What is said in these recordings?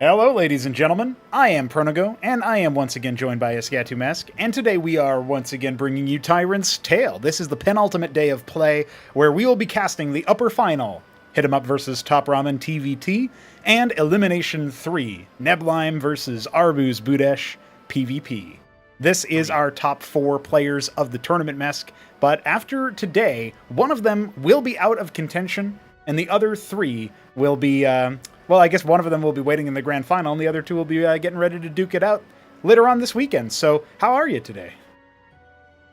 Hello, ladies and gentlemen. I am Pronago, and I am once again joined by Eskatumesk, and today we are once again bringing you Tyrant's Tale. This is the penultimate day of play, where we will be casting the upper final, HitEmUp versus TopRamen TVT, and Elimination 3, Neblime versus ArbuzBudesh PvP. This is our top 4 players of the tournament mesk, but after today, one of them will be out of contention, and the other 3 will be, well, I guess one of them will be waiting in the grand final, and the other 2 will be getting ready to duke it out later on this weekend. So, how are you today?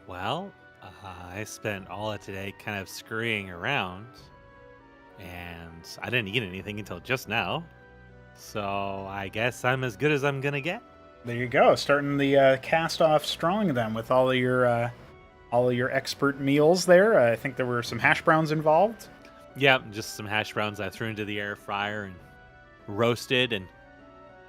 Well, I spent all of today kind of scurrying around, and I didn't eat anything until just now. So, I guess I'm as good as I'm gonna get. There you go, starting the cast off strong then with all of your expert meals there. I think there were some hash browns involved. Yeah, just some hash browns I threw into the air fryer and roasted and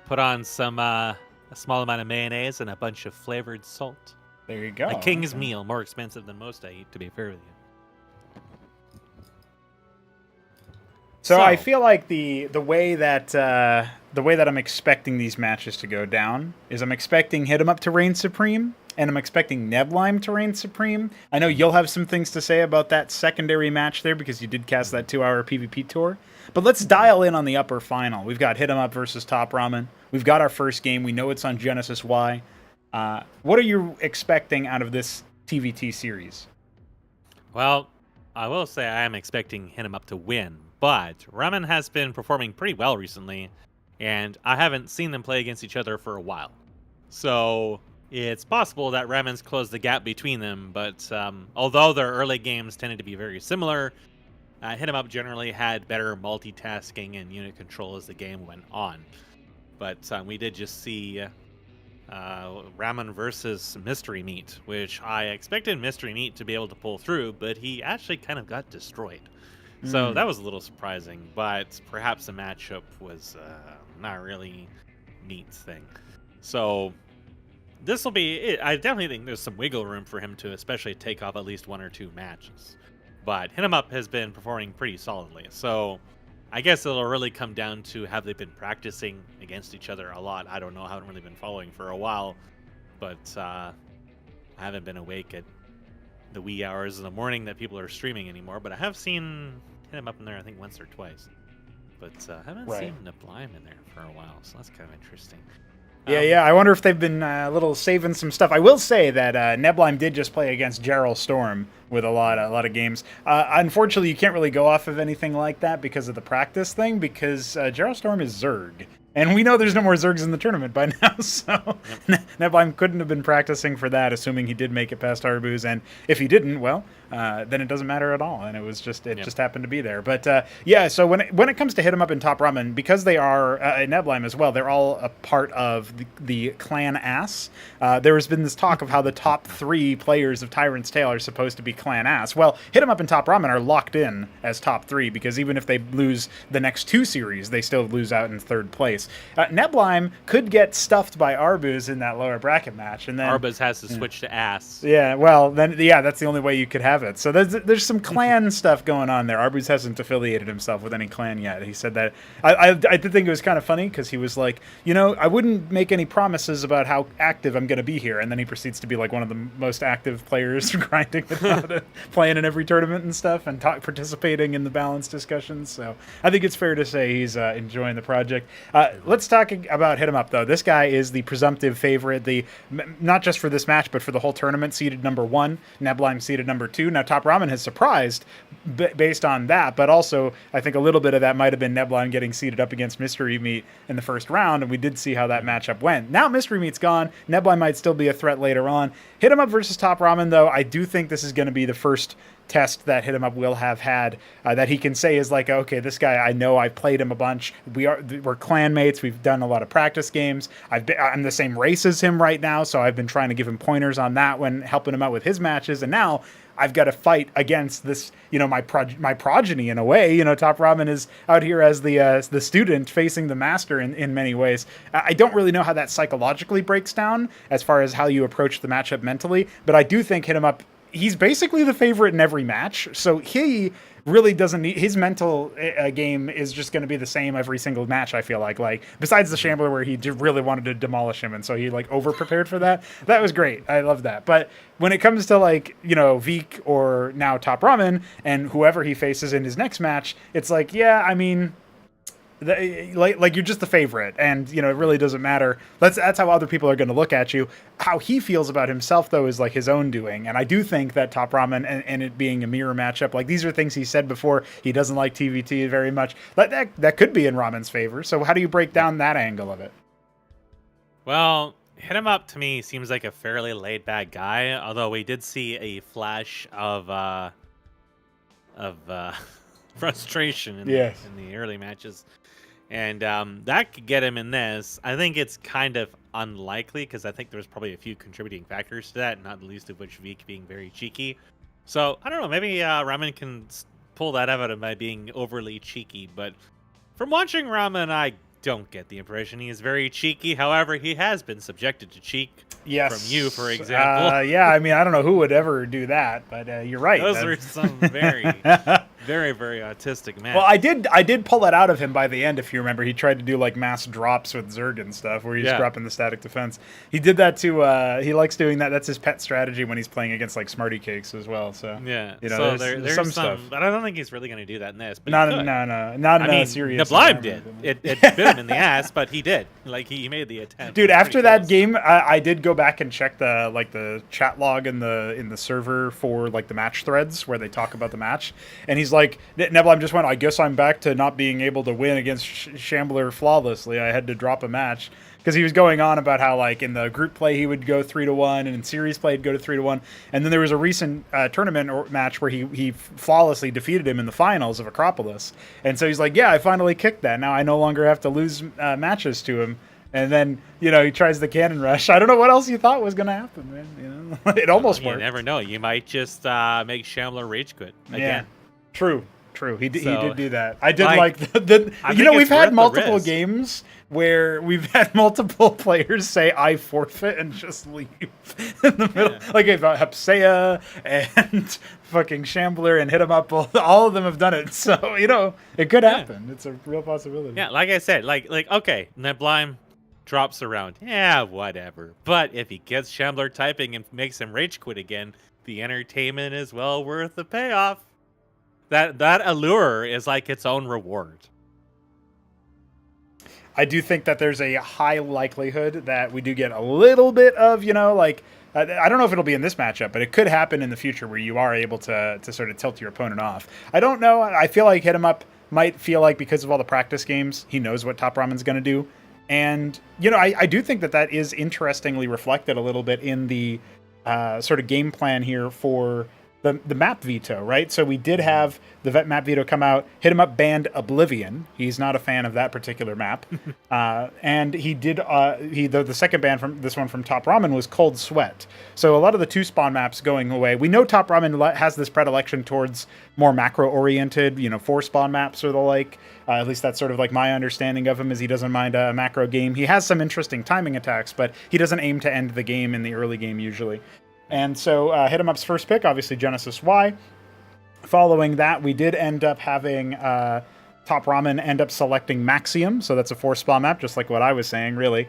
put on some a small amount of mayonnaise and a bunch of flavored salt. There you go. A king's meal, more expensive than most I eat, to be fair with you. So I feel like the way that I'm expecting these matches to go down is I'm expecting HitEmUp to reign supreme, and I'm expecting Neblime to reign supreme. I know you'll have some things to say about that secondary match there because you did cast that 2-hour PvP tour. But let's dial in on the upper final. We've got HitEmUp versus TopRamen. We've got our first game. We know it's on Genesis Y. What are you expecting out of this TVT series? Well, I will say I am expecting HitEmUp to win, but Ramen has been performing pretty well recently, and I haven't seen them play against each other for a while. So it's possible that Ramen's closed the gap between them, but although their early games tended to be very similar, HitEmUp generally had better multitasking and unit control as the game went on. But we did just see Ramen versus Mystery Meat, which I expected Mystery Meat to be able to pull through, but he actually kind of got destroyed. So that was a little surprising, but perhaps the matchup was not really Meat's thing. So this will be it. I definitely think there's some wiggle room for him to especially take off at least 1 or 2 matches. But HitEmUp has been performing pretty solidly. So I guess it'll really come down to have they been practicing against each other a lot. I don't know. I haven't really been following for a while. But I haven't been awake at the wee hours of the morning that people are streaming anymore. But I have seen HitEmUp in there, I think, once or twice. But I haven't seen Neblime in there for a while. So that's kind of interesting. Yeah. I wonder if they've been a little saving some stuff. I will say that Neblime did just play against Gerald Storm with a lot of games. Unfortunately, you can't really go off of anything like that because of the practice thing, because Gerald Storm is Zerg. And we know there's no more Zergs in the tournament by now, so Neblime couldn't have been practicing for that, assuming he did make it past Arbuz. And if he didn't, well, then it doesn't matter at all. And it just happened to be there. But yeah, so when it comes to HitEmUp and TopRamen, because they are Neblime as well, they're all a part of the clan ass. There has been this talk of how the top 3 players of Tyrant's Tale are supposed to be clan ass. Well, HitEmUp and TopRamen are locked in as top 3 because even if they lose the next 2 series, they still lose out in 3rd place. Neblime could get stuffed by Arbuz in that lower bracket match, and then Arbuz has to switch to ass. Yeah, well, then that's the only way you could have it. So there's some clan stuff going on there. Arbuz hasn't affiliated himself with any clan yet. He said that. I did think it was kind of funny because he was like, I wouldn't make any promises about how active I'm going to be here, and then he proceeds to be like one of the most active players, grinding it out, playing in every tournament and stuff, and participating in the balance discussions. So I think it's fair to say he's enjoying the project. Let's talk about HitEmUp, though. This guy is the presumptive favorite, not just for this match, but for the whole tournament, seeded number 1. Neblime seeded number 2. Now, TopRamen has surprised based on that, but also I think a little bit of that might have been Neblime getting seeded up against Mystery Meat in the first round, and we did see how that matchup went. Now Mystery Meat's gone. Neblime might still be a threat later on. HitEmUp versus TopRamen, though, I do think this is going to be the first test that HitEmUp will have had that he can say is like, okay, this guy, I know I've played him a bunch. We're clanmates. We've done a lot of practice games. I'm the same race as him right now, so I've been trying to give him pointers on that when helping him out with his matches. And now I've got to fight against this, my progeny in a way. TopRamen is out here as the student facing the master in many ways. I don't really know how that psychologically breaks down as far as how you approach the matchup mentally, but I do think HitEmUp he's basically the favorite in every match. So he really doesn't need his mental game is just going to be the same every single match. I feel like besides the Shambler where he really wanted to demolish him, and so he like over prepared for that. That was great. I love that. But when it comes to like Veek or now TopRamen and whoever he faces in his next match, it's like I mean. Like you're just the favorite, and it really doesn't matter. That's how other people are going to look at you. How he feels about himself, though, is like his own doing. And I do think that TopRamen and it being a mirror matchup, like these are things he said before. He doesn't like TVT very much. That could be in Ramen's favor. So how do you break down that angle of it? Well, HitEmUp to me seems like a fairly laid back guy. Although we did see a flash of frustration in the early matches. And that could get him in this. I think it's kind of unlikely because I think there's probably a few contributing factors to that, not the least of which Veek being very cheeky. So, I don't know, maybe Ramen can pull that out of him by being overly cheeky. But from watching Ramen, I don't get the impression he is very cheeky. However, he has been subjected to cheek from you, for example. I mean, I don't know who would ever do that, but you're right. Those are some very, very, very autistic men. Well, I did pull that out of him by the end, if you remember. He tried to do like mass drops with Zerg and stuff, where he's dropping the static defense. He did that to. He likes doing that. That's his pet strategy when he's playing against like Smarty Cakes as well. So so there's some stuff. But I don't think he's really going to do that in this. But not in a serious. Neblime did. It bit him in the ass, but he did. Like he made the attempt. Dude, after that game, I did go back and check the chat log in the server for like the match threads where they talk about the match, and he's like, Neblime just went, I guess I'm back to not being able to win against Shambler flawlessly. I had to drop a match. Because he was going on about how, like, in the group play he would go 3-1, and in series play he'd go to 3-1. And then there was a recent tournament match where he flawlessly defeated him in the finals of Acropolis. And so he's like, I finally kicked that. Now I no longer have to lose matches to him. And then, he tries the cannon rush. I don't know what else you thought was going to happen, man. It almost worked. You never know. You might just make Shambler rage quit again. Yeah, true. He did do that. I did like the we've had multiple games where we've had multiple players say I forfeit and just leave in the middle. Like about Hepsea and fucking Shambler and HitEmUp, all of them have done it. So, it could happen. It's a real possibility. Yeah, like I said, like okay, Neblime drops around. Yeah, whatever. But if he gets Shambler typing and makes him rage quit again, the entertainment is well worth the payoff. That allure is like its own reward. I do think that there's a high likelihood that we do get a little bit of, I don't know if it'll be in this matchup, but it could happen in the future where you are able to sort of tilt your opponent off. I don't know. I feel like HitEmUp might feel like because of all the practice games, he knows what TopRamen's going to do. And, I do think that is interestingly reflected a little bit in the sort of game plan here for the map veto, right? So we did have the map veto come out. HitEmUp banned Oblivion. He's not a fan of that particular map. And he did the second ban from this one from TopRamen was Cold Sweat. So a lot of the 2-spawn maps going away. We know TopRamen has this predilection towards more macro-oriented, 4-spawn maps or the like. At least that's sort of like my understanding of him, is he doesn't mind a macro game. He has some interesting timing attacks, but he doesn't aim to end the game in the early game usually. And so HitEmUp's first pick, obviously Genesis Y. Following that, we did end up having TopRamen end up selecting Maxium. So that's a 4-spawn map, just like what I was saying, really.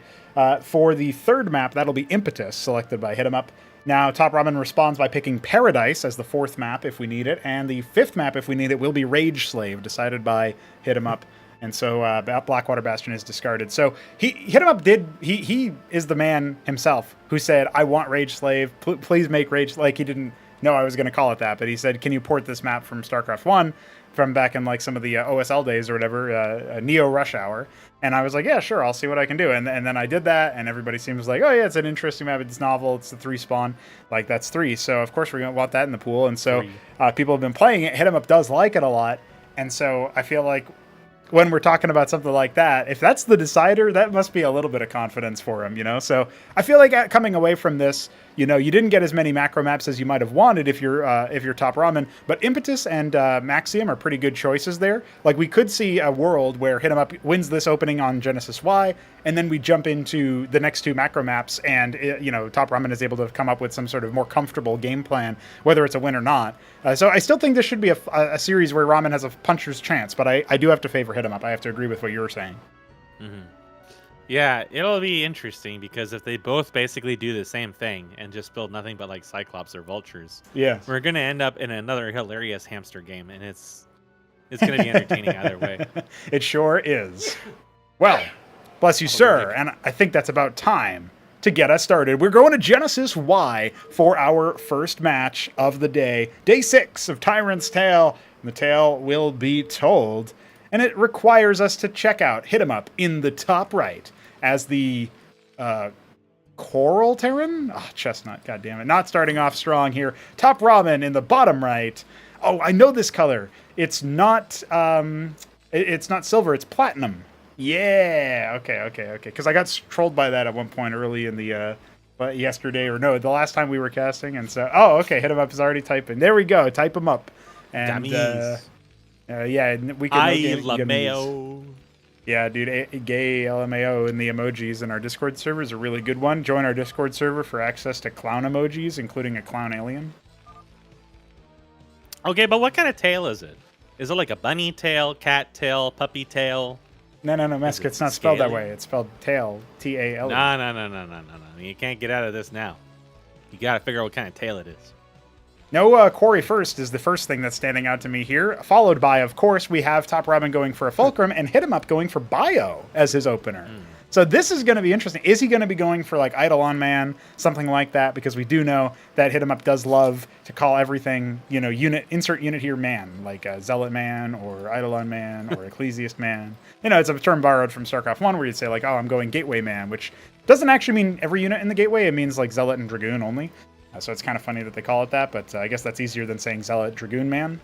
For the third map, that'll be Impetus, selected by HitEmUp. Now, TopRamen responds by picking Paradise as the 4th map if we need it. And the 5th map, if we need it, will be Rage Slave, decided by HitEmUp. And so Blackwater Bastion is discarded. So HitEmUp he is the man himself who said, I want Rage Slave. Please make Rage. Like, he didn't know I was going to call it that, but he said, can you port this map from StarCraft 1 from back in like some of the OSL days or whatever, Neo Rush Hour. And I was like, yeah, sure, I'll see what I can do. And then I did that, and everybody seems like, oh yeah, it's an interesting map. It's novel. It's the 3-spawn. Like, that's 3. So of course we're going to want that in the pool. And so people have been playing it. HitEmUp does like it a lot. And so I feel like when we're talking about something like that, if that's the decider, that must be a little bit of confidence for him, So I feel like coming away from this, You know, you didn't get as many macro maps as you might have wanted if you're TopRamen, but Impetus and Maxium are pretty good choices there. Like, we could see a world where HitEmUp wins this opening on Genesis Y, and then we jump into the next two macro maps, and you know, TopRamen is able to come up with some sort of more comfortable game plan, whether it's a win or not. So I still think this should be a series where Ramen has a puncher's chance, but I do have to favor HitEmUp. I have to agree with what you were saying. Mm-hmm. Yeah, it'll be interesting because if they both basically do the same thing and just build nothing but like Cyclops or Vultures, yeah, we're gonna end up in another hilarious hamster game, and it's gonna be entertaining either way. It sure is. Well, bless you, sir, and I think that's about time to get us started. We're going to Genesis Y for our first match of the day, day 6 of Tyrant's Tale. And the tale will be told, and it requires us to check out HitEmUp in the top right as the Coral Terran? Oh, Chestnut, goddammit. Not starting off strong here. TopRamen in the bottom right. Oh, I know this color. It's not silver, it's platinum. Yeah, okay. Because I got trolled by that at one point early in the yesterday, or no, the last time we were casting, and so okay, HitEmUp is already typing. There we go, type him up. And yeah, we can LMAO. Yeah, dude, gay LMAO in the emojis in our Discord server is a really good one. Join our Discord server for access to clown emojis, including a clown alien. Okay, but what kind of tail is it? Is it like a bunny tail, cat tail, puppy tail? No, Meska, it's not spelled that way. It's spelled tail, T-A-L-E. No. You can't get out of this now. You gotta figure out what kind of tail it is. No, Quarry first is the first thing that's standing out to me here, followed by, of course, we have TopRamen going for a Fulcrum and HitEmUp going for Bio as his opener. So this is going to be interesting. Is he going to be going for like Eidolon Man, something like that? Because we do know that HitEmUp does love to call everything, you know, insert unit here man, like Zealot Man or Eidolon Man or Ecclesiast Man. You know, it's a term borrowed from Starcraft 1 where you'd say like, oh, I'm going Gateway Man, which doesn't actually mean every unit in the Gateway. It means like Zealot and Dragoon only. So it's kind of funny that they call it that, but I guess that's easier than saying Zealot Dragoon Man.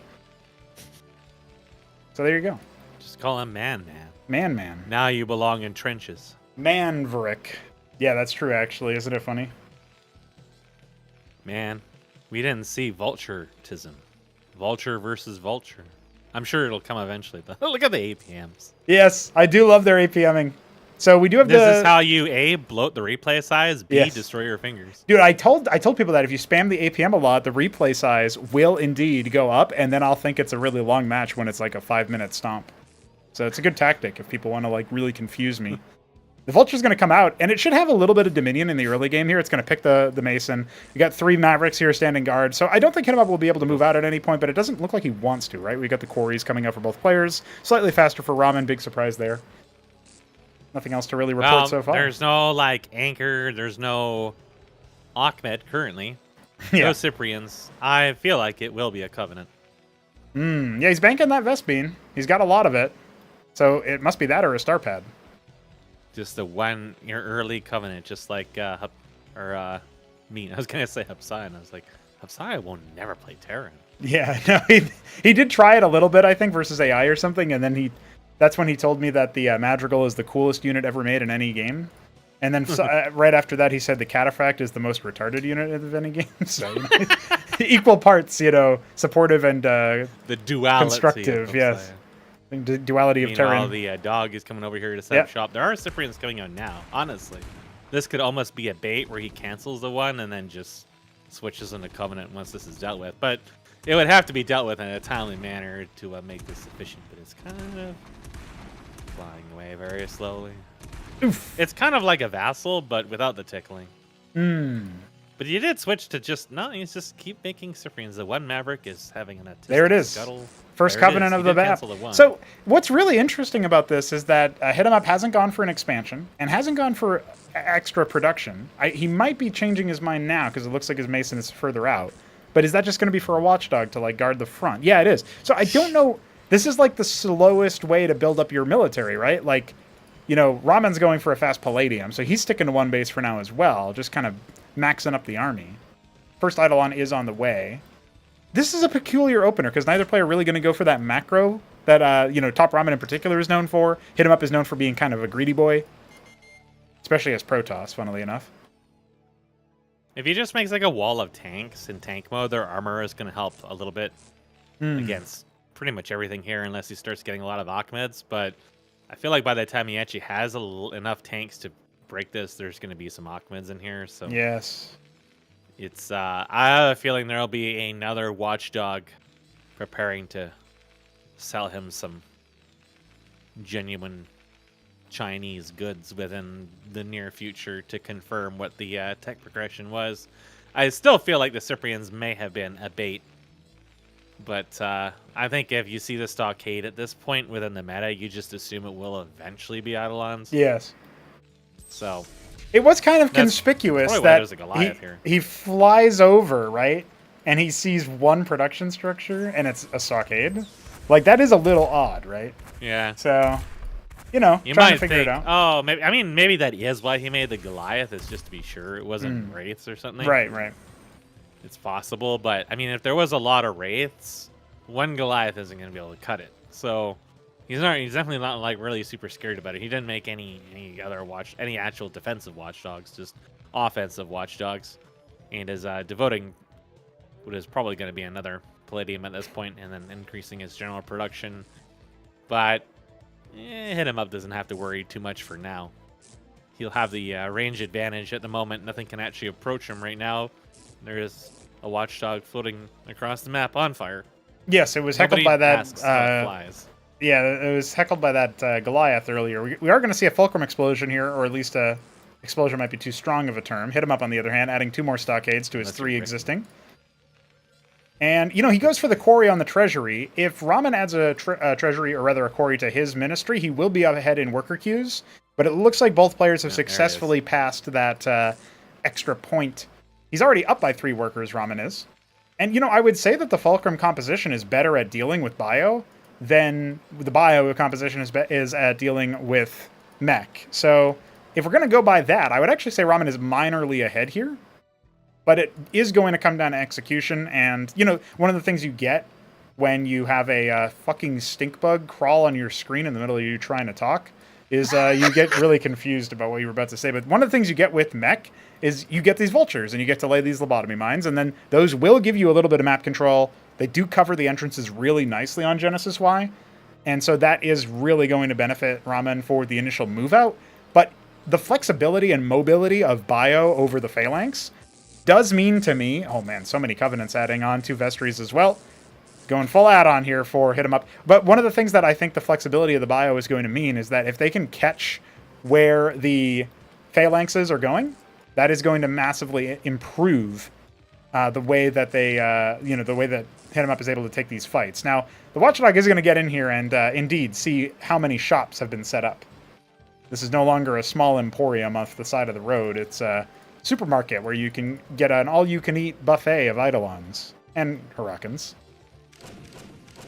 So there you go. Just call him Man. Man. Now you belong in trenches. Manverick. Yeah, that's true, actually. Isn't it funny? Man, we didn't see Vulturetism. Vulture versus Vulture. I'm sure it'll come eventually, though. Look at the APMs. Yes, I do love their APMing. So we do have This is how you A, bloat the replay size, B, yes, destroy your fingers. Dude, I told people that if you spam the APM a lot, the replay size will indeed go up, and then I'll think it's a really long match when it's like a 5-minute stomp. So it's a good tactic if people want to like really confuse me. The Vulture's going to come out, and it should have a little bit of Dominion in the early game here. It's going to pick the Mason. You got 3 Mavericks here standing guard, so I don't think HitEmUp will be able to move out at any point, but it doesn't look like he wants to, right? We got the Quarries coming out for both players. Slightly faster for Ramen, big surprise there. Nothing else to really report so far. There's no, like, Anchor. There's no Ahmed currently. Yeah. No Cyprians. I feel like it will be a Covenant. Yeah, he's banking that Vespine. He's got a lot of it. So it must be that or a Star Pad. Just the 1 year early Covenant, just like, I was going to say Hapsai, and I was like, Hapsai will never play Tyrant. Yeah, no, he did try it a little bit, I think, versus AI or something, and then that's when he told me that the Madrigal is the coolest unit ever made in any game. And then right after that, he said the Cataphract is the most retarded unit of any game. So, you know, equal parts, you know, supportive and the duality constructive, yes. The duality of Terran. Meanwhile, the dog is coming over here to set up shop. There are Cyprians coming out now, honestly. This could almost be a bait where he cancels the one and then just switches into Covenant once this is dealt with. But it would have to be dealt with in a timely manner to make this efficient. But it's kind of flying away very slowly. Oof. It's kind of like a vassal, but without the tickling. But you did switch to you just keep making Cyprians. The 1 Maverick is having an autistic there it is. scuttle. First Covenant of the map. So what's really interesting about this is that HitEmUp hasn't gone for an expansion and hasn't gone for extra production. He might be changing his mind now because it looks like his Mason is further out. But is that just going to be for a Watchdog to like guard the front? Yeah, it is. So I don't know. This is like the slowest way to build up your military, right? Like, you know, Ramen's going for a fast Palladium, so he's sticking to 1 base for now as well, just kind of maxing up the army. First Eidolon is on the way. This is a peculiar opener because neither player really going to go for that macro that, you know, TopRamen in particular is known for. HitEmUp is known for being kind of a greedy boy, especially as Protoss, funnily enough. If he just makes like a wall of tanks in tank mode, their armor is going to help a little bit against pretty much everything here, unless he starts getting a lot of Ahmeds. But I feel like by the time he actually has enough tanks to break this, there's going to be some Ahmeds in here. So yes, it's I have a feeling there'll be another Watchdog preparing to sell him some genuine Chinese goods within the near future to confirm what the tech progression was. I still feel like the Cyprians may have been a bait, but I think if you see the stockade at this point within the meta, you just assume it will eventually be Eidolons. yes. So it was kind of conspicuous that he flies over, right? And he sees one production structure, and it's a stockade. Like, that is a little odd, right? Yeah. So, you know, you trying might to figure think, it out. oh, maybe that is why he made the Goliath, is just to be sure it wasn't Wraiths or something. Right, right. It's possible, but, I mean, if there was a lot of Wraiths, one Goliath isn't going to be able to cut it. So, he's definitely not, like, really super scared about it. He didn't make any actual defensive Watchdogs, just offensive Watchdogs. And is devoting what is probably going to be another Palladium at this point, and then increasing his general production. But HitEmUp doesn't have to worry too much for now. He'll have the range advantage at the moment. Nothing can actually approach him right now. There is a Watchdog floating across the map on fire. Yes, it was heckled by that. Flies. Yeah, it was heckled by that Goliath earlier. We are going to see a Fulcrum explosion here, or at least a explosion might be too strong of a term. HitEmUp, on the other hand, adding 2 more stockades to his 3 existing. And, you know, he goes for the quarry on the treasury. If Ramen adds a treasury, or rather a quarry, to his ministry, he will be up ahead in worker queues. But it looks like both players have successfully passed that extra point. He's already up by 3 workers, Ramen is. And, you know, I would say that the Fulcrum composition is better at dealing with bio than the bio composition is at dealing with mech. So if we're going to go by that, I would actually say Ramen is minorly ahead here. But it is going to come down to execution, and, you know, one of the things you get when you have a fucking stink bug crawl on your screen in the middle of you trying to talk is you get really confused about what you were about to say. But one of the things you get with mech is you get these vultures, and you get to lay these lobotomy mines, and then those will give you a little bit of map control. They do cover the entrances really nicely on Genesis Y, and so that is really going to benefit Ramen for the initial move out. But the flexibility and mobility of bio over the Phalanx does mean to me, oh man, so many Covenants adding on, 2 Vestries as well. Going full add-on here for HitEmUp. But one of the things that I think the flexibility of the bio is going to mean is that if they can catch where the Phalanxes are going, that is going to massively improve the way that they, the way that HitEmUp is able to take these fights. Now, the Watchdog is going to get in here and indeed see how many shops have been set up. This is no longer a small emporium off the side of the road. It's a supermarket where you can get an all-you-can-eat buffet of Eidolons and Hurricanes.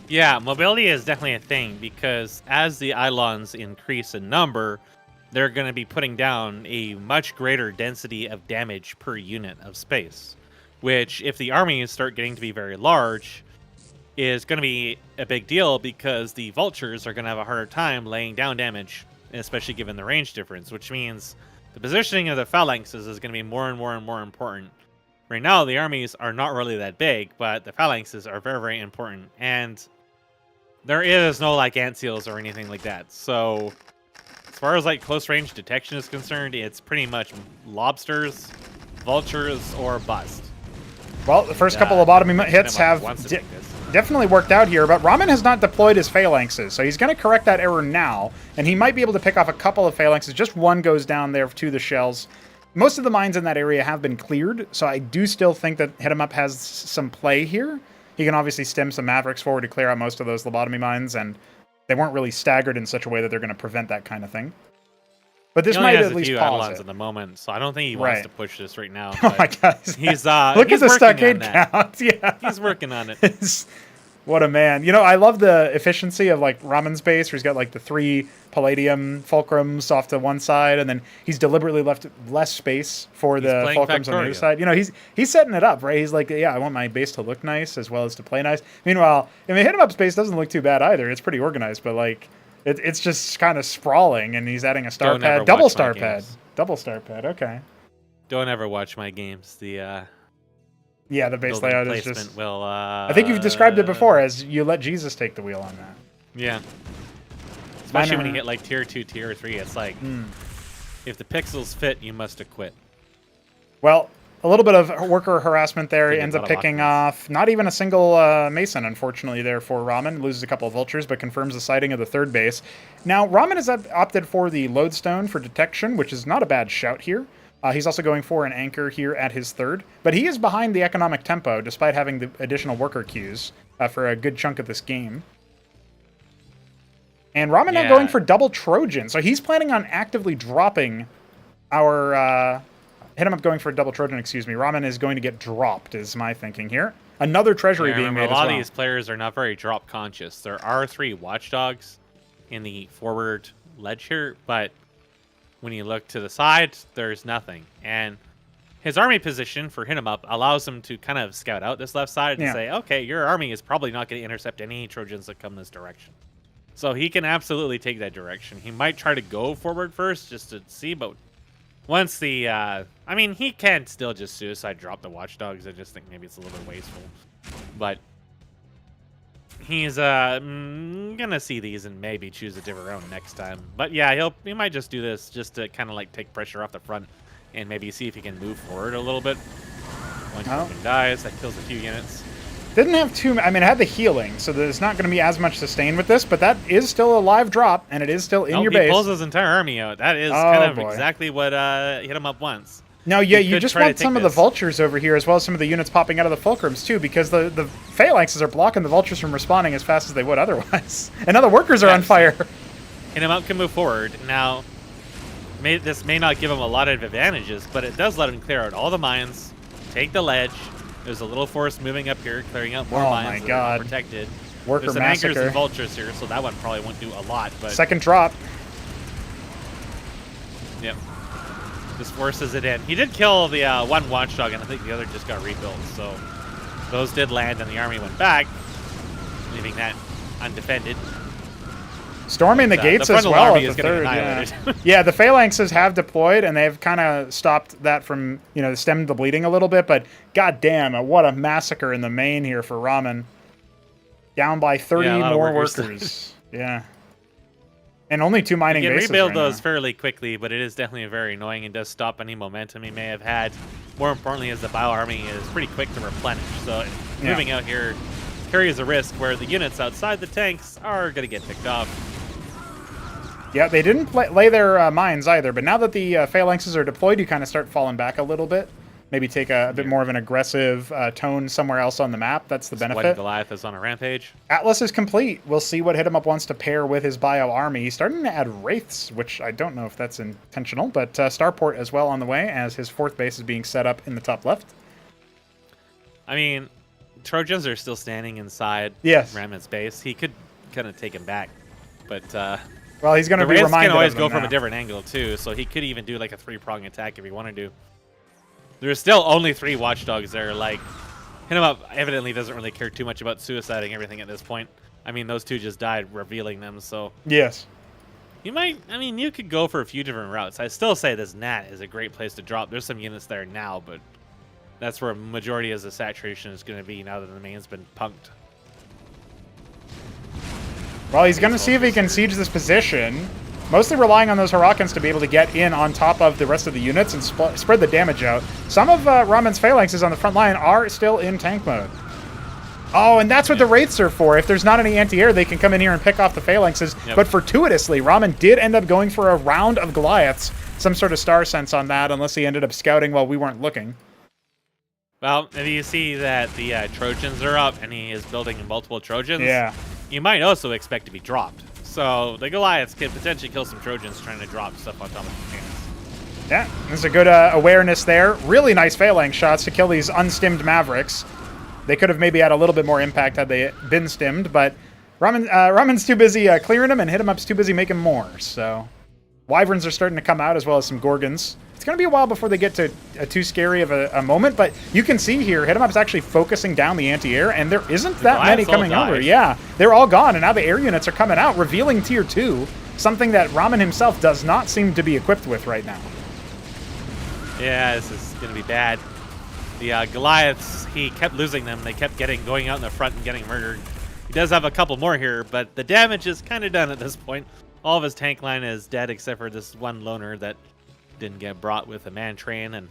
Yeah, mobility is definitely a thing, because as the Eidolons increase in number, they're going to be putting down a much greater density of damage per unit of space, which, if the armies start getting to be very large, is going to be a big deal, because the vultures are going to have a harder time laying down damage, especially given the range difference, which means the positioning of the phalanxes is going to be more and more and more important. Right now, the armies are not really that big, but the phalanxes are very, very important. And there is no, like, ant seals or anything like that. So, as far as, like, close-range detection is concerned, it's pretty much lobsters, vultures, or bust. Well, the first couple of lobotomy hits have definitely worked out here, but Ramen has not deployed his phalanxes, so he's going to correct that error now, and he might be able to pick off a couple of phalanxes. Just one goes down there to the shells. Most of the mines in that area have been cleared, so I do still think that HitEmUp has some play here. He can obviously stem some Mavericks forward to clear out most of those lobotomy mines, and they weren't really staggered in such a way that they're going to prevent that kind of thing. But this might at least pause it. At the moment, so I don't think he wants to push this right now. Oh my God! He's look at the stockade count. Yeah, he's working on it. What a man! You know, I love the efficiency of like Ramen's base, where he's got like the 3 Palladium fulcrums off to one side, and then he's deliberately left less space for the fulcrums on the other side. You know, he's setting it up, right? He's like, yeah, I want my base to look nice as well as to play nice. Meanwhile, I mean, HitEmUp's base doesn't look too bad either. It's pretty organized, but like. It's just kind of sprawling, and he's adding a star pad. Double star pad. Okay. Don't ever watch my games. The Yeah, the base building layout is placement just... will. I think you've described it before as you let Jesus take the wheel on that. Yeah. Especially when you hit like tier 2, tier 3, it's like if the pixels fit, you must have quit. Well, a little bit of worker harassment there. He Taking ends a up lot of picking offense. off not even a single Mason, unfortunately, there for Ramen. Loses a couple of vultures, but confirms the sighting of the third base. Now, Ramen has opted for the lodestone for detection, which is not a bad shout here. He's also going for an anchor here at his third, but he is behind the economic tempo, despite having the additional worker queues for a good chunk of this game. And Ramen now going for double Trojan, so he's planning on actively dropping our... HitEmUp going for a double Trojan, excuse me. Ramen is going to get dropped, is my thinking here. Another treasury being made as well. A lot of these players are not very drop conscious. There are 3 watchdogs in the forward ledge here, but when you look to the side, there's nothing. And his army position for HitEmUp allows him to kind of scout out this left side and say, okay, your army is probably not going to intercept any Trojans that come this direction. So he can absolutely take that direction. He might try to go forward first just to see, but once the, I mean, he can still just suicide drop the watchdogs. I just think maybe it's a little bit wasteful. But he's gonna see these and maybe choose a different round next time. But yeah, he might just do this just to kind of like take pressure off the front and maybe see if he can move forward a little bit. One Trojan dies, that kills a few units. Didn't have too... I mean, it had the healing, so there's not going to be as much sustain with this, but that is still a live drop, and it is still in your base. He pulls his entire army out. That is kind of exactly what HitEmUp wants. No, yeah, you just want some of the vultures over here, as well as some of the units popping out of the fulcrums, too, because the phalanxes are blocking the vultures from respawning as fast as they would otherwise. And now the workers are on fire. HitEmUp can move forward. Now, this may not give him a lot of advantages, but it does let him clear out all the mines, take the ledge. There's a little force moving up here, clearing out more mines that are protected. Worker There's some massacre. anchors and vultures here, so that one probably won't do a lot. But second drop. Yep. Just forces it in. He did kill the one watchdog, and I think the other just got rebuilt. So those did land, and the army went back, leaving that undefended. Storming the gates as well at the third. Yeah, the phalanxes have deployed, and they've kind of stopped that from, stemmed the bleeding a little bit. But goddamn, what a massacre in the main here for Ramen. Down by 30 more workers. Yeah. And only 2 mining bases. You can rebuild those fairly quickly, but it is definitely very annoying and does stop any momentum he may have had. More importantly, as the Bio army is pretty quick to replenish. So moving out here carries a risk where the units outside the tanks are going to get picked off. Yeah, they didn't lay their mines either, but now that the phalanxes are deployed, you kind of start falling back a little bit. Maybe take a bit more of an aggressive tone somewhere else on the map. That's the benefit. Goliath is on a rampage. Atlas is complete. We'll see what HitEmUp wants to pair with his Bio army. He's starting to add Wraiths, which I don't know if that's intentional, but Starport as well on the way as his 4th base is being set up in the top left. I mean, Trojans are still standing inside Ramen's base. He could kind of take him back, but... well, he's going to be reminded. Can always go now. from a different angle too, so he could even do like a 3-prong attack if he wanted to. There's still only 3 watchdogs there. Like, HitEmUp evidently doesn't really care too much about suiciding everything at this point. I mean, those 2 just died revealing them, so yes. You might. I mean, you could go for a few different routes. I still say this Nat is a great place to drop. There's some units there now, but that's where a majority of the saturation is going to be now that the main's been punked. Well, he's going to see if he can siege this position. Mostly relying on those Hurricanes to be able to get in on top of the rest of the units and spread the damage out. Some of Ramen's phalanxes on the front line are still in tank mode. Oh, and that's what the Wraiths are for. If there's not any anti-air, they can come in here and pick off the phalanxes. But fortuitously, Ramen did end up going for a round of Goliaths. Some sort of star sense on that, unless he ended up scouting while we weren't looking. Well, if you see that the Trojans are up and he is building multiple Trojans, you might also expect to be dropped. So the Goliaths can potentially kill some Trojans trying to drop stuff on top of the tanks. Yeah, there's a good awareness there. Really nice phalanx shots to kill these unstimmed Mavericks. They could have maybe had a little bit more impact had they been stimmed, but Ramen's too busy clearing them, and HitEmUp's too busy making more. So Wyverns are starting to come out, as well as some Gorgons. It's going to be a while before they get to too scary of a moment, but you can see here, HitEmUp's actually focusing down the anti-air, and there isn't that many coming over. Yeah, they're all gone, and now the air units are coming out, revealing Tier 2, something that Ramen himself does not seem to be equipped with right now. Yeah, this is going to be bad. The Goliaths, he kept losing them. They kept going out in the front and getting murdered. He does have a couple more here, but the damage is kind of done at this point. All of his tank line is dead except for this one loner that didn't get brought with a man train and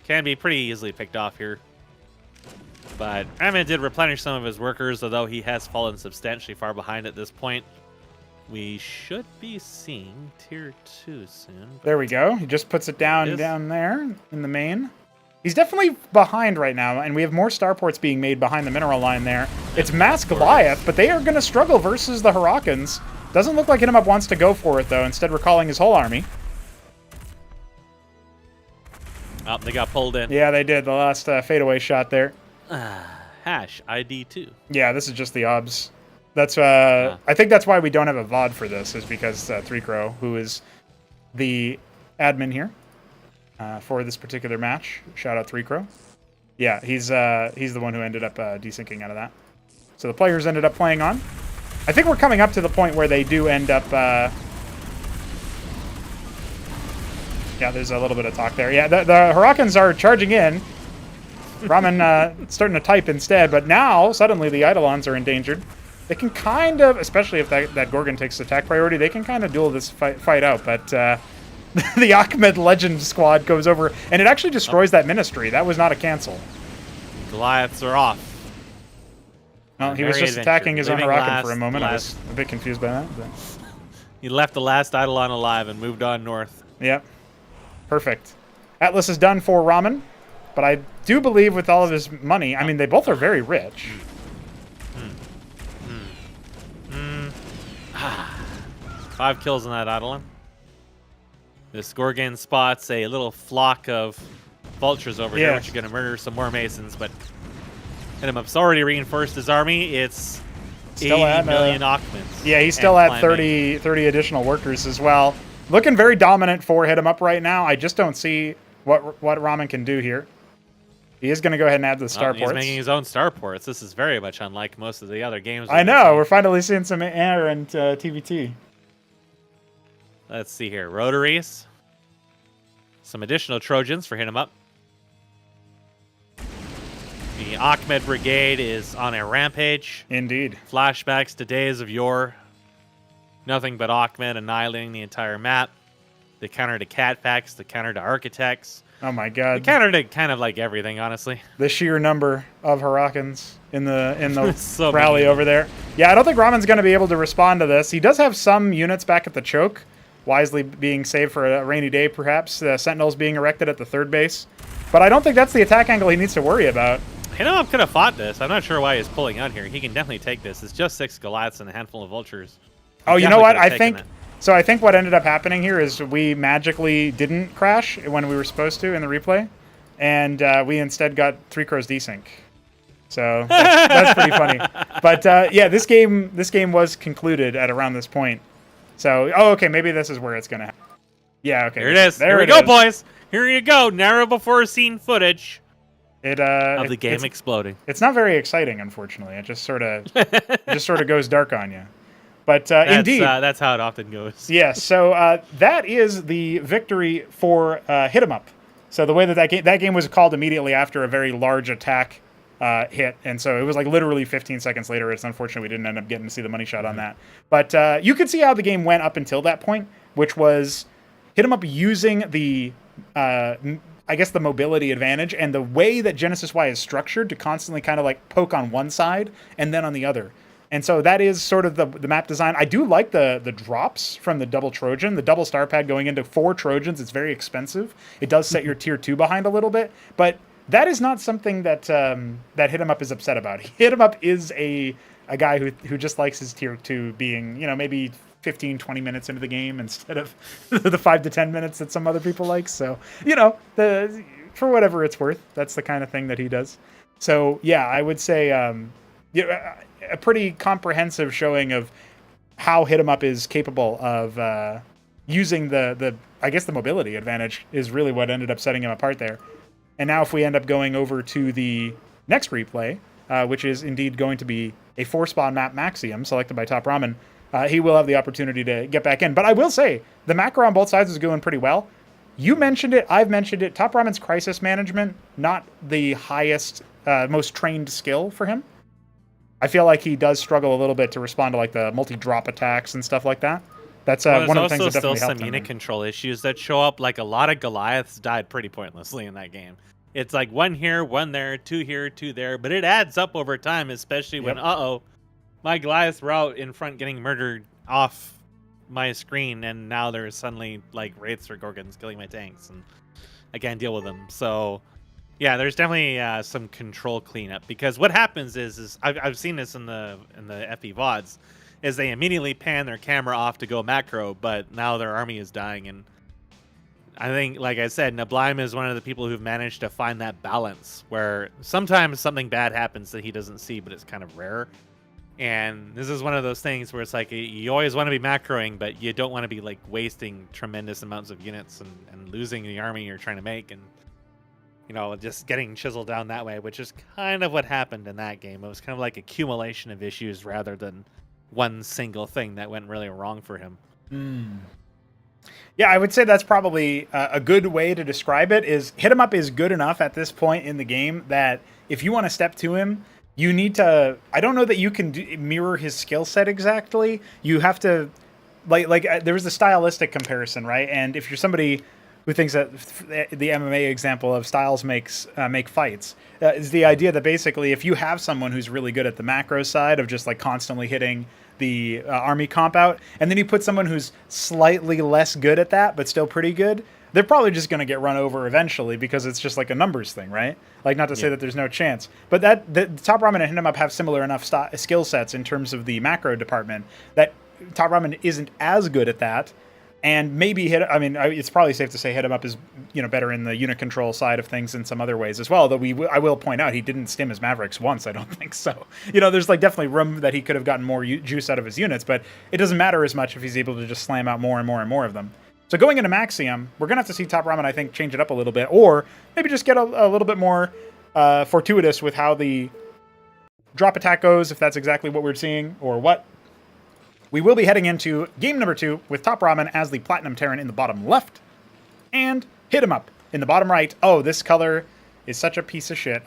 can be pretty easily picked off here. But Ramen did replenish some of his workers, although he has fallen substantially far behind at this point. We should be seeing tier 2 soon. There we go. He just puts it down there in the main. He's definitely behind right now, and we have more starports being made behind the mineral line there. It's Mass Goliath, but they are going to struggle versus the Hurricanes. Doesn't look like HitEmUp wants to go for it, though, instead recalling his whole army. Oh, they got pulled in. Yeah, they did. The last fadeaway shot there. Hash ID2. Yeah, this is just the obs. That's I think that's why we don't have a VOD for this, is because 3Crow, who is the admin here for this particular match. Shout out 3Crow. Yeah, he's the one who ended up desyncing out of that. So the players ended up playing on. I think we're coming up to the point where they do end up... yeah, there's a little bit of talk there. Yeah, the Hurricanes are charging in. Ramen starting to type instead, but now suddenly the Eidolons are endangered. They can kind of, especially if that Gorgon takes attack priority, they can kind of duel this fight out, but the Ahmed Legend squad goes over, and it actually destroys that ministry. That was not a cancel. Goliaths are off. Well, he was just attacking his own Huracan for a moment. I was a bit confused by that. But. He left the last Eidolon alive and moved on north. Yep. Perfect. Atlas is done for Ramen, but I do believe with all of his money, I mean, they both are very rich. 5 kills on that Eidolon. This Gorgon spots a little flock of vultures over here, which are going to murder some more Masons, but HitEmUp's already reinforced his army. It's still 80 million Akhmeds. Yeah, he's still at 30 additional workers as well. Looking very dominant for HitEmUp right now. I just don't see what Ramen can do here. He is going to go ahead and add the starports. He's making his own starports. This is very much unlike most of the other games. I know. We're finally seeing some air and TVT. Let's see here. Rotaries. Some additional Trojans for HitEmUp. The Ahmed Brigade is on a rampage. Indeed. Flashbacks to days of yore. Nothing but Ahmed annihilating the entire map. The counter to Catfax, the counter to Architects. Oh my god. The counter to kind of like everything, honestly. The sheer number of Hurricanes in the so rally over there. Yeah, I don't think Ramen's going to be able to respond to this. He does have some units back at the choke, wisely being saved for a rainy day, perhaps. The Sentinels being erected at the third base. But I don't think that's the attack angle he needs to worry about. HitEmUp could have fought this. I'm not sure why he's pulling out here. He can definitely take this. It's just 6 Goliaths and a handful of Vultures. Oh, you know what? I think what ended up happening here is we magically didn't crash when we were supposed to in the replay, and we instead got 3Crow's desync. So that's pretty funny. But yeah, this game was concluded at around this point. So okay, maybe this is where it's gonna happen. Yeah, okay. Here it is. Here we go, boys. Here you go. Never before seen footage of the game exploding. It's not very exciting, unfortunately. It just sort of goes dark on you. But indeed, that's how it often goes. Yes. So that is the victory for HitEmUp. So the way that game was called immediately after a very large attack hit, and so it was like literally 15 seconds later. It's unfortunate we didn't end up getting to see the money shot on that. But you could see how the game went up until that point, which was HitEmUp using the I guess the mobility advantage and the way that Genesis Y is structured to constantly kind of like poke on one side and then on the other. And so that is sort of the map design. I do like the drops from the double Trojan, the double star pad going into 4 Trojans. It's very expensive. It does set your tier 2 behind a little bit, but that is not something that that HitEmUp is upset about. HitEmUp is a guy who just likes his tier 2 being, maybe 15, 20 minutes into the game instead of the 5 to 10 minutes that some other people like. So, for whatever it's worth, that's the kind of thing that he does. So, yeah, I would say a pretty comprehensive showing of how HitEmUp is capable of using the mobility advantage is really what ended up setting him apart there. And now if we end up going over to the next replay, which is indeed going to be a 4-spawn map Maxium selected by TopRamen, he will have the opportunity to get back in. But I will say, the macro on both sides is going pretty well. You mentioned it. I've mentioned it. TopRamen's crisis management, not the highest, most trained skill for him. I feel like he does struggle a little bit to respond to like the multi-drop attacks and stuff like that. That's one of the things that definitely helped him. There's also still some unit control issues that show up. Like a lot of Goliaths died pretty pointlessly in that game. It's like one here, one there, two here, two there, but it adds up over time, especially when my Goliaths were out in front getting murdered off my screen, and now there's suddenly like wraiths or gorgons killing my tanks, and I can't deal with them. So yeah, there's definitely some control cleanup, because what happens is I've seen this in the FE VODs, is they immediately pan their camera off to go macro, but now their army is dying. And I think, like I said, Neblime is one of the people who've managed to find that balance where sometimes something bad happens that he doesn't see, but it's kind of rare. And this is one of those things where it's like you always want to be macroing, but you don't want to be like wasting tremendous amounts of units and losing the army you're trying to make, and just getting chiseled down that way, which is kind of what happened in that game. It was kind of like accumulation of issues rather than one single thing that went really wrong for him. Yeah, I would say that's probably a good way to describe it. Is HitEmUp is good enough at this point in the game that if you want to step to him, you need to. I don't know that you can mirror his skill set exactly. You have to, there was a stylistic comparison, right? And if you're somebody who thinks that the MMA example of styles make fights, is the idea that basically if you have someone who's really good at the macro side of just like constantly hitting the army comp out, and then you put someone who's slightly less good at that but still pretty good, they're probably just going to get run over eventually, because it's just like a numbers thing, right? Like, not to say that there's no chance, but the TopRamen and HitEmUp have similar enough skill sets in terms of the macro department that TopRamen isn't as good at that. And maybe it's probably safe to say HitEmUp is better in the unit control side of things in some other ways as well. Though I will point out he didn't stim his Mavericks once. I don't think so. There's like definitely room that he could have gotten more juice out of his units, but it doesn't matter as much if he's able to just slam out more and more and more of them. So going into Maxium, we're gonna have to see TopRamen, I think, change it up a little bit, or maybe just get a little bit more fortuitous with how the drop attack goes, if that's exactly what we're seeing or what. We will be heading into game number 2 with TopRamen as the Platinum Tyrant in the bottom left, and HitEmUp in the bottom right. Oh, this color is such a piece of shit.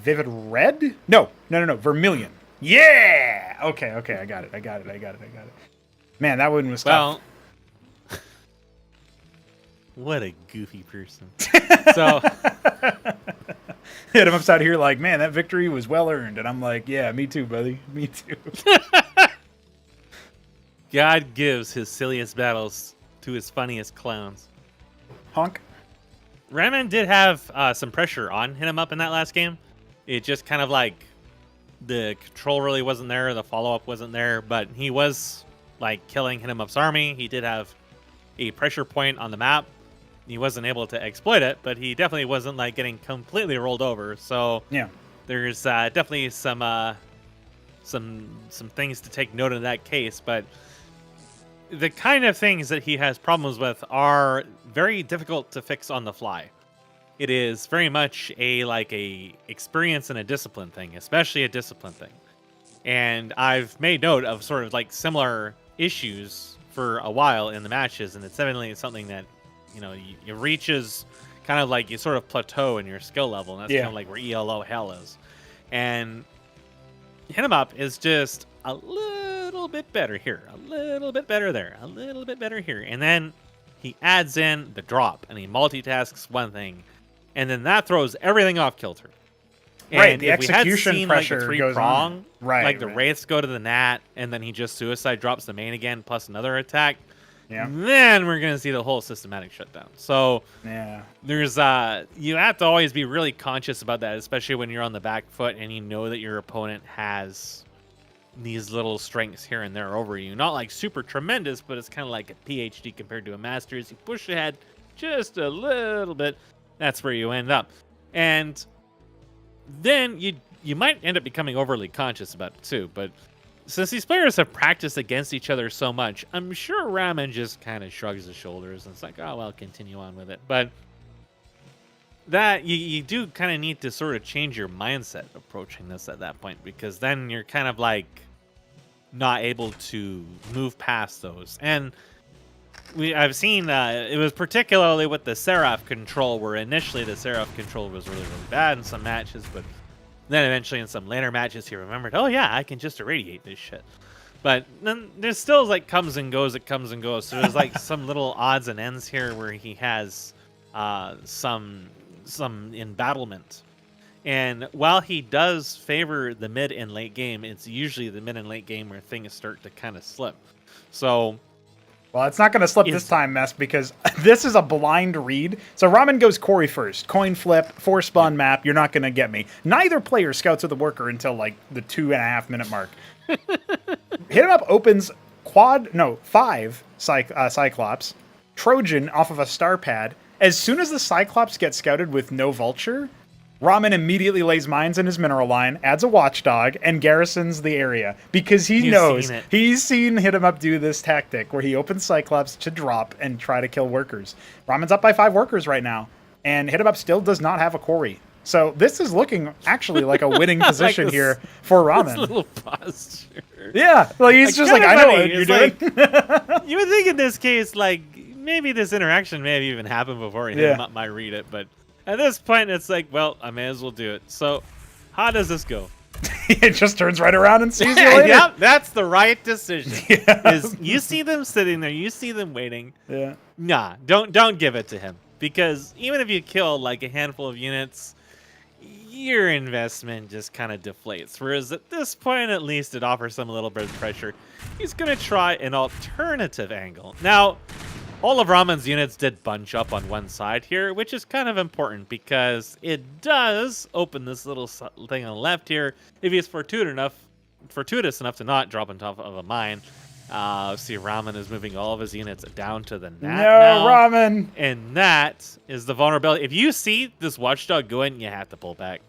Vivid red? No, vermilion. Yeah! Okay, I got it. Man, that one was tough. Well, what a goofy person. So HitEmUp's out here like, man, that victory was well earned. And I'm like, yeah, me too, buddy. Me too. God gives his silliest battles to his funniest clowns. Honk. Ramen did have some pressure on HitEmUp in that last game. It just kind of like the control really wasn't there, the follow-up wasn't there, but he was like killing HitEmUp's army. He did have a pressure point on the map. He wasn't able to exploit it, but he definitely wasn't like getting completely rolled over. So yeah, there's definitely some things to take note in that case, but the kind of things that he has problems with are very difficult to fix on the fly. It is very much a experience and a discipline thing, especially a discipline thing. And I've made note of sort of like similar issues for a while in the matches, and it's definitely something that you reaches kind of like you sort of plateau in your skill level, and that's kind of like where ELO hell is. And HitEmUp is just a little bit better here, a little bit better there, a little bit better here. And then he adds in the drop, and he multitasks one thing, and then that throws everything off kilter. Right, And the if we had execution seen, pressure like, the goes three-prong, on. Right, like the Wraiths go to the Nat, and then he just suicide drops the main again, plus another attack, then we're going to see the whole systematic shutdown. So there's you have to always be really conscious about that, especially when you're on the back foot and you know that your opponent has these little strengths here and there over you. Not like super tremendous, but it's kind of like a PhD compared to a master's. You push ahead just a little bit, that's where you end up. And then you might end up becoming overly conscious about it too, but since these players have practiced against each other so much, I'm sure Ramen just kind of shrugs his shoulders and it's like, oh, well, continue on with it. But that you do kind of need to sort of change your mindset approaching this at that point, because then you're kind of like not able to move past those. And I've seen it was particularly with the Seraph control, where initially the Seraph control was really bad in some matches, but then eventually in some later matches he remembered, oh yeah, I can just irradiate this shit. But then there's still like comes and goes. So there's like some little odds and ends here where he has some embattlement. And while he does favor the mid and late game, it's usually the mid and late game where things start to kind of slip. So, well, it's not going to slip this time, Mess, because this is a blind read. So Ramen goes Corey first. Coin flip, 4-spawn map. You're not going to get me. Neither player scouts with the worker until like the 2.5 minute mark. HitEmUp opens 5 Cyclops. Trojan off of a star pad. As soon as the Cyclops gets scouted with no vulture, Ramen immediately lays mines in his mineral line, adds a watchdog, and garrisons the area. Because he knows, he's seen HitEmUp do this tactic where he opens Cyclops to drop and try to kill workers. Ramen's up by 5 workers right now, and HitEmUp still does not have a Quarry. So this is looking actually like a winning position like here for Ramen. This little posture. Yeah, well, he's just like, I know what you're doing. You would think in this case, like, maybe this interaction may have even happened before HitEmUp might read it, but at this point, it's like, well, I may as well do it. So, how does this go? It just turns right around and sees you later. Yep, that's the right decision. Is you see them sitting there, you see them waiting. Yeah. Nah, don't give it to him, because even if you kill like a handful of units, your investment just kind of deflates. Whereas at this point, at least, it offers some little bit of pressure. He's gonna try an alternative angle now. All of Ramen's units did bunch up on one side here, which is kind of important because it does open this little thing on the left here. If he's fortuitous enough to not drop on top of a mine. See, Ramen is moving all of his units down to the net now. Ramen! And that is the vulnerability. If you see this watchdog going, you have to pull back.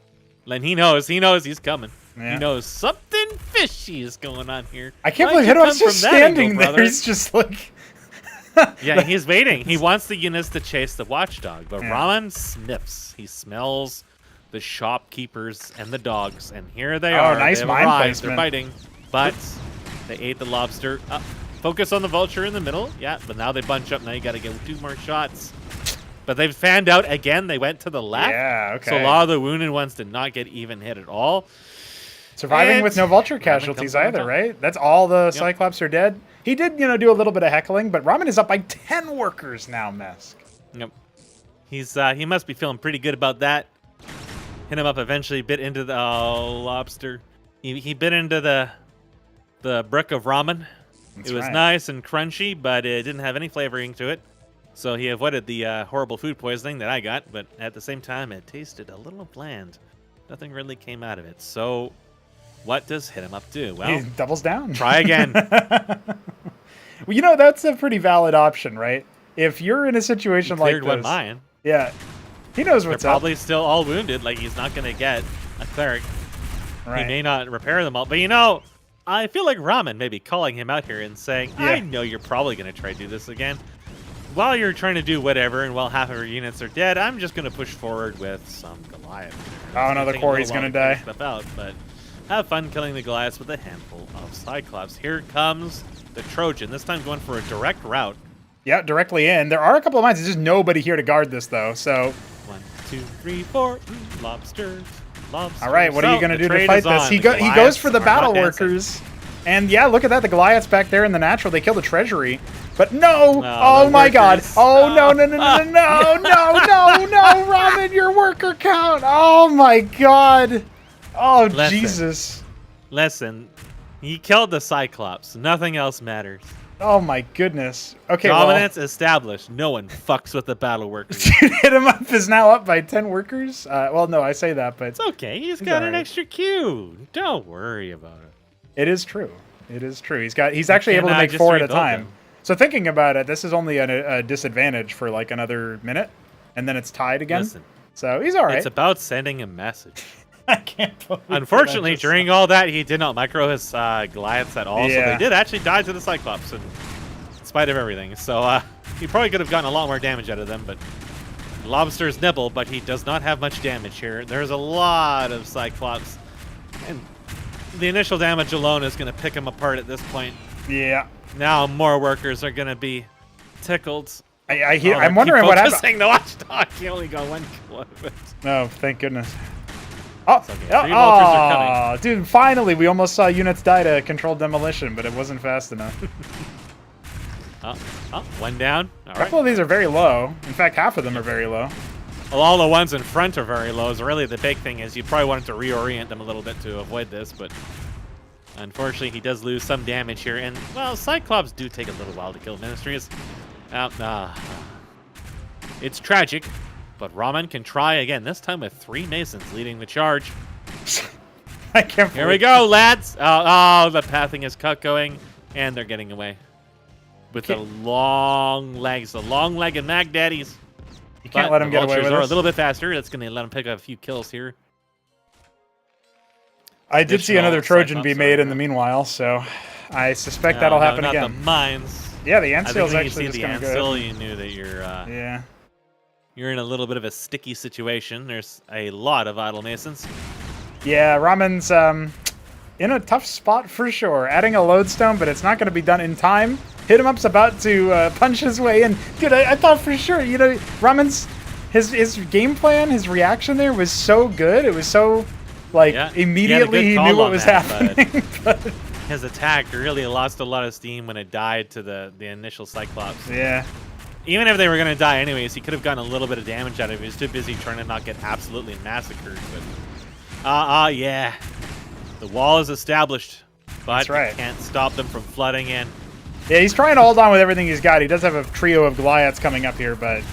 And he knows he's coming. Yeah. He knows something fishy is going on here. I can't believe HitEmUp's just standing there. He's just like... Yeah, he's waiting. He wants the units to chase the watchdog, but Ramen sniffs. He smells the shopkeepers and the dogs, and here they are. Nice mine placement. They're biting, but they ate the lobster. Focus on the vulture in the middle. Yeah, but now they bunch up. Now you got to get 2 more shots. But they've fanned out again. They went to the left. Yeah, okay. So a lot of the wounded ones did not get even hit at all. Surviving with no vulture casualties either, right? That's all the Cyclops are dead. He did, do a little bit of heckling, but Ramen is up by 10 workers now, Mesk. Yep. He must be feeling pretty good about that. HitEmUp eventually bit into the lobster. He bit into the brick of ramen. It was nice and crunchy, but it didn't have any flavoring to it. So he avoided the horrible food poisoning that I got, but at the same time, it tasted a little bland. Nothing really came out of it. So what does HitEmUp do? Well, he doubles down. Try again. Well, that's a pretty valid option, right? If you're in a situation like this. Cleared one mine. Yeah. He knows what's They're probably still all wounded. Like, he's not going to get a cleric. Right. He may not repair them all. But, I feel like Ramen may be calling him out here and saying, I know you're probably going to try to do this again. While you're trying to do whatever and while half of your units are dead, I'm just going to push forward with some Goliath. Oh, no, the Quarry's going to die. Stuff out, but have fun killing the Goliaths with a handful of Cyclops. Here comes the Trojan, this time going for a direct route. Yeah, directly in. There are a couple of mines. There's just nobody here to guard this, though, so... 1, 2, 3, 4. Lobsters. Lobsters. All right, what are you going to do to fight this? He goes for the battle workers. And yeah, look at that. The Goliaths back there in the natural. They kill the treasury. But no! Oh my god! Oh no, no, no, no, no, no, no, no! Ramen, your worker count! Oh my god! Oh, Jesus. Listen, he killed the Cyclops. Nothing else matters. Oh my goodness. Okay, Dominance established. No one fucks with the battle workers. HitEmUp is now up by 10 workers. Well, no, I say that, but... It's okay. He's got an extra queue. Don't worry about it. It is true. It is true. He's actually able to make 4 at a time. So thinking about it, this is only a disadvantage for like another minute, and then it's tied again. Listen, so he's all right. It's about sending a message. I can't believe Unfortunately, during all that, he did not micro his Goliaths at all, so they did actually die to the Cyclops in spite of everything. So he probably could have gotten a lot more damage out of them, but Lobsters nibble, but he does not have much damage here. There's a lot of Cyclops, and the initial damage alone is going to pick him apart at this point. Yeah. Now more workers are going to be tickled. I'm wondering what happened. The watchdog. He only got 1 kill of it. No, thank goodness. Oh, Okay. 3 vultures are coming. dude! Finally, we almost saw units die to controlled demolition, but it wasn't fast enough. One down. All A couple of these are very low. In fact, half of them are very low. Well, all the ones in front are very low. So really, the big thing is you probably wanted to reorient them a little bit to avoid this, but unfortunately, he does lose some damage here. And well, Cyclops do take a little while to kill Ministries. It's tragic, but Ramen can try again. This time with 3 Masons leading the charge. I can't. Here we go, lads. Oh, the pathing is cut going, and they're getting away with the long legs, the long-legged Mag Daddies. You can't let them get away with it. A this. little bit faster. That's going to let them pick up a few kills here. I did see another Trojan be made in the meanwhile, so I suspect that'll happen not again. The mines. Yeah, the ant seal's I think actually when you see just the going to go. ant seal, you knew that you're in a little bit of a sticky situation. There's a lot of idle masons. Yeah, Ramen's in a tough spot for sure. Adding a lodestone, but it's not going to be done in time. HitEmUp's about to punch his way in. Dude, I thought for sure, Ramen's his game plan, his reaction there was so good. It was so immediately he knew what was happening. But his attack really lost a lot of steam when it died to the initial Cyclops. Yeah. Even if they were going to die anyways, he could have gotten a little bit of damage out of it. He was too busy trying to not get absolutely massacred. But yeah. The wall is established, but right. You can't stop them from flooding in. Yeah, he's trying to hold on with everything he's got. He does have a trio of Goliaths coming up here, but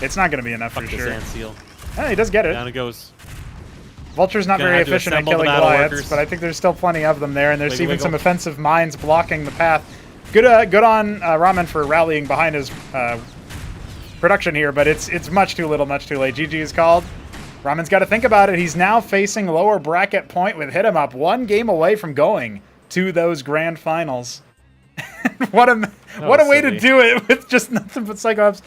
it's not going to be enough for sure. Sand seal. Yeah, he does get it. Down it goes. Vulture's not very efficient at killing Goliaths, but I think there's still plenty of them there, and there's even some offensive mines blocking the path. Good on Ramen for rallying behind his production here, but it's much too little, much too late. GG is called. Ramen's got to think about it. He's now facing lower bracket point with HitEmUp, 1 game away from going to those grand finals. What a way to do it with just nothing but Cyclops.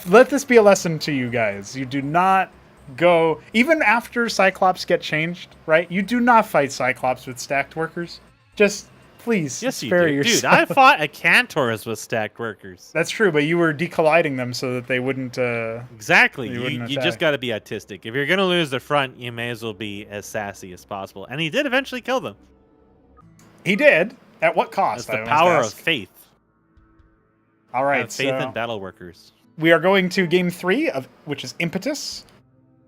Let this be a lesson to you guys. You do not go, even after Cyclops get changed, right? You do not fight Cyclops with stacked workers. Just please spare yourself. Dude, I fought a Cantors with stacked workers. That's true, but you were decolliding them so that they wouldn't exactly. You just got to be autistic. If you're going to lose the front, you may as well be as sassy as possible. And he did eventually kill them. He did. At what cost? That's the power of faith. All right, faith in battle workers. We are going to game 3, which is Impetus.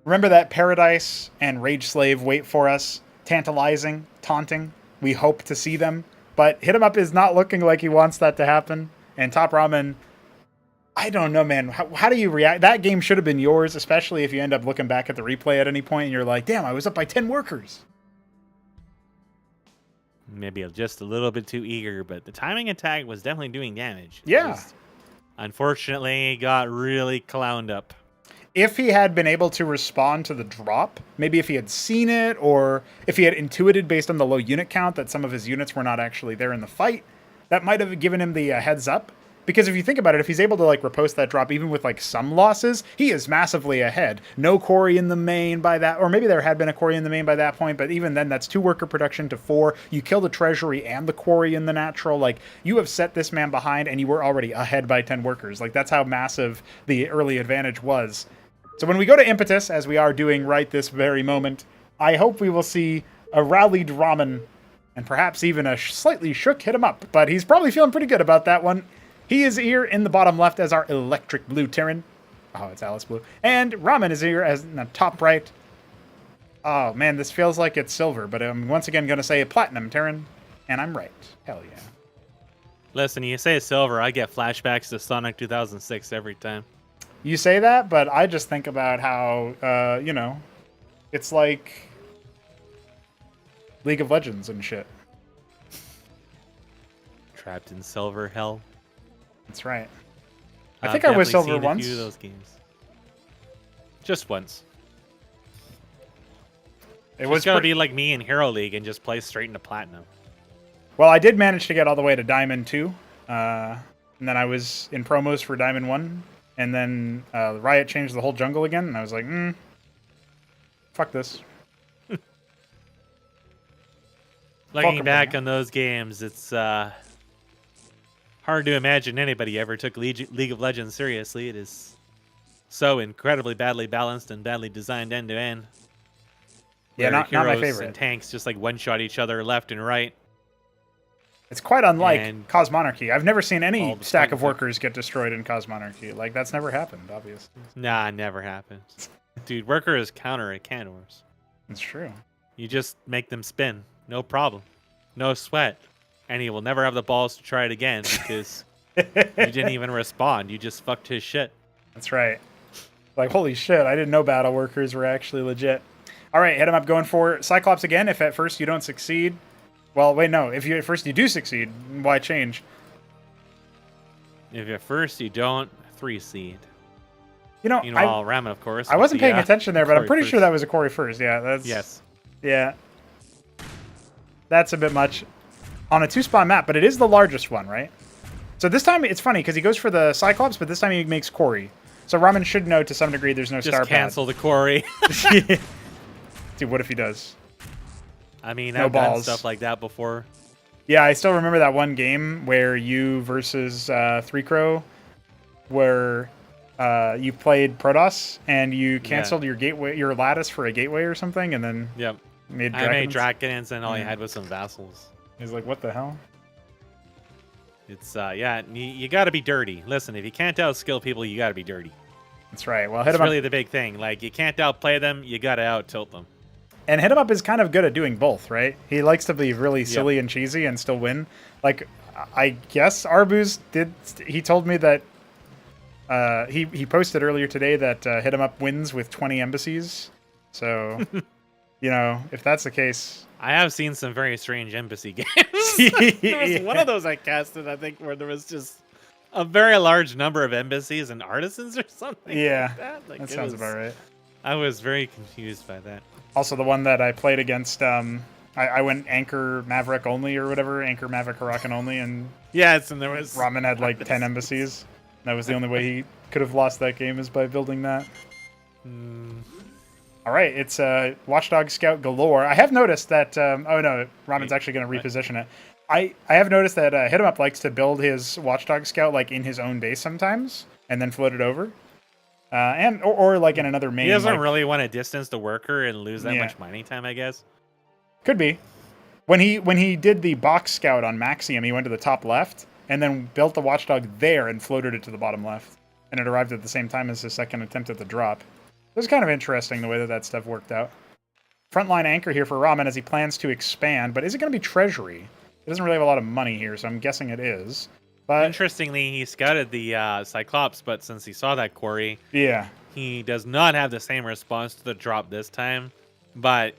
Remember that Paradise and Rage Slave wait for us. Tantalizing, taunting. We hope to see them. But HitEmUp is not looking like he wants that to happen. And TopRamen, I don't know, man. How do you react? That game should have been yours, especially if you end up looking back at the replay at any point and you're like, damn, I was up by 10 workers. Maybe just a little bit too eager, but the timing attack was definitely doing damage. Yeah. Unfortunately, he got really clowned up. If he had been able to respond to the drop, maybe if he had seen it, or if he had intuited based on the low unit count that some of his units were not actually there in the fight, that might have given him the heads up. Because if you think about it, if he's able to repost that drop even with some losses, he is massively ahead. No quarry in the main by that, or maybe there had been a quarry in the main by that point, but even then that's 2 worker production to 4. You kill the treasury and the quarry in the natural. You have set this man behind and you were already ahead by 10 workers. That's how massive the early advantage was. So when we go to Impetus, as we are doing right this very moment, I hope we will see a rallied Ramen and perhaps even a slightly shook HitEmUp, but he's probably feeling pretty good about that one. He is here in the bottom left as our electric blue Tyrant. Oh, it's Alice Blue. And Ramen is here as in the top right. Oh, man, this feels like it's silver, but I'm once again going to say platinum Tyrant, and I'm right. Hell yeah. Listen, you say silver, I get flashbacks to Sonic 2006 every time. You say that, but I just think about how, it's like League of Legends and shit. Trapped in silver hell. That's right. I think I was silver seen once. A few of those games. Just once. It was gotta be like me in Hero League and just play straight into platinum. Well, I did manage to get all the way to Diamond 2. And then I was in promos for Diamond 1. And then Riot changed the whole jungle again. And I was like, fuck this. Looking back on those games, it's hard hard to imagine anybody ever took League of Legends seriously. It is so incredibly badly balanced and badly designed end to end. Yeah, not my heroes favorite. And tanks just like one-shot each other left and right. It's quite unlike And Cosmonarchy. I've never seen any all the stack of things like- workers get destroyed in Cosmonarchy. Like, that's never happened, obviously. Nah, never happens. Dude, worker is counter at Candors. It's true. You just make them spin. No problem. No sweat. And he will never have the balls to try it again because you didn't even respond. You just fucked his shit. That's right. Like, holy shit, I didn't know battle workers were actually legit. All right, hit him up going for Cyclops again. If at first you don't succeed... Well, wait, no. If at first you do succeed, why change? If at first you don't, 3 seed. You know, Ramen, of course. I wasn't paying the, attention there, but I'm Corey pretty first. sure that was a Corey first. Yeah, that's... Yes. Yeah. That's a bit much on a 2-spawn map, but it is the largest one, right? So this time, it's funny, because he goes for the Cyclops, but this time he makes Corey. So Ramen should know to some degree there's no Just star cancel the Corey. pad. Dude, what if he does? I mean, No I've done balls. stuff like that before. Yeah, I still remember that one game where you versus 3Crow, where you played Protoss and you canceled your gateway, your lattice for a gateway or something, and then Yep. made I made Draconins. Draconins and all I had was some vassals. He's like, what the hell? It's, yeah, you gotta be dirty. Listen, if you can't outskill people, you gotta be dirty. That's right. Well, hit It's him up. really the big thing. Like, you can't outplay them, you gotta out-tilt them. And hit him up is kind of good at doing both, right? He likes to be really silly and cheesy and still win. Like, I guess Arbuz did. He told me that he posted earlier today that hit him up wins with 20 embassies. So, you know, if that's the case, I have seen some very strange embassy games. There was one of those I casted, I think, where there was just a very large number of embassies and artisans or something. yeah, like that. Like, that it sounds was- about right. I was very confused by that. Also, the one that I played against, I went Anchor Maverick only or whatever, Anchor Maverick Huracan only, and Yes, and there was Ramen had like 10 embassies. That was the only way he could have lost that game is by building that. All right, it's Watchdog Scout galore. I have noticed that. Oh no, Ramen's actually going to reposition it. I have noticed that HitEmUp likes to build his Watchdog Scout like in his own base sometimes, and then float it over, or like in another main. He doesn't like, really want to distance the worker and lose that Yeah. much mining time, I guess. Could be. When he did the box scout on Maxium, he went to the top left and then built the Watchdog there and floated it to the bottom left, and it arrived at the same time as his second attempt at the drop. It was kind of interesting the way that stuff worked out. Frontline anchor here for Ramen as he plans to expand, but is it going to be treasury? He doesn't really have a lot of money here, so I'm guessing it is. But Interestingly, he scouted the Cyclops, but since he saw that quarry, yeah, he does not have the same response to the drop this time. But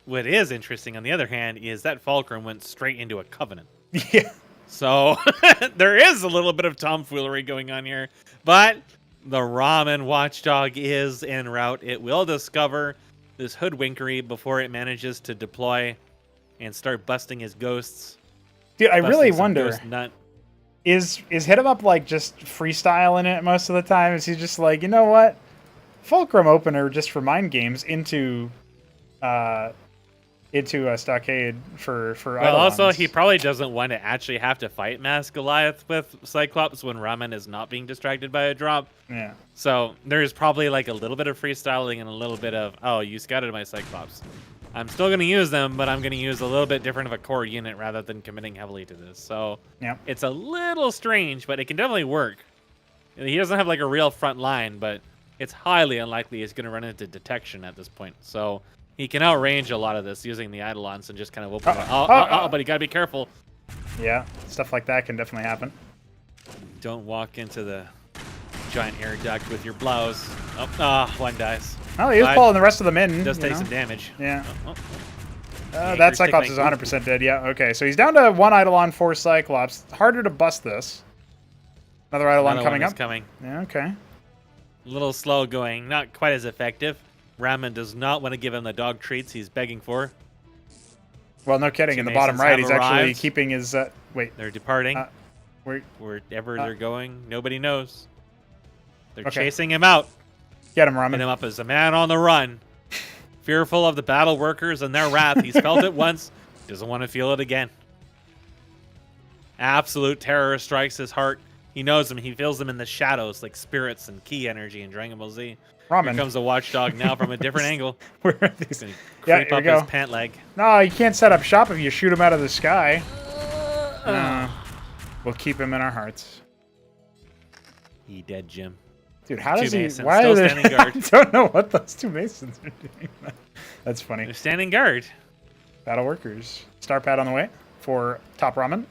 what is interesting, on the other hand, is that Fulcrum went straight into a Covenant. yeah, So there is a little bit of tomfoolery going on here. But the Ramen Watchdog is en route. It will discover this hoodwinkery before it manages to deploy and start busting his ghosts. dude, I really busting some wonder. ghost nut. Is HitEmUp like just freestyling it most of the time? Is he just like, you know what, Fulcrum opener just for mind games into a stockade for Well, also, Eidolons? he probably doesn't want to actually have to fight Mass Goliath with Cyclops when Ramen is not being distracted by a drop. Yeah. So there's probably like a little bit of freestyling and a little bit of, oh, you scouted my Cyclops. I'm still going to use them, but I'm going to use a little bit different of a core unit rather than committing heavily to this. So Yeah. it's a little strange, but it can definitely work. He doesn't have like a real front line, but it's highly unlikely he's going to run into detection at this point. So he can outrange a lot of this using the Eidolons and just kind of open it. But you got to be careful. Yeah, stuff like that can definitely happen. Don't walk into the giant air duct with your blouse. Oh, one dies. Oh, he was But pulling the rest of them in. Does you take know? some damage. Yeah. Oh. That Anchors Cyclops take is my- 100% dead. Yeah, okay. So he's down to one Eidolon, 4 Cyclops. Harder to bust this. Another Eidolon Another coming one is up. coming. Yeah, okay. A little slow going, not quite as effective. Ramen does not want to give him the dog treats he's begging for. Well, no kidding. Two In the bottom Masons right, have he's actually arrived. keeping his... wait. They're departing. Where, Wherever they're going, nobody knows. They're Okay. chasing him out. get him, Hit Ramen. him up as a man on the run. Fearful of the battle workers and their wrath. He's felt it once. Doesn't want to feel it again. Absolute terror strikes his heart. He knows them. He feels them in the shadows like spirits and key energy in Dragon Ball Z. Ramen. Here comes a watchdog now from a different angle. Where are these? Gonna Yeah, creep here up we go. his pant leg. No, you can't set up shop if you shoot him out of the sky. No. We'll keep him in our hearts. He dead, Jim. Dude, how does Two he... Masons, Why still are they... standing guard. I don't know what those two Masons are doing. That's funny. They're standing guard. Battle workers. Star pad on the way for TopRamen.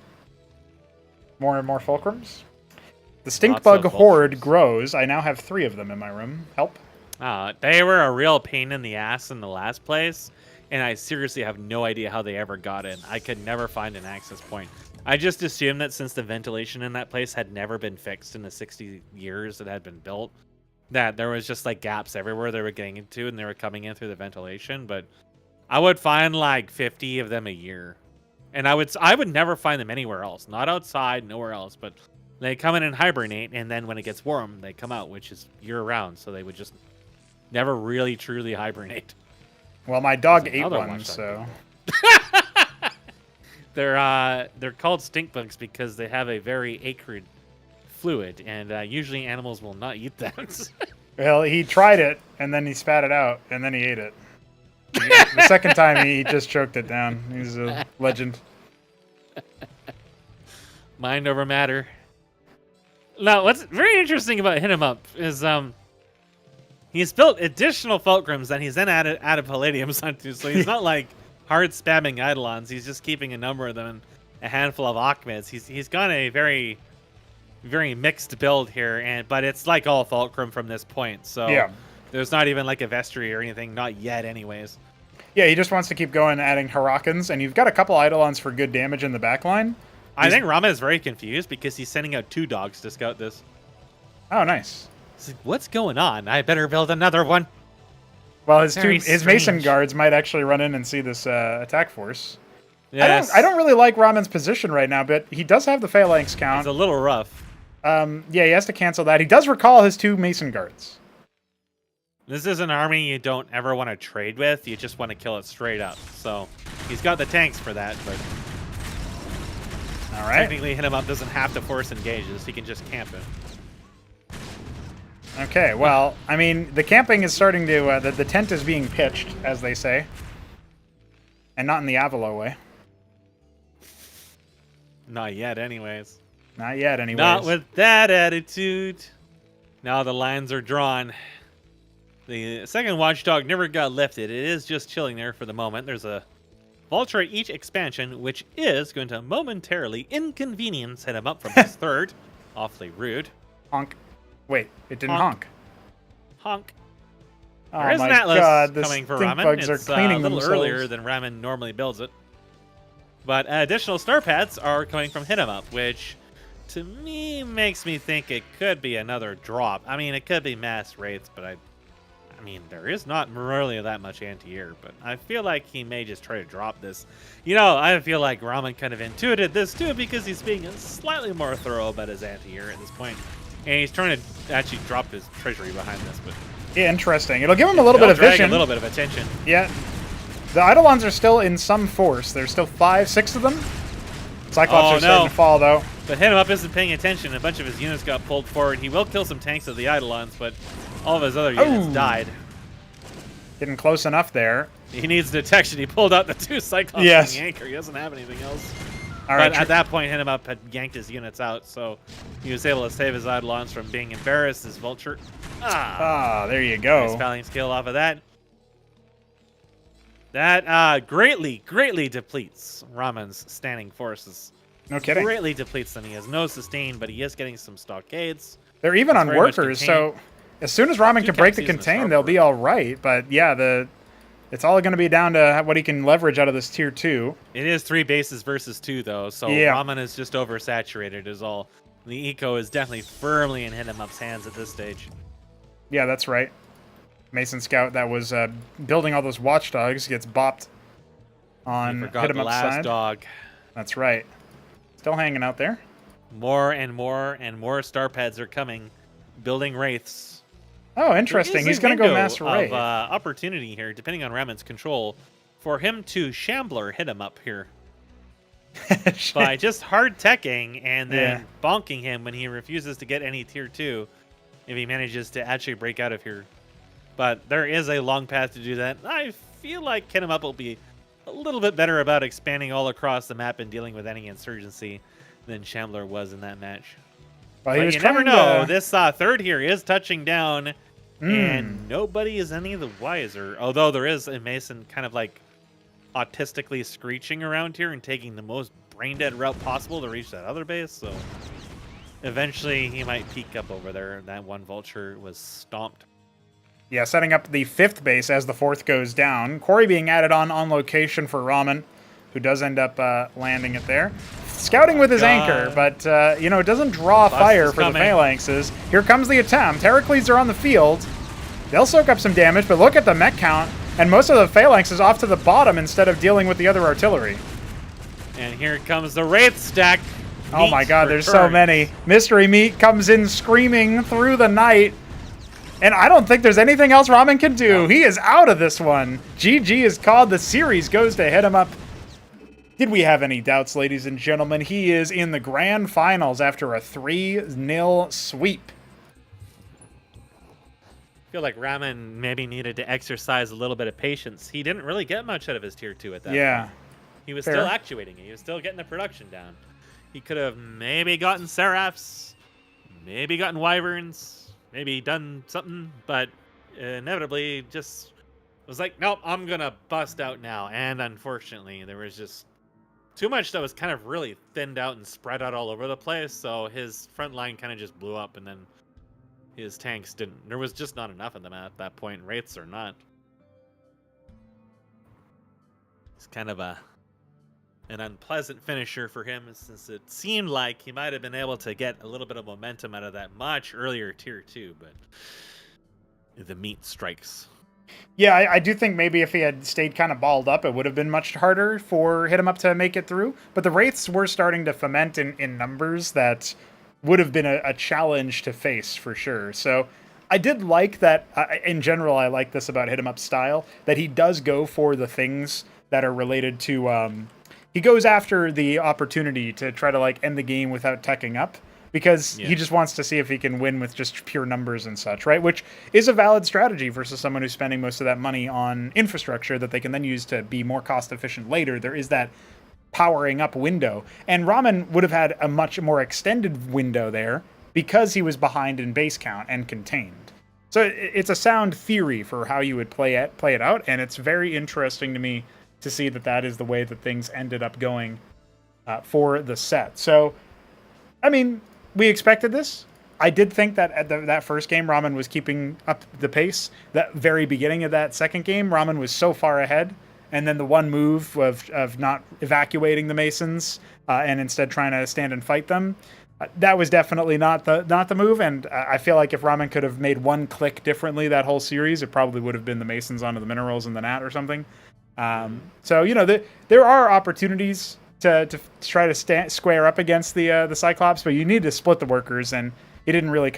More and more fulcrums. The stink Lots bug of horde fulcrums. grows. I now have 3 of them in my room. Help. They were a real pain in the ass in the last place, and I seriously have no idea how they ever got in. I could never find an access point. I just assumed that since the ventilation in that place had never been fixed in the 60 years it had been built, that there was just like gaps everywhere they were getting into and they were coming in through the ventilation. But I would find like 50 of them a year, and I would never find them anywhere else, not outside, nowhere else. But they come in and hibernate, and then when it gets warm, they come out, which is year round. So they would just never really truly hibernate. Well, my dog There's ate another one, watchdog. so... They're called stink bugs because they have a very acrid fluid, and usually animals will not eat them. Well, he tried it, and then he spat it out, and then he ate it. The second time, he just choked it down. He's a legend. Mind over matter. Now, what's very interesting about HitEmUp is he's built additional fulcrums that he's then added palladiums onto, so he's not like hard spamming eidolons. He's just keeping a number of them and a handful of Achmeds. He's got a very, very mixed build here, but it's like all fulcrum from this point. So Yeah. there's not even like a vestry or anything, not yet, anyways. Yeah, he just wants to keep going, adding Harakans, and you've got a couple eidolons for good damage in the backline. I think Rama is very confused because he's sending out 2 dogs to scout this. Oh, nice. He's like, what's going on? I better build another one. Well, his Very his Mason strange. guards might actually run in and see this attack force. Yes. I don't really like Ramen's position right now, but he does have the Phalanx count. It's a little rough. Yeah, he has to cancel that. He does recall his 2 Mason guards. This is an army you don't ever want to trade with. You just want to kill it straight up. So he's got the tanks for that, but All right. technically HitEmUp doesn't have to force engages. He can just camp it. Okay, well, I mean, the camping is starting to... the tent is being pitched, as they say. And not in the Avalo way. Not yet, anyways. Not yet, anyways. Not with that attitude. Now the lines are drawn. The second watchdog never got lifted. It is just chilling there for the moment. There's a vulture at each expansion, which is going to momentarily inconvenience HitEmUp from his third. Awfully rude. Honk. Wait, it didn't Honk. honk. Honk. Oh There is my an Atlas god, the coming for stink Ramen. bugs It's are cleaning a little themselves. earlier than Ramen normally builds it. But additional star pads are coming from HitEmUp, which to me makes me think it could be another drop. I mean, it could be mass wraiths, but I mean, there is not really that much anti-air, but I feel like he may just try to drop this. You know, I feel like Ramen kind of intuited this too because he's being slightly more thorough about his anti-air at this point. And he's trying to actually drop his treasury behind this, but Yeah, interesting. It'll give him a little bit it'll of drag vision. a little bit of attention. Yeah. The Eidolons are still in some force. There's still 5, 6 of them. Cyclops Oh, are starting no. to fall, though. But HitEmUp isn't paying attention. A bunch of his units got pulled forward. He will kill some tanks of the Eidolons, but all of his other units Oh. died. Getting close enough there. He needs detection. He pulled out the 2 Cyclops Yes. and the Anchor. He doesn't have anything else. All right. But at that point, HitEmUp had yanked his units out, so he was able to save his Eidolons from being embarrassed as Vulture. there you Nice go. Phalanx kill off of that. That greatly depletes Ramen's standing forces. No kidding. Greatly depletes them. He has no sustain, but he is getting some stockades. They're even It's on very much workers, contained. so as soon as Ramen You can can't break the season a contain, Star they'll be Force. all right. But yeah, it's all going to be down to what he can leverage out of this tier 2. It is 3 bases versus 2, though, so Yeah. Ramen is just oversaturated is all. The eco is definitely firmly in HitEmUp's hands at this stage. Yeah, that's right. Mason Scout that was building all those watchdogs gets bopped on He forgot the HitEmUp's last side. dog. That's right. Still hanging out there. More and more star pads are coming, building wraiths. Oh, interesting. There is He's a going to go window Master Wraith. of opportunity here, depending on Ramen's control, for him to Shambler HitEmUp here. by just hard teching and then bonking him when he refuses to get any tier 2 if he manages to actually break out of here. But there is a long path to do that. I feel like HitEmUp will be a little bit better about expanding all across the map and dealing with any insurgency than Shambler was in that match. Well, but you never know. This third here is touching down, and nobody is any the wiser. Although there is a Mason kind of like autistically screeching around here and taking the most brain-dead route possible to reach that other base. So eventually he might peek up over there. That one vulture was stomped. Yeah, setting up the 5th base as the 4th goes down. Quarry being added on location for Ramen, who does end up landing it there. Scouting with his anchor, but, it doesn't draw fire for the phalanxes. Here comes the attempt. Heracles are on the field. They'll soak up some damage, but look at the mech count. And most of the phalanxes off to the bottom instead of dealing with the other artillery. And here comes the Wraith stack. Oh my god, there's so many. Mystery Meat comes in screaming through the night. And I don't think there's anything else Ramen can do. No. He is out of this one. GG is called. The series goes to HitEmUp. Did we have any doubts, ladies and gentlemen? He is in the grand finals after a 3-0 sweep. I feel like Ramen maybe needed to exercise a little bit of patience. He didn't really get much out of his tier 2 at that point. He was still actuating it. He was still getting the production down. He could have maybe gotten Seraphs, maybe gotten Wyverns, maybe done something, but inevitably just was like, nope, I'm going to bust out now. And unfortunately, there was just too much that was kind of really thinned out and spread out all over the place. So his front line kind of just blew up, and then his tanks didn't. There was just not enough of them at that point, Wraiths or not. It's kind of an unpleasant finisher for him, since it seemed like he might have been able to get a little bit of momentum out of that much earlier tier 2, but the meat strikes. Yeah, I do think maybe if he had stayed kind of balled up, it would have been much harder for HitEmUp to make it through. But the Wraiths were starting to foment in numbers that would have been a challenge to face for sure. So I did like that. In general, I like this about HitEmUp's style, that he does go for the things that are related to... he goes after the opportunity to try to end the game without teching up, because he just wants to see if he can win with just pure numbers and such, right? Which is a valid strategy versus someone who's spending most of that money on infrastructure that they can then use to be more cost efficient later. There is that powering up window. And Ramen would have had a much more extended window there because he was behind in base count and contained. So it's a sound theory for how you would play it out, and it's very interesting to me to see that is the way that things ended up going for the set. So, I mean, we expected this. I did think that at that first game, Ramen was keeping up the pace. That very beginning of that second game, Ramen was so far ahead. And then the one move of not evacuating the Masons and instead trying to stand and fight them, that was definitely not the move. And I feel like if Ramen could have made one click differently that whole series, it probably would have been the Masons onto the minerals and the Nat or something. So, there are opportunities to try to square up against the Cyclops, but you need to split the workers, and he didn't really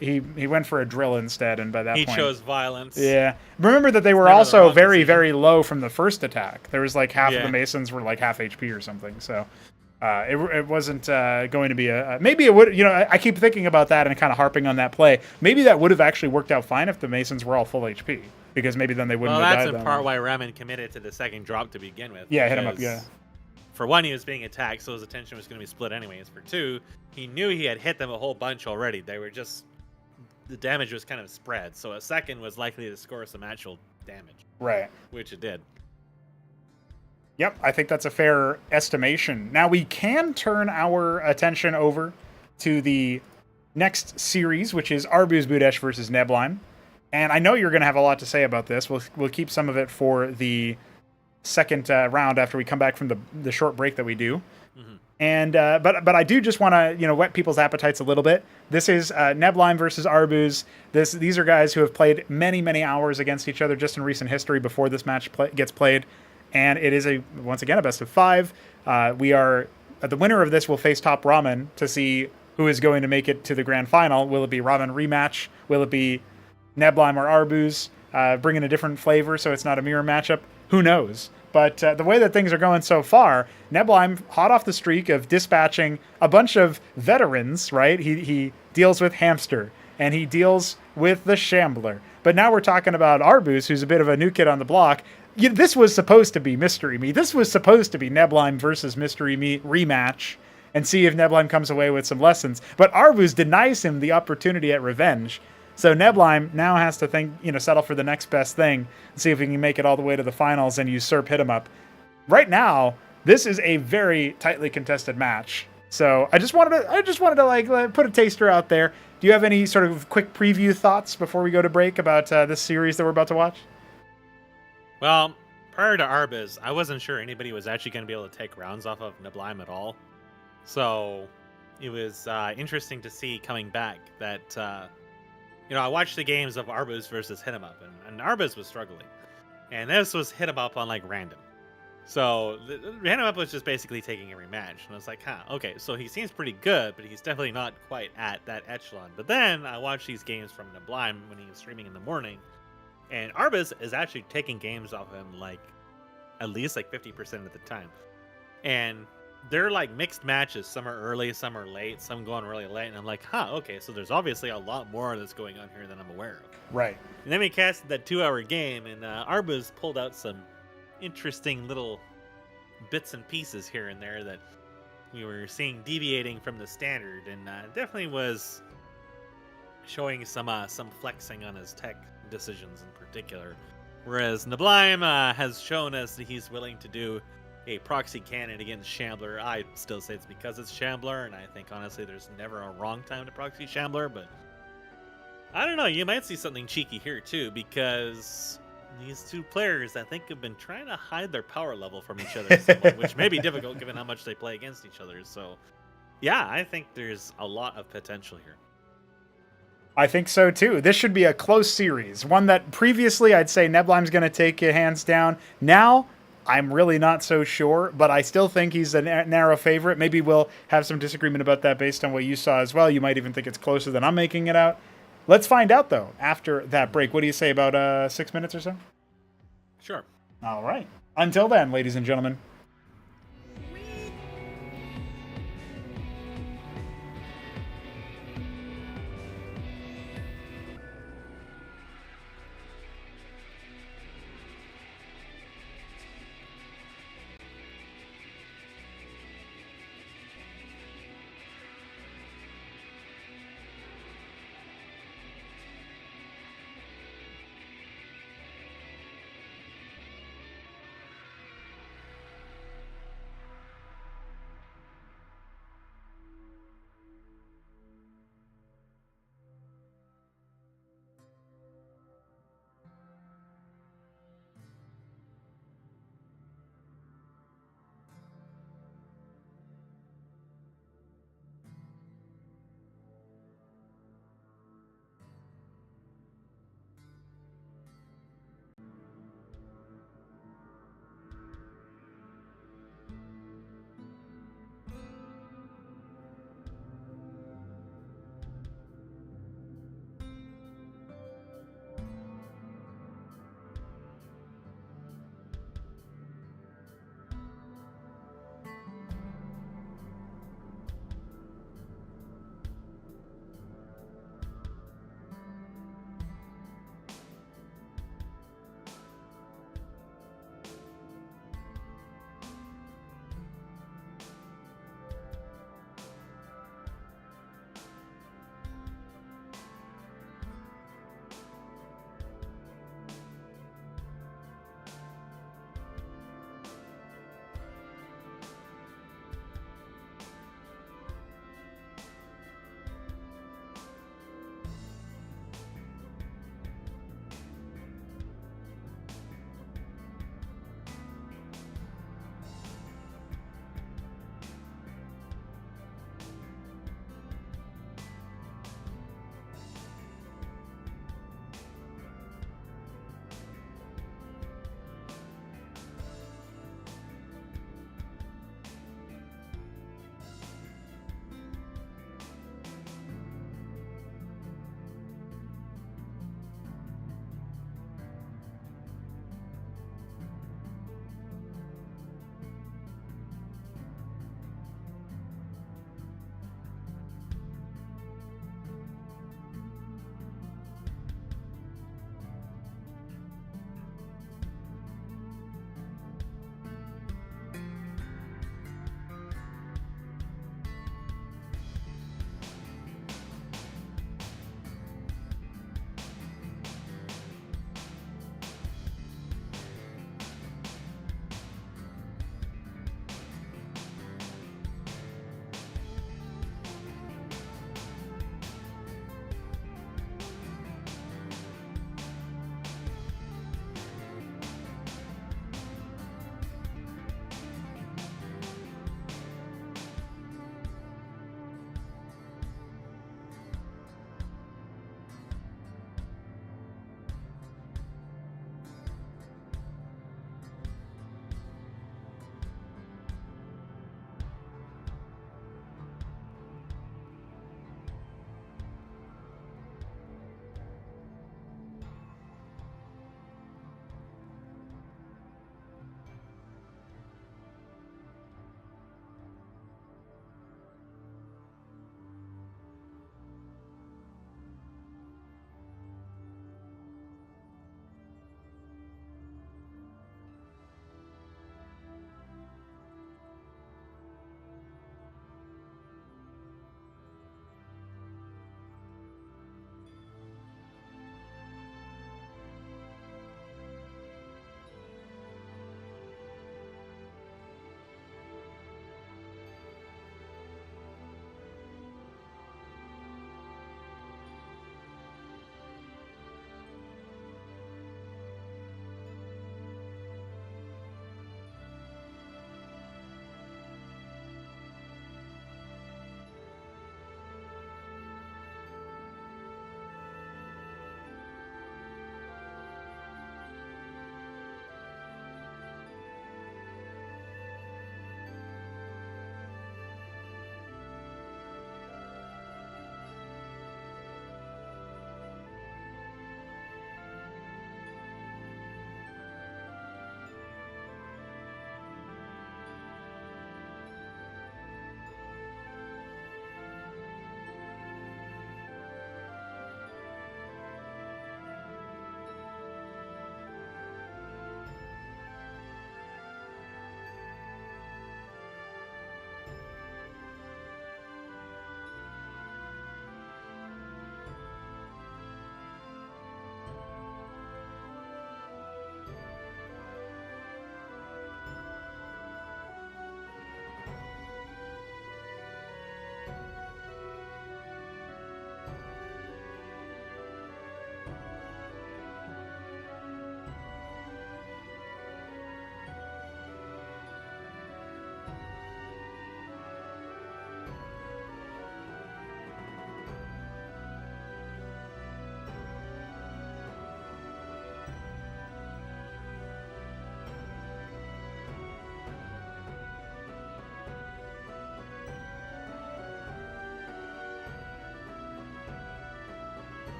he went for a drill instead, and by that point... He chose violence. Yeah. Remember that they were also very, very low from the first attack. There was half of the Masons were half HP or something, so... it wasn't going to be maybe it would, I keep thinking about that and kind of harping on that play. Maybe that would have actually worked out fine if the Masons were all full HP, because maybe then they wouldn't have died. Well, that's in part why Ramen committed to the second drop to begin with. Yeah, HitEmUp, yeah. For one, he was being attacked, so his attention was going to be split anyways. For two, he knew he had hit them a whole bunch already. They were just... The damage was kind of spread, so a second was likely to score some actual damage. Right. Which it did. Yep, I think that's a fair estimation. Now we can turn our attention over to the next series, which is ArbuzBudesh versus Neblime. And I know you're going to have a lot to say about this. We'll keep some of it for the second round after we come back from the short break that we do. Mm-hmm. And but I do just want to whet people's appetites a little bit. This is Neblime versus Arbuz. These are guys who have played many hours against each other just in recent history before this match gets played. And it is once again a best of 5. We are the winner of this will face TopRamen to see who is going to make it to the grand final. Will it be Ramen rematch? Will it be Neblime or Arbuz? Bring in a different flavor so it's not a mirror matchup? Who knows? But the way that things are going so far, Neblime, hot off the streak of dispatching a bunch of veterans, right? He deals with Hamster, and he deals with the Shambler. But now we're talking about Arbuz, who's a bit of a new kid on the block. This was supposed to be Mystery Me. This was supposed to be Neblime versus Mystery Me rematch, and see if Neblime comes away with some lessons. But Arbuz denies him the opportunity at revenge. So Neblime now has to settle for the next best thing and see if he can make it all the way to the finals and usurp HitEmUp. Right now, this is a very tightly contested match. So I just wanted to like put a taster out there. Do you have any sort of quick preview thoughts before we go to break about this series that we're about to watch? Well, prior to Arbuz, I wasn't sure anybody was actually going to be able to take rounds off of Neblime at all. So it was interesting to see coming back that, I watched the games of Arbuz versus HitEmUp, and Arbuz was struggling. And this was HitEmUp on like random. So HitEmUp was just basically taking every match. And I was like, okay, so he seems pretty good, but he's definitely not quite at that echelon. But then I watched these games from Neblime when he was streaming in the morning. And Arbuz is actually taking games off him like at least like 50% of the time. And they're like mixed matches. Some are early, some are late, some going really late. And I'm like, okay, so there's obviously a lot more that's going on here than I'm aware of. Right. And then we casted that 2-hour game, and Arbuz pulled out some interesting little bits and pieces here and there that we were seeing deviating from the standard, and definitely was showing some flexing on his tech decisions in particular. Whereas Neblime has shown us that he's willing to do a proxy cannon against Shambler. I still say it's because it's Shambler, and I think honestly there's never a wrong time to proxy Shambler, but I don't know, you might see something cheeky here too, because these two players I think have been trying to hide their power level from each other somewhat, which may be difficult given how much they play against each other. So yeah, I think there's a lot of potential here. I think so too. This should be a close series. One that previously I'd say Neblime's going to take it hands down. Now, I'm really not so sure, but I still think he's a narrow favorite. Maybe we'll have some disagreement about that based on what you saw as well. You might even think it's closer than I'm making it out. Let's find out, though, after that break. What do you say, about 6 minutes or so? Sure. All right. Until then, ladies and gentlemen.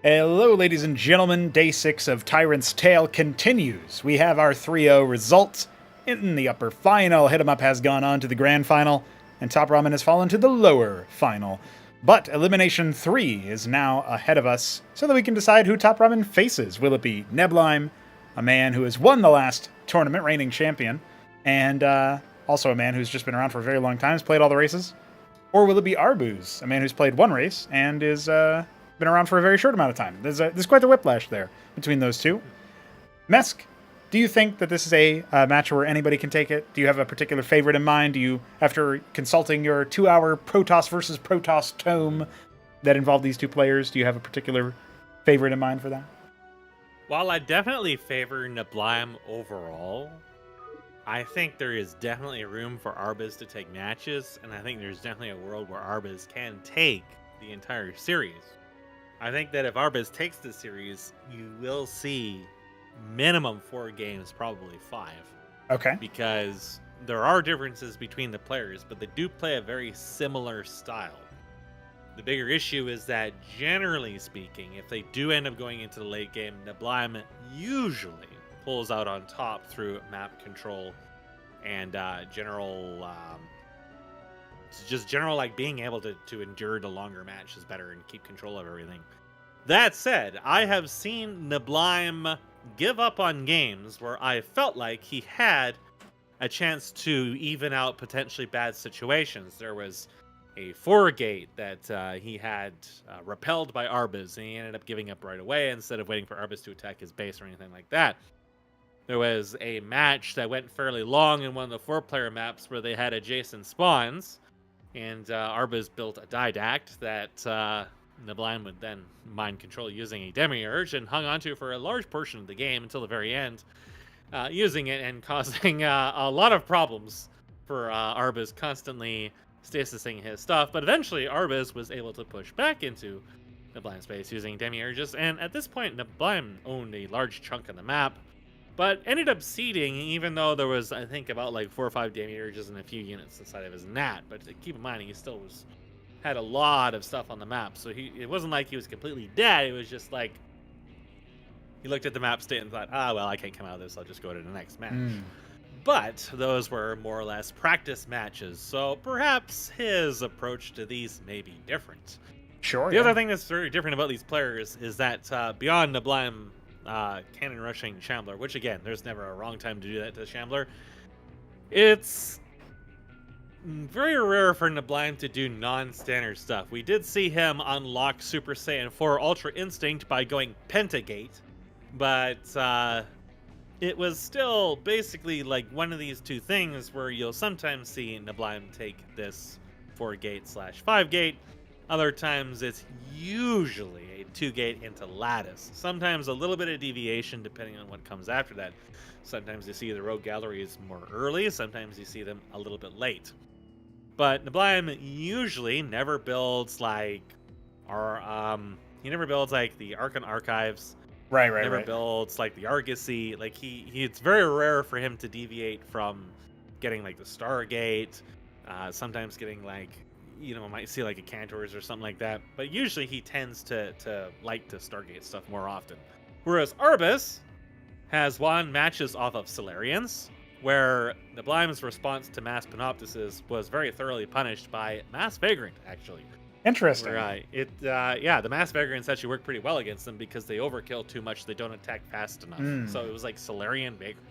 Hello, ladies and gentlemen. Day 6 of Tyrant's Tale continues. We have our 3-0 results. In the upper final, HitEmUp has gone on to the grand final, and TopRamen has fallen to the lower final. But Elimination 3 is now ahead of us, so that we can decide who TopRamen faces. Will it be Neblime, a man who has won the last tournament, reigning champion, and also a man who's just been around for a very long time, has played all the races? Or will it be Arbuz, a man who's played one race and is been around for a very short amount of time? There's quite the whiplash there between those two. Mesk, do you think that this is a match where anybody can take it? Do you have a particular favorite in mind? Do you, after consulting your 2-hour Protoss versus Protoss tome that involved these two players, do you have a particular favorite in mind for that? While I definitely favor Neblime overall, I think there is definitely room for Arbuz to take matches, and I think there's definitely a world where Arbuz can take the entire series. I think that if Arbuz takes the series, you will see minimum 4 games, probably 5. Okay. Because there are differences between the players, but they do play a very similar style. The bigger issue is that, generally speaking, if they do end up going into the late game, Neblime usually pulls out on top through map control and general like being able to endure the longer matches better and keep control of everything. That said, I have seen Neblime give up on games where I felt like he had a chance to even out potentially bad situations. There was a 4-gate that he had repelled by Arbuz, and he ended up giving up right away instead of waiting for Arbuz to attack his base or anything like that. There was a match that went fairly long in one of the 4-player maps where they had adjacent spawns, and Arbuz built a Didact that Neblime would then mind control using a Demiurge and hung onto for a large portion of the game until the very end, using it and causing a lot of problems for Arbuz, constantly stasising his stuff. But eventually Arbuz was able to push back into Neblime's space using Demiurges, and at this point Neblime owned a large chunk of the map, but ended up ceding, even though there was, I think, about like 4 or 5 Demiurges and a few units inside of his Nat. But keep in mind, he still had a lot of stuff on the map, so it wasn't like he was completely dead. It was just like he looked at the map state and thought, well, I can't come out of this, I'll just go to the next match. But those were more or less practice matches, so perhaps his approach to these may be different. Sure. The other thing that's very different about these players is that beyond Neblime cannon rushing Shambler, which again, there's never a wrong time to do that to Shambler, it's very rare for Neblime to do non-standard stuff. We did see him unlock Super Saiyan 4 Ultra Instinct by going Pentagate, but it was still basically like one of these two things where you'll sometimes see Neblime take this 4-gate / 5-gate. Other times it's usually a 2-gate into Lattice. Sometimes a little bit of deviation depending on what comes after that. Sometimes you see the Rogue Galleries more early, sometimes you see them a little bit late. But Neblime usually never builds like he never builds like the Archon Archives. Never builds like the Argosy. Like it's very rare for him to deviate from getting like the Stargate. Sometimes getting like, might see like a Cantors or something like that. But usually he tends to like to Stargate stuff more often. Whereas Arbuz has won matches off of Solarians, where Neblime's response to Mass Panoptises was very thoroughly punished by Mass Vagrant, actually. Interesting. Right. The Mass Vagrants actually work pretty well against them because they overkill too much. They don't attack fast enough. So it was like Solarian Vagrant.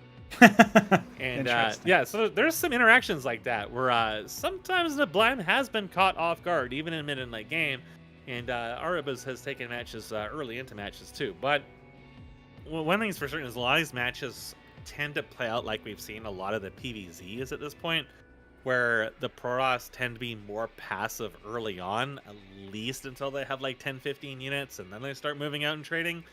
And so there's some interactions like that where sometimes Neblime has been caught off guard, even in mid and late game. And Arbuz has taken matches early into matches too. But one thing's for certain is a lot of these matches tend to play out like we've seen a lot of the PvZs at this point, where the Protoss tend to be more passive early on, at least until they have like 10-15 units, and then they start moving out and trading.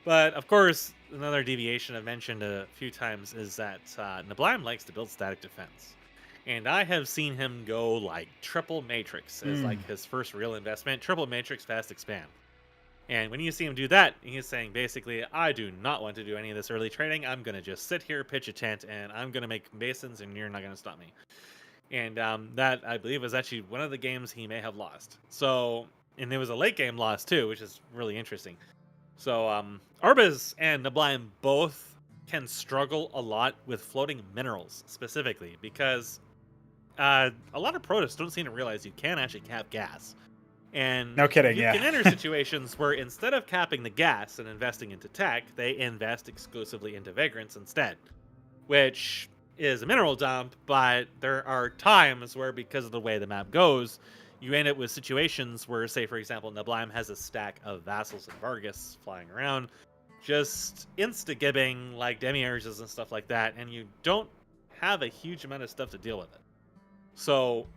But of course, another deviation I've mentioned a few times is that Neblime likes to build static defense. And I have seen him go like triple matrix as like his first real investment, triple matrix fast expand. And when you see him do that, he's saying basically, I do not want to do any of this early trading. I'm going to just sit here, pitch a tent, and I'm going to make basins, and you're not going to stop me. And that, I believe, was actually one of the games he may have lost. So, and it was a late game loss, too, which is really interesting. So Arbuz and Neblime both can struggle a lot with floating minerals specifically because a lot of protists don't seem to realize you can actually cap gas. And No kidding, you yeah. can enter situations where instead of capping the gas and investing into tech, they invest exclusively into vagrants instead, which is a mineral dump, but there are times where, because of the way the map goes, you end up with situations where, say, for example, Neblime has a stack of vassals and Vargas flying around, just insta-gibbing like demiurges and stuff like that, and you don't have a huge amount of stuff to deal with it. So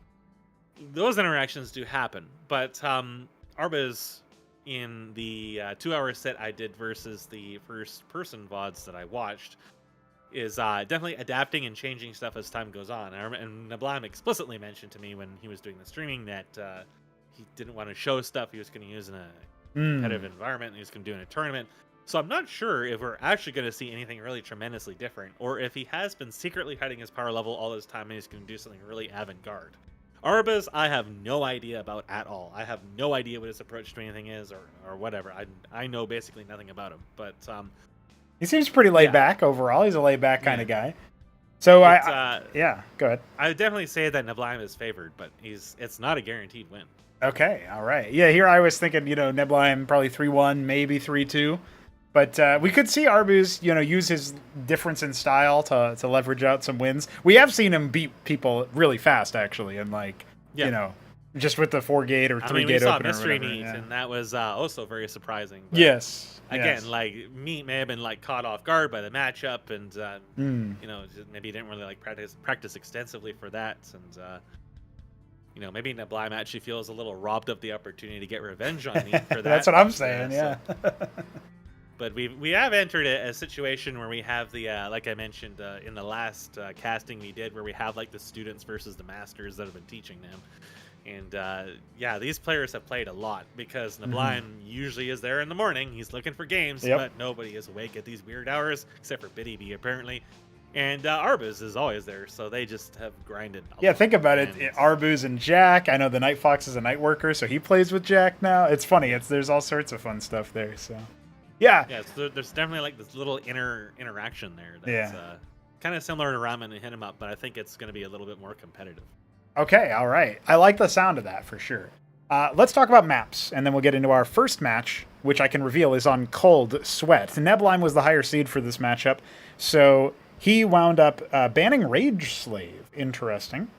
those interactions do happen, but Arbuz, in the 2-hour set I did versus the first-person VODs that I watched, is definitely adapting and changing stuff as time goes on. And Neblime explicitly mentioned to me when he was doing the streaming that he didn't want to show stuff he was going to use in a competitive environment, and he was going to do in a tournament. So I'm not sure if we're actually going to see anything really tremendously different, or if he has been secretly hiding his power level all this time and he's going to do something really avant-garde. Arbuz, I have no idea about at all. I have no idea what his approach to anything is, or whatever. I know basically nothing about him. But he seems pretty laid back overall. He's a laid back kind of guy. So go ahead. I would definitely say that Neblime is favored, but it's not a guaranteed win. Okay, all right. Yeah, here I was thinking, Neblime probably 3-1, maybe 3-2. But we could see Arbuz, use his difference in style to leverage out some wins. We have seen him beat people really fast, actually, and just with the 4-gate or 3-gate opener. We saw Mystery Meat, and that was also very surprising. But yes. Again, Meat may have been caught off guard by the matchup, and maybe he didn't really practice extensively for that, and maybe Neblime actually feels a little robbed of the opportunity to get revenge on Meat for that. That's what I'm saying. Yeah. But we have entered a situation where we have the like I mentioned in the last casting we did, where we have the students versus the masters that have been teaching them, and these players have played a lot because Neblime usually is there in the morning. He's looking for games, but nobody is awake at these weird hours except for Biddy B apparently, and Arbuz is always there, so they just have grinded. Think about it. Arbuz and Jack. I know the Night Fox is a night worker, so he plays with Jack now. It's funny. There's all sorts of fun stuff there. So. Yeah. So there's definitely this little interaction there that's kind of similar to Ramen and HitEmUp, but I think it's going to be a little bit more competitive. Okay, all right. I like the sound of that for sure. Let's talk about maps, and then we'll get into our first match, which I can reveal is on Cold Sweat. Neblime was the higher seed for this matchup, so he wound up banning Rage Slave. Interesting.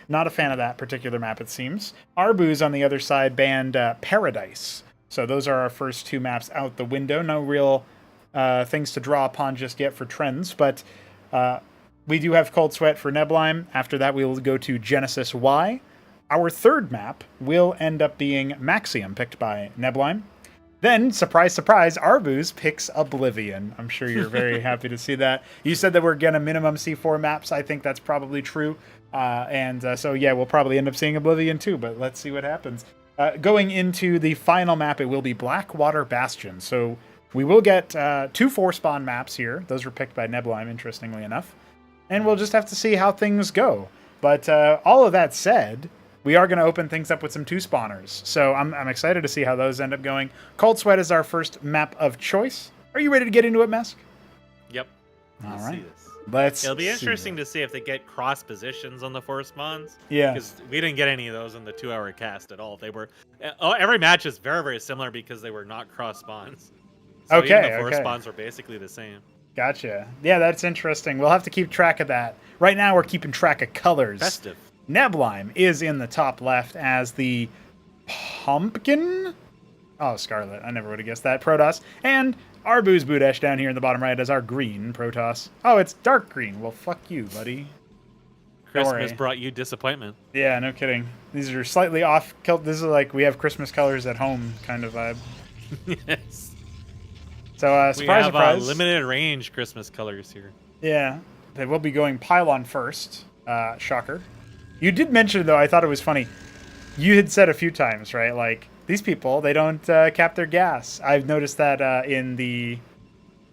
Not a fan of that particular map, it seems. Arbuz, on the other side, banned Paradise. So those are our first two maps out the window. No real things to draw upon just yet for trends, but we do have Cold Sweat for Neblime. After that, we will go to Genesis Y. Our third map will end up being Maxium, picked by Neblime. Then, surprise, surprise, Arbuz picks Oblivion. I'm sure you're very happy to see that. You said that we're going to minimum C4 maps. I think that's probably true. So we'll probably end up seeing Oblivion too, but let's see what happens. Going into the final map, it will be Blackwater Bastion. So we will get 2 4-spawn maps here. Those were picked by Neblime, interestingly enough. And we'll just have to see how things go. But all of that said, we are going to open things up with some 2-spawners. So I'm excited to see how those end up going. Cold Sweat is our first map of choice. Are you ready to get into it, Mesk? Yep. All right. It'll be interesting to see if they get cross positions on the 4 spawns. Yeah. Because we didn't get any of those in the 2-hour cast at all. They were every match is very, very similar because they were not cross spawns. So even the 4 spawns were basically the same. Gotcha. Yeah, that's interesting. We'll have to keep track of that. Right now, we're keeping track of colors. Festive. Neblime is in the top left as the pumpkin. Oh, Scarlet. I never would have guessed that. Protoss. And ArbuzBudesh down here in the bottom right as our green Protoss. Oh, it's dark green. Well, fuck you, buddy. Christmas brought you disappointment. Yeah, no kidding. These are slightly off. This is like we have Christmas colors at home kind of vibe. Yes. So, surprise, surprise. Limited range Christmas colors here. Yeah. They will be going Pylon first. Shocker. You did mention, though, I thought it was funny. You had said a few times, right? Like, these people, they don't cap their gas. I've noticed that in the,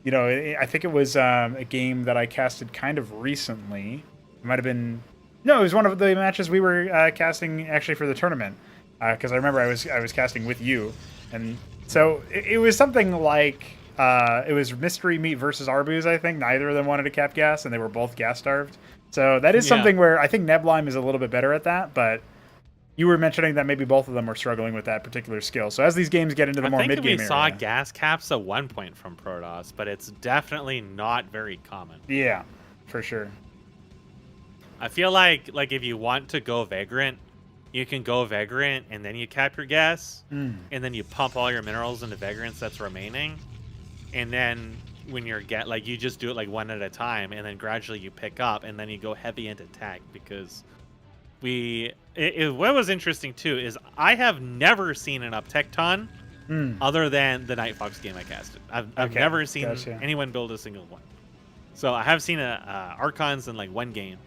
I think it was a game that I casted kind of recently. It might have been, no, it was one of the matches we were casting actually for the tournament. Because I remember I was casting with you. And So it was something like it was Mystery Meat versus Arbuz, I think. Neither of them wanted to cap gas, and they were both gas starved. So that is Yeah. something where I think Neblime is a little bit better at that, but you were mentioning that maybe both of them were struggling with that particular skill. So as these games get into the more mid-game area... we saw gas caps at one point from Protoss, but it's definitely not very common. Yeah, for sure. I feel like if you want to go Vagrant, you can go Vagrant and then you cap your gas, and then you pump all your minerals into Vagrants that's remaining, and then when you're you just do it like one at a time, and then gradually you pick up, and then you go heavy into attack because what was interesting too is I have never seen an Uptecton other than the Night Fox game I casted. I've never seen anyone build a single one. So I have seen Archons in like one game.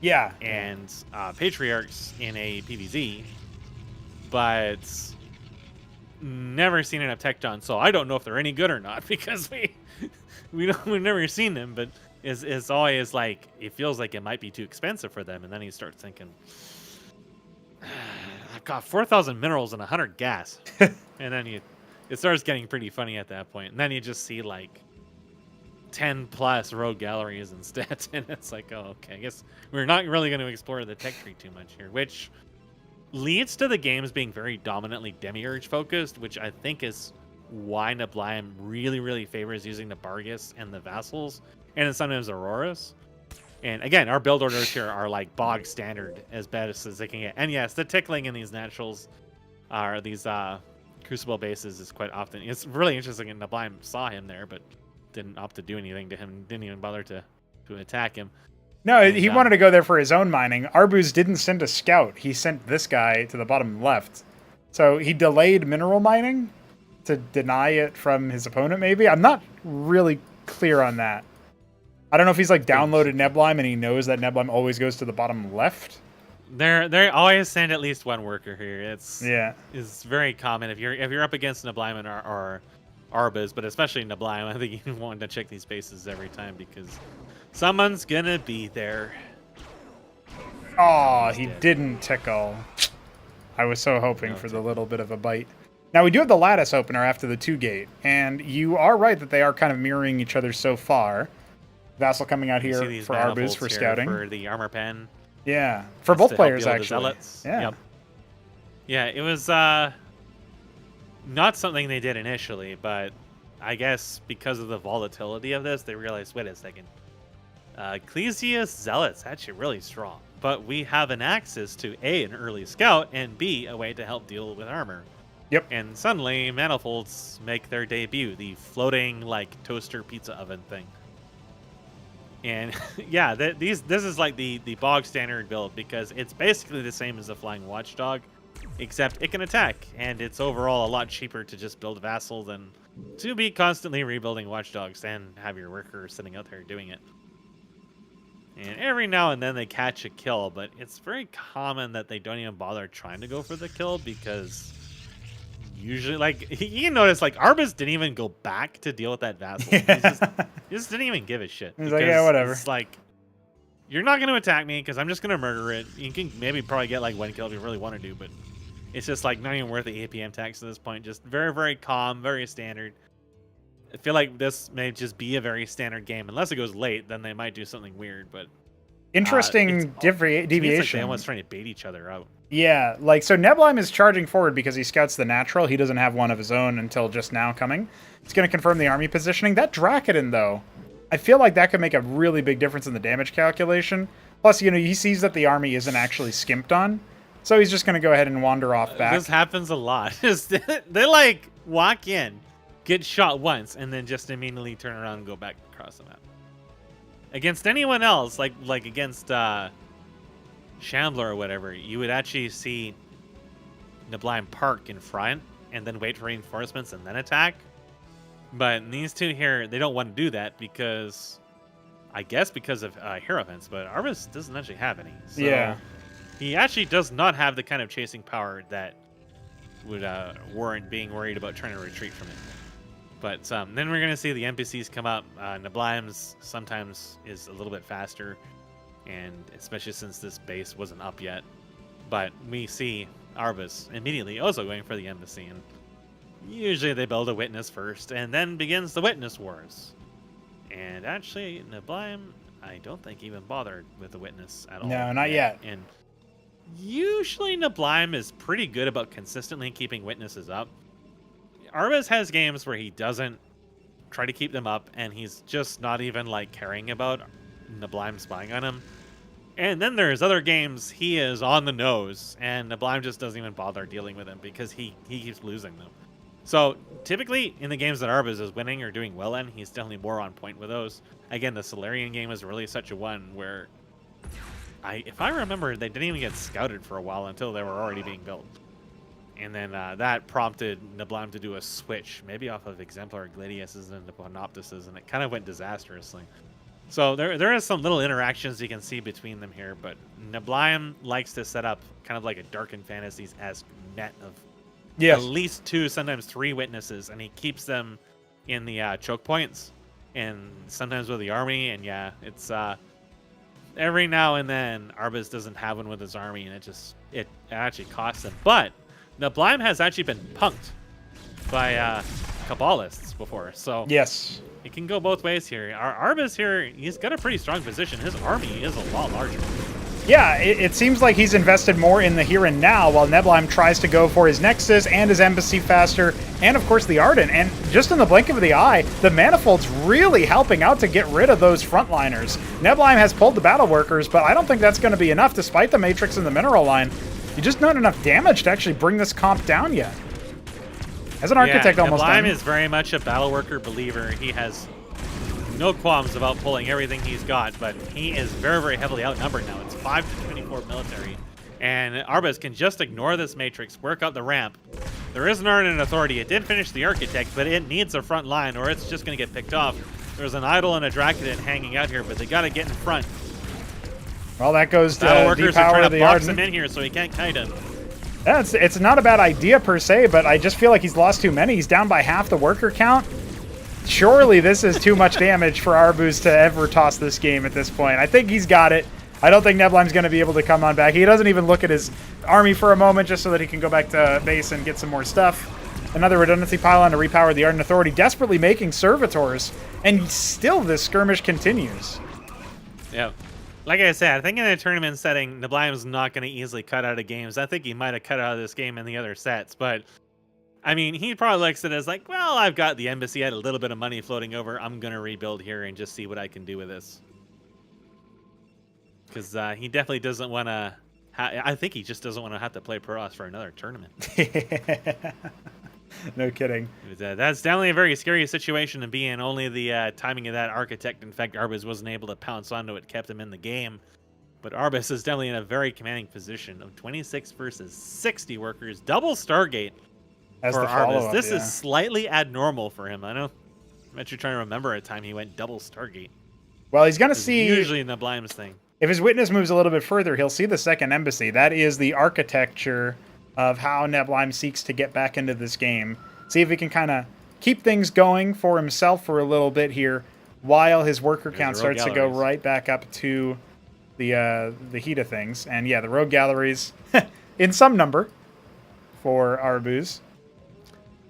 Yeah. And Patriarchs in a PvZ, but never seen an Uptecton. So I don't know if they're any good or not because we've never seen them. But it's always like it feels like it might be too expensive for them, and then you start thinking, I've got 4,000 minerals and 100 gas, and then it starts getting pretty funny at that point, and then you just see like 10 plus rogue galleries instead, and it's like, oh, okay, I guess we're not really going to explore the tech tree too much here, which leads to the games being very dominantly demiurge focused, which I think is why Neblime really, really favors using the Bargus and the Vassals, and then sometimes Auroras. And again, our build orders here are like bog standard, as best as they can get. And yes, the tickling in these naturals are these Crucible bases is quite often. It's really interesting, and Neblime saw him there, but didn't opt to do anything to him. Didn't even bother to attack him. No, and he wanted to go there for his own mining. Arbuz didn't send a scout. He sent this guy to the bottom left. So he delayed mineral mining to deny it from his opponent, maybe? I'm not really clear on that. I don't know if he's like downloaded Neblime and he knows that Neblime always goes to the bottom left. They always send at least one worker here. It's very common if you're up against Neblime or Arbuz, but especially Neblime. I think you want to check these bases every time because someone's gonna be there. Oh, he didn't tickle. I was so hoping for the little bit of a bite. Now we do have the lattice opener after the 2-gate, and you are right that they are kind of mirroring each other so far. Vassal coming out here for Arbuz for scouting. For the armor pen. Yeah, for both players actually. Yeah. Yep. Yeah, it was not something they did initially, but I guess because of the volatility of this, they realized, wait a second, Ecclesia's Zealot's actually really strong, but we have an access to A, an early scout, and B, a way to help deal with armor. Yep. And suddenly, Manifolds make their debut, the floating like toaster pizza oven thing. And yeah, this is like the bog standard build because it's basically the same as the Flying Watchdog, except it can attack, and it's overall a lot cheaper to just build Vassal than to be constantly rebuilding Watchdogs and have your worker sitting out there doing it. And every now and then they catch a kill, but it's very common that they don't even bother trying to go for the kill because usually, like, you notice, like, Arbuz didn't even go back to deal with that Vassal. Yeah. He just didn't even give a shit. He's like, yeah, whatever. It's like, you're not going to attack me because I'm just going to murder it. You can maybe probably get, like, one kill if you really want to do, but it's just, like, not even worth the APM tax at this point. Just very, very calm, very standard. I feel like this may just be a very standard game. Unless it goes late, then they might do something weird, but... Interesting deviation. Like they're almost trying to bait each other out. Yeah, like, so Neblime is charging forward because he scouts the natural. He doesn't have one of his own until just now coming. It's going to confirm the army positioning. That Dracodon, though, I feel like that could make a really big difference in the damage calculation. Plus, you know, he sees that the army isn't actually skimped on, so he's just going to go ahead and wander off back. This happens a lot. They, like, walk in, get shot once, and then just immediately turn around and go back across the map. Against anyone else, like against Shambler or whatever, you would actually see Neblime park in front and then wait for reinforcements and then attack. But in these two here, they don't want to do that because, I guess because of hero events, but Arbuz doesn't actually have any. So yeah. He actually does not have the kind of chasing power that would warrant being worried about trying to retreat from it. But then we're going to see the NPCs come up. Neblime's sometimes is a little bit faster, and especially since this base wasn't up yet. But we see Arbuz immediately also going for the embassy. And Usually they build a witness first, and then begins the witness wars. And actually, Neblime, I don't think even bothered with the witness at all. No, not yet. And usually Neblime is pretty good about consistently keeping witnesses up. Arbuz has games where he doesn't try to keep them up, and he's just not even like caring about Neblime spying on him. And then there's other games he is on the nose, and Neblime just doesn't even bother dealing with him because he keeps losing them. So typically in the games that Arbuz is winning or doing well in, he's definitely more on point with those. Again, the Solarian game is really such a one where, if I remember, they didn't even get scouted for a while until they were already being built. And then that prompted Neblime to do a switch, maybe off of Exemplar Gladiuses into Panoptises, and it kind of went disastrously. So there is some little interactions you can see between them here, but Neblime likes to set up kind of like a Darkened Fantasies-esque net of at least 2, sometimes 3 witnesses, and he keeps them in the choke points, and sometimes with the army, and yeah, it's every now and then Arbuz doesn't have one with his army, and it actually costs him. But Neblime has actually been punked by Kabbalists before, so yes, it can go both ways here. Arbuz here, he's got a pretty strong position. His army is a lot larger. Yeah, it seems like he's invested more in the here and now, while Neblime tries to go for his Nexus and his Embassy faster, and of course the Ardent. And just in the blink of the eye, the Manifold's really helping out to get rid of those frontliners. Neblime has pulled the Battle Workers, but I don't think that's going to be enough despite the Matrix and the Mineral line. You just not enough damage to actually bring this comp down yet. As an Architect almost done. Neblime is very much a Battle Worker believer. He has no qualms about pulling everything he's got, but he is very, very heavily outnumbered now. It's 5-24 military, and Arbuz can just ignore this Matrix, work out the ramp. There is an Ardent Authority. It did finish the Architect, but it needs a front line, or it's just going to get picked off. There's an Idol and a Dracodon hanging out here, but they got to get in front. Well, that goes to Battle Workers are trying to box Ardent. him in here so he can't kite him. Yeah, it's not a bad idea per se, but I just feel like he's lost too many. He's down by half the worker count. Surely this is too much damage for Arbuz to ever toss this game at this point. I think he's got it. I don't think Neblime's going to be able to come on back. He doesn't even look at his army for a moment just so that he can go back to base and get some more stuff. Another redundancy pylon to repower the Ardent Authority, desperately making servitors, and still this skirmish continues. Yeah. Like I said, I think in a tournament setting, Neblime's not going to easily cut out of games. I think he might have cut out of this game in the other sets, but I mean, he probably looks at it as like, well, I've got the embassy, I had a little bit of money floating over. I'm going to rebuild here and just see what I can do with this. Because he definitely doesn't want to... I think he just doesn't want to have to play Protoss for another tournament. No kidding. That's definitely a very scary situation to be in. Only the timing of that Architect, in fact, Arbuz wasn't able to pounce onto it, kept him in the game. But Arbuz is definitely in a very commanding position of 26 versus 60 workers. Double Stargate. As for the Arbuz. This yeah. is slightly abnormal for him. I know. I'm actually trying to remember a time he went double Stargate. Well, he's going to see... Usually in the Neblime's thing. If his witness moves a little bit further, he'll see the second embassy. That is the architecture of how Neblime seeks to get back into this game. See if he can kind of keep things going for himself for a little bit here while his worker count starts to go right back up to the heat of things. And yeah, the rogue galleries in some number for Arbuz.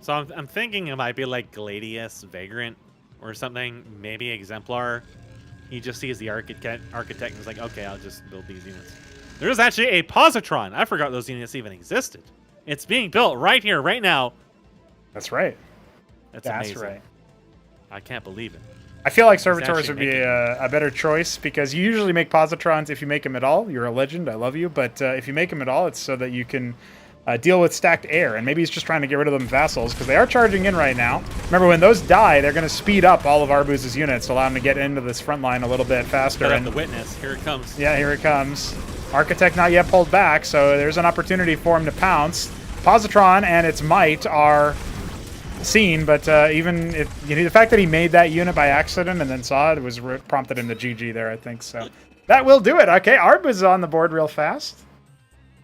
So I'm thinking it might be like Gladius, Vagrant, or something. Maybe Exemplar. He just sees the architect and is like, okay, I'll just build these units. There's actually a positron. I forgot those units even existed. It's being built right here, right now. That's right. That's amazing. Right. I can't believe it. I feel like servitors would be a better choice because you usually make positrons if you make them at all. You're a legend. I love you. But if you make them at all, it's so that you can deal with stacked air. And maybe he's just trying to get rid of them vassals because they are charging in right now. Remember, when those die, they're going to speed up all of Arbuz's units to allow him to get into this front line a little bit faster. And the witness. Here it comes. Yeah, here it comes. Architect not yet pulled back, so there's an opportunity for him to pounce. Positron and its might are seen, but even if the fact that he made that unit by accident and then saw it was prompted him to GG there, I think. So that will do it. Okay, Arbuz is on the board real fast.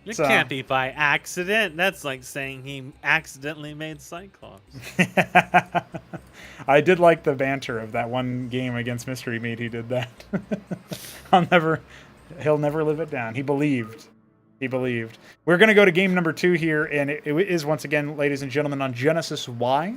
It can't be by accident. That's like saying he accidentally made Cyclops. I did like the banter of that one game against Mystery Meat. He did that. He'll never live it down. He believed. He believed. We're going to go to game number 2 here, and it is once again, ladies and gentlemen, on Genesis Y.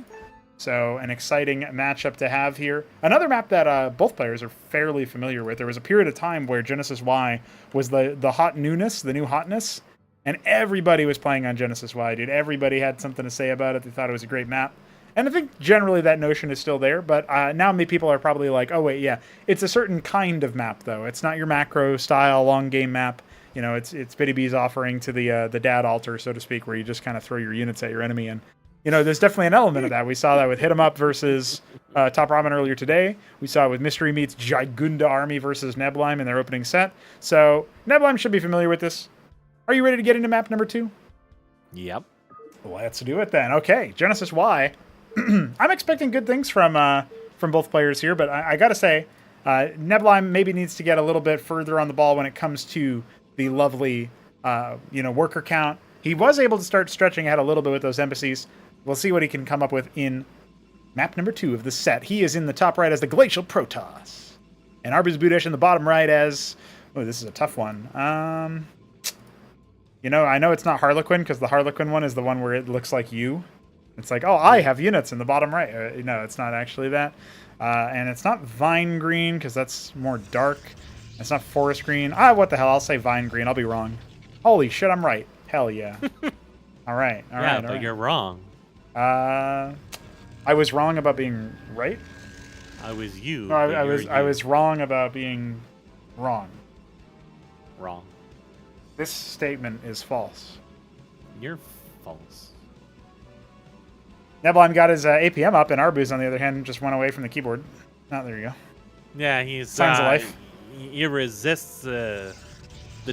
So an exciting matchup to have here. Another map that both players are fairly familiar with. There was a period of time where Genesis Y was the hot newness, the new hotness, and everybody was playing on Genesis Y, dude. Everybody had something to say about it. They thought it was a great map. And I think generally that notion is still there, but now many people are probably like, oh, wait, yeah. It's a certain kind of map, though. It's not your macro-style long game map. You know, it's Biddy B's offering to the dad altar, so to speak, where you just kind of throw your units at your enemy. And, you know, there's definitely an element of that. We saw that with HitEmUp versus TopRamen earlier today. We saw it with Mystery Meat's Gigunda Army versus Neblime in their opening set. So Neblime should be familiar with this. Are you ready to get into map number 2? Yep. Let's do it then. Okay, Genesis Y. I'm expecting good things from both players here, but I got to say, Neblime maybe needs to get a little bit further on the ball when it comes to the lovely, worker count. He was able to start stretching ahead a little bit with those embassies. We'll see what he can come up with in map number 2 of the set. He is in the top right as the Glacial Protoss, and ArbuzBudesh in the bottom right as... Oh, this is a tough one. I know it's not Harlequin, because the Harlequin one is the one where it looks like you. It's like, oh, I have units in the bottom right. No, it's not actually that. And it's not Vine Green, because that's more dark. It's not Forest Green. What the hell? I'll say Vine Green. I'll be wrong. Holy shit, I'm right. Hell yeah. All right. But you're wrong. I was wrong about being right? I was you. No, I was wrong about being wrong. Wrong. This statement is false. You're false. Neblime got his APM up, and Arbuz, on the other hand, just went away from the keyboard. Oh, there you go. Yeah, he's... Signs of life. He resists the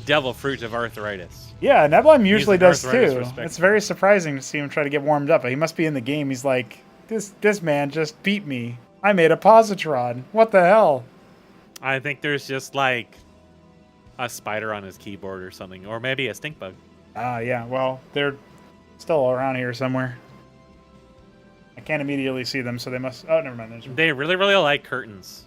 devil fruit of arthritis. Yeah, Neblime usually does too. It's very surprising to see him try to get warmed up. He must be in the game. He's like, this man just beat me. I made a positron. What the hell? I think there's just like a spider on his keyboard or something, or maybe a stink bug. Yeah. Well, they're still around here somewhere. I can't immediately see them, so they must... Oh, never mind. They really, really like curtains.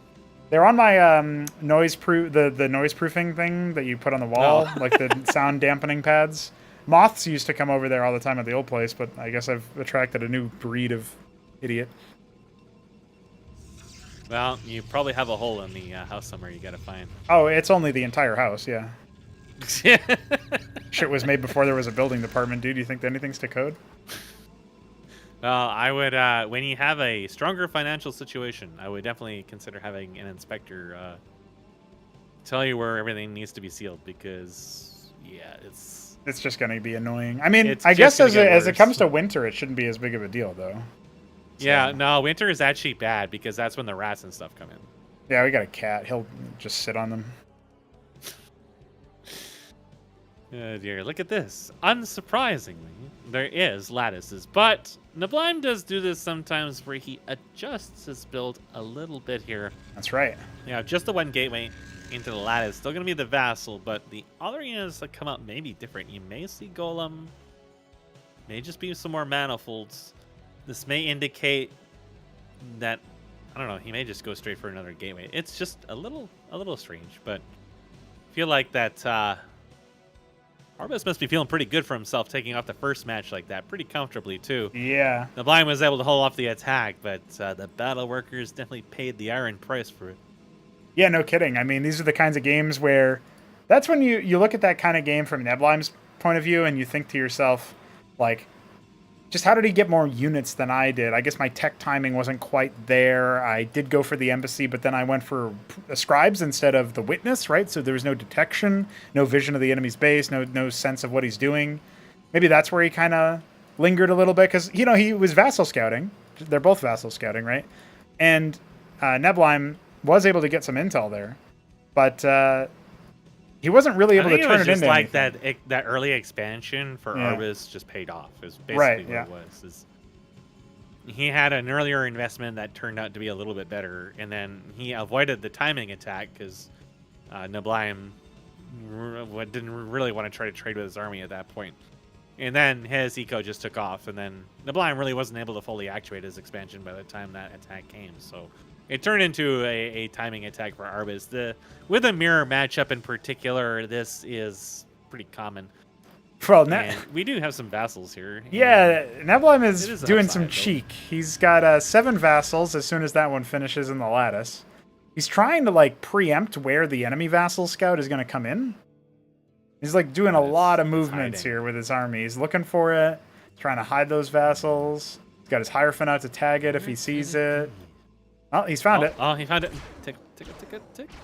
They're on my the noise proofing thing that you put on the wall, like the sound dampening pads. Moths used to come over there all the time at the old place, but I guess I've attracted a new breed of idiot. Well, you probably have a hole in the house somewhere you gotta find. Oh, it's only the entire house, yeah. Shit was made before there was a building department, dude. You think anything's to code? Well, I would, when you have a stronger financial situation, I would definitely consider having an inspector tell you where everything needs to be sealed, because, yeah, it's just going to be annoying. I mean, I guess as it comes to winter, it shouldn't be as big of a deal, though. So. Yeah, no, winter is actually bad, because that's when the rats and stuff come in. Yeah, we got a cat. He'll just sit on them. Oh dear, look at this. Unsurprisingly, there is lattices, but Neblime does do this sometimes where he adjusts his build a little bit here. That's right. Yeah, just the one gateway into the lattice. Still going to be the vassal, but the other units that come out may be different. You may see Golem, may just be some more manifolds. This may indicate that, I don't know, he may just go straight for another gateway. It's just a little strange, but I feel like that... Arbuz must be feeling pretty good for himself taking off the first match like that, pretty comfortably too. Yeah. Neblime was able to hold off the attack, but the battle workers definitely paid the iron price for it. Yeah, no kidding. I mean, these are the kinds of games where that's when you look at that kind of game from Neblime's point of view and you think to yourself, like, just how did he get more units than I did? I guess my tech timing wasn't quite there. I did go for the embassy, but then I went for scribes instead of the witness, right? So there was no detection, no vision of the enemy's base, no sense of what he's doing. Maybe that's where he kind of lingered a little bit, because, you know, he was vassal scouting. They're both vassal scouting, right? And Neblime was able to get some intel there, but he wasn't really able to turn it into like anything. that early expansion for Arbuz just paid off. Is basically what it was. He had an earlier investment that turned out to be a little bit better, and then he avoided the timing attack because Neblime didn't really want to try to trade with his army at that point. And then his eco just took off, and then Neblime really wasn't able to fully actuate his expansion by the time that attack came. So it turned into a timing attack for Arbuz. With a mirror matchup in particular, this is pretty common. Well, And we do have some vassals here. yeah, Neblime It is is an doing upside, some though. cheek. He's got 7 vassals as soon as that one finishes in the lattice. He's trying to, like, preempt where the enemy vassal scout is going to come in. He's, like, doing a lot of movements here with his army. He's looking for it, trying to hide those vassals. He's got his Hierophant out to tag it if he sees it. Oh, he's found it. Oh, he found it. Tick.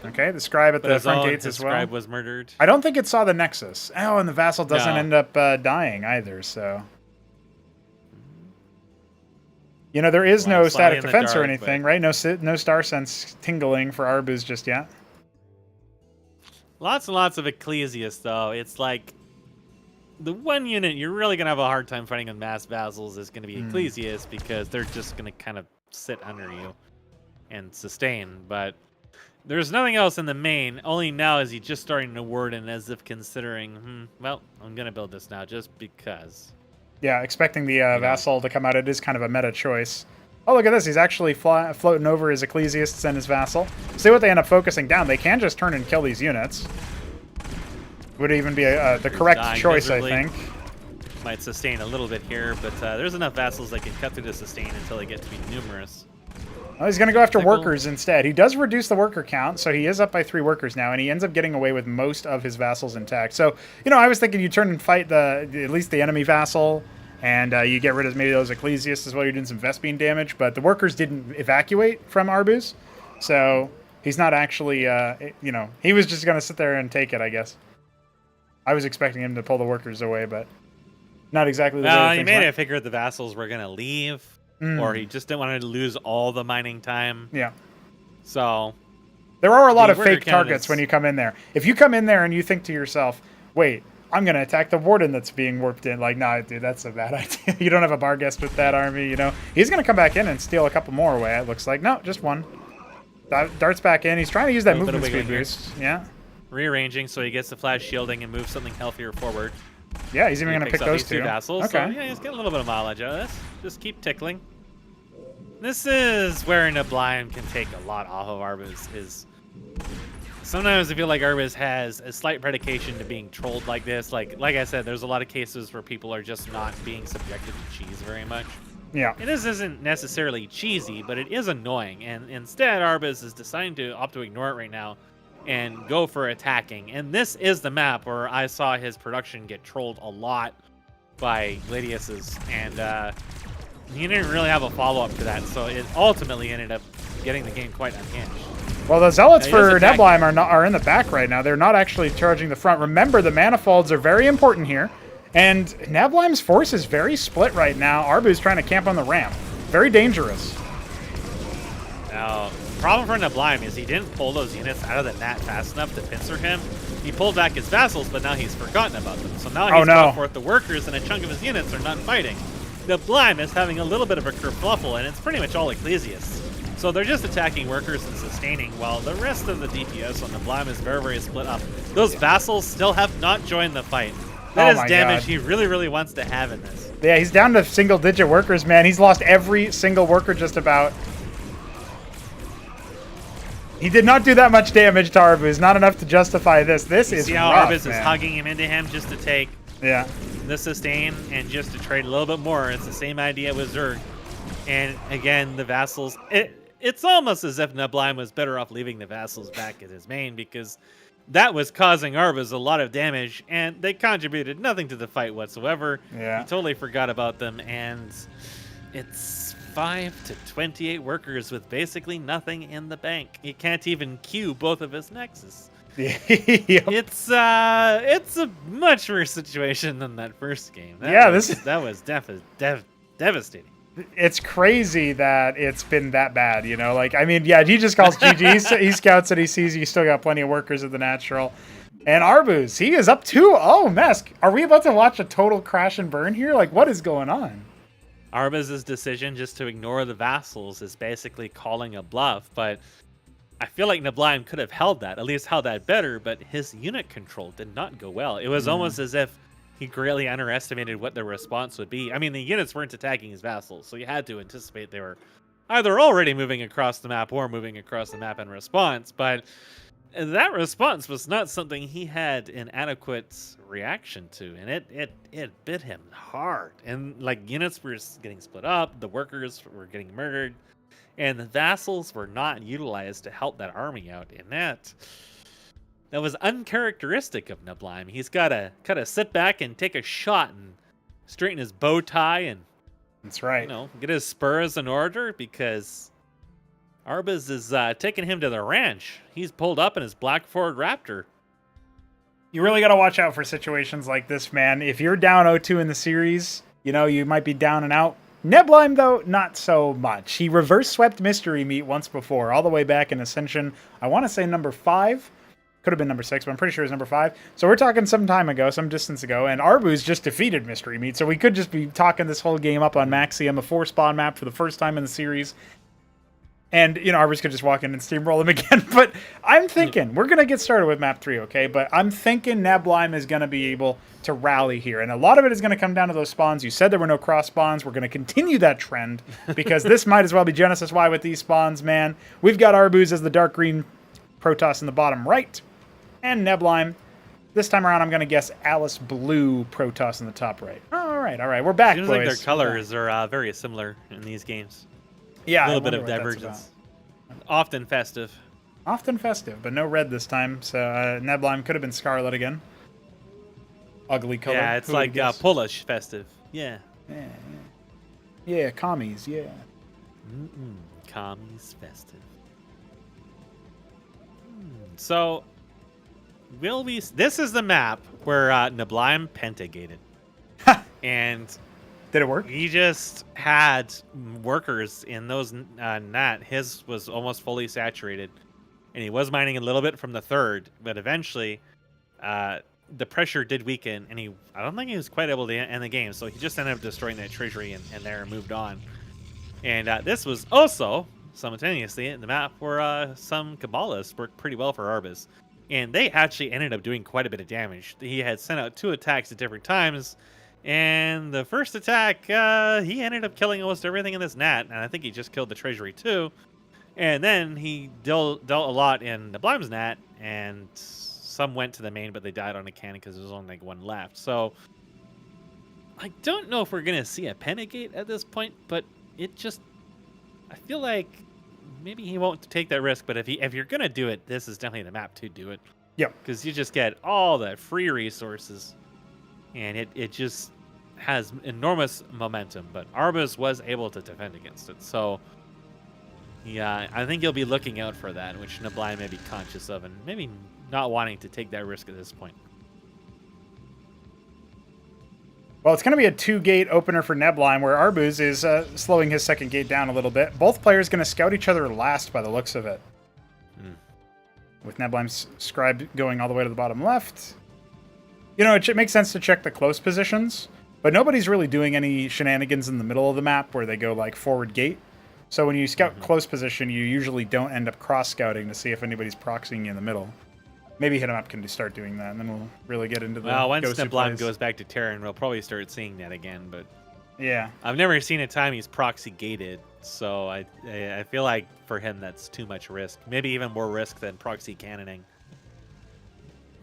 Okay, the scribe at the front gates as well. The scribe was murdered. I don't think it saw the nexus. Oh, and the vassal doesn't No. end up dying either, so... You know, there is no static defense or anything, right? No star sense tingling for Arbuz just yet. Lots and lots of Ecclesias, though. It's like the one unit you're really going to have a hard time fighting with mass vassals is going to be Ecclesias because they're just going to kind of sit under you and sustain. But there's nothing else in the main. Only now is he just starting to word in as if considering, well, I'm going to build this now just because. Yeah, expecting the vassal to come out. It is kind of a meta choice. Oh, look at this. He's actually floating over his Ecclesiasts and his vassal. See what they end up focusing down. They can just turn and kill these units. Would even be the correct choice, I think. Might sustain a little bit here, but there's enough vassals that can cut through the sustain until they get to be numerous. Oh, he's going to go after workers instead. He does reduce the worker count, so he is up by 3 workers now, and he ends up getting away with most of his vassals intact. So, you know, I was thinking you turn and fight at least the enemy vassal, and you get rid of maybe those Ecclesiasts as well. You're doing some Vespene damage, but the workers didn't evacuate from Arbuz, so he's not actually, you know, he was just going to sit there and take it, I guess. I was expecting him to pull the workers away, but not exactly the way No, he things made went. it figure the vassals were going to leave. Or he just didn't want to lose all the mining time. Yeah. So there are a lot of worker fake count targets is- when you come in there. If you come in there and you think to yourself, wait, I'm going to attack the warden that's being warped in. Like, nah, dude, that's a bad idea. You don't have a bar guest with that army, you know. He's going to come back in and steal a couple more away, it looks like. No, just one. Darts back in. He's trying to use that Little bit movement of speed wiggling boost. Yeah. rearranging so he gets the flash shielding and moves something healthier forward. Yeah, he's even He going to picks pick up those these 2 two. vassals. Okay. So, yeah, he's getting a little bit of mileage out of this. Just keep tickling. This is where Neblime can take a lot off of Arbuz. Is sometimes I feel like Arbuz has a slight predication to being trolled like this. Like I said, there's a lot of cases where people are just not being subjected to cheese very much. Yeah. And this isn't necessarily cheesy, but it is annoying. And instead, Arbuz is deciding to opt to ignore it right now and go for attacking. And this is the map where I saw his production get trolled a lot by Gladius's, and he didn't really have a follow-up to that, so it ultimately ended up getting the game quite unhinged. Well, the zealots Yeah, he for is attacking. Neblime are in the back right now. They're not actually charging the front. Remember, the manifolds are very important here. And Neblime's force is very split right now. Arbuz trying to camp on the ramp. Very dangerous. Now, the problem for Neblime is he didn't pull those units out of the net fast enough to pincer him. He pulled back his vassals, but now he's forgotten about them. So now he's brought forth the workers, and a chunk of his units are not fighting. Neblime is having a little bit of a kerfluffle, and it's pretty much all Ecclesiasts. So they're just attacking workers and sustaining, while the rest of the DPS on Neblime is very, very split up. Those vassals still have not joined the fight. That is damage he really, really wants to have in this. Yeah, he's down to single-digit workers, man. He's lost every single worker just about. He did not do that much damage to Arbuz. Not enough to justify this. This is See how rough, Arbuz is man. hugging him into him just to take Yeah. the sustain and just to trade a little bit more. It's the same idea with Zerg. And again, the vassals, it's almost as if Neblime was better off leaving the vassals back at his main, because that was causing Arbuz a lot of damage, and they contributed nothing to the fight whatsoever. Yeah. He totally forgot about them, and it's 5 to 28 workers with basically nothing in the bank. He can't even queue both of his nexus. Yep. It's a much worse situation than that first game. That was devastating. It's crazy that it's been that bad, you know? Like, I mean, yeah, he just calls GG. He scouts it. He sees you still got plenty of workers at the natural. And Arbuz, he is up 2-0. Mesk, are we about to watch a total crash and burn here? Like, what is going on? Arbuz's decision just to ignore the vassals is basically calling a bluff, but I feel like Neblime could have held that, at least held that better, but his unit control did not go well. It was almost as if he greatly underestimated what the response would be. I mean, the units weren't attacking his vassals, so you had to anticipate they were either already moving across the map or moving across the map in response, but And that response was not something he had an adequate reaction to, and it bit him hard. And like units were getting split up, the workers were getting murdered, and the vassals were not utilized to help that army out. And that was uncharacteristic of Neblime. He's got to kind of sit back and take a shot and straighten his bow tie and That's right. get his spurs in order, because Arbuz is taking him to the ranch. He's pulled up in his Black Ford Raptor. You really got to watch out for situations like this, man. If you're down 0-2 in the series, you might be down and out. Neblime, though, not so much. He reverse swept Mystery Meat once before, all the way back in Ascension. I want to say number 5. Could have been number 6, but I'm pretty sure it was number 5. So we're talking some time ago, some distance ago, and Arbuz just defeated Mystery Meat. So we could just be talking this whole game up on Maxium, a 4-spawn map for the first time in the series. And, Arbuz could just walk in and steamroll him again. But I'm thinking, we're going to get started with map 3, okay? But I'm thinking Neblime is going to be able to rally here. And a lot of it is going to come down to those spawns. You said there were no cross spawns. We're going to continue that trend, because this might as well be Genesis Y with these spawns, man. We've got Arbuz as the dark green Protoss in the bottom right. And Neblime. This time around, I'm going to guess Alice Blue Protoss in the top right. All right. We're back, Seems boys. like their colors are very similar in these games. Yeah, a little bit of divergence. Often festive. Often festive, but no red this time. So Neblime could have been Scarlet again. Ugly color. Yeah, it's like Polish festive. Yeah. Yeah, commies, yeah. Commies festive. So, this is the map where Neblime pentagated. And did it work? He just had workers in those net. His was almost fully saturated, and he was mining a little bit from the third, but eventually the pressure did weaken, and I don't think he was quite able to end the game, so he just ended up destroying that treasury and there and moved on. And this was also simultaneously the map where some Kabbalists worked pretty well for Arbuz, and they actually ended up doing quite a bit of damage. He had sent out 2 attacks at different times, and the first attack, he ended up killing almost everything in this net, and I think he just killed the treasury too. And then he dealt a lot in the Blime's net, and some went to the main, but they died on a cannon because there was only like 1 left. So I don't know if we're gonna see a Pentagate at this point, but I feel like maybe he won't take that risk. But if you're gonna do it, this is definitely the map to do it. Yep. Because you just get all the free resources. And it just has enormous momentum, but Arbuz was able to defend against it. So, yeah, I think you'll be looking out for that, which Neblime may be conscious of, and maybe not wanting to take that risk at this point. Well, it's going to be a 2-gate opener for Neblime, where Arbuz is slowing his second gate down a little bit. Both players going to scout each other last by the looks of it. With Neblime's scribe going all the way to the bottom left. It makes sense to check the close positions, but nobody's really doing any shenanigans in the middle of the map where they go like forward gate. So when you scout close position, you usually don't end up cross-scouting to see if anybody's proxying you in the middle. Maybe HitEmUp can start doing that, and then we'll really get into the once ghosty Neblime plays. goes back to Tyrant, we'll probably start seeing that again, but yeah, I've never seen a time he's proxy gated, so I feel like for him that's too much risk. Maybe even more risk than proxy cannoning.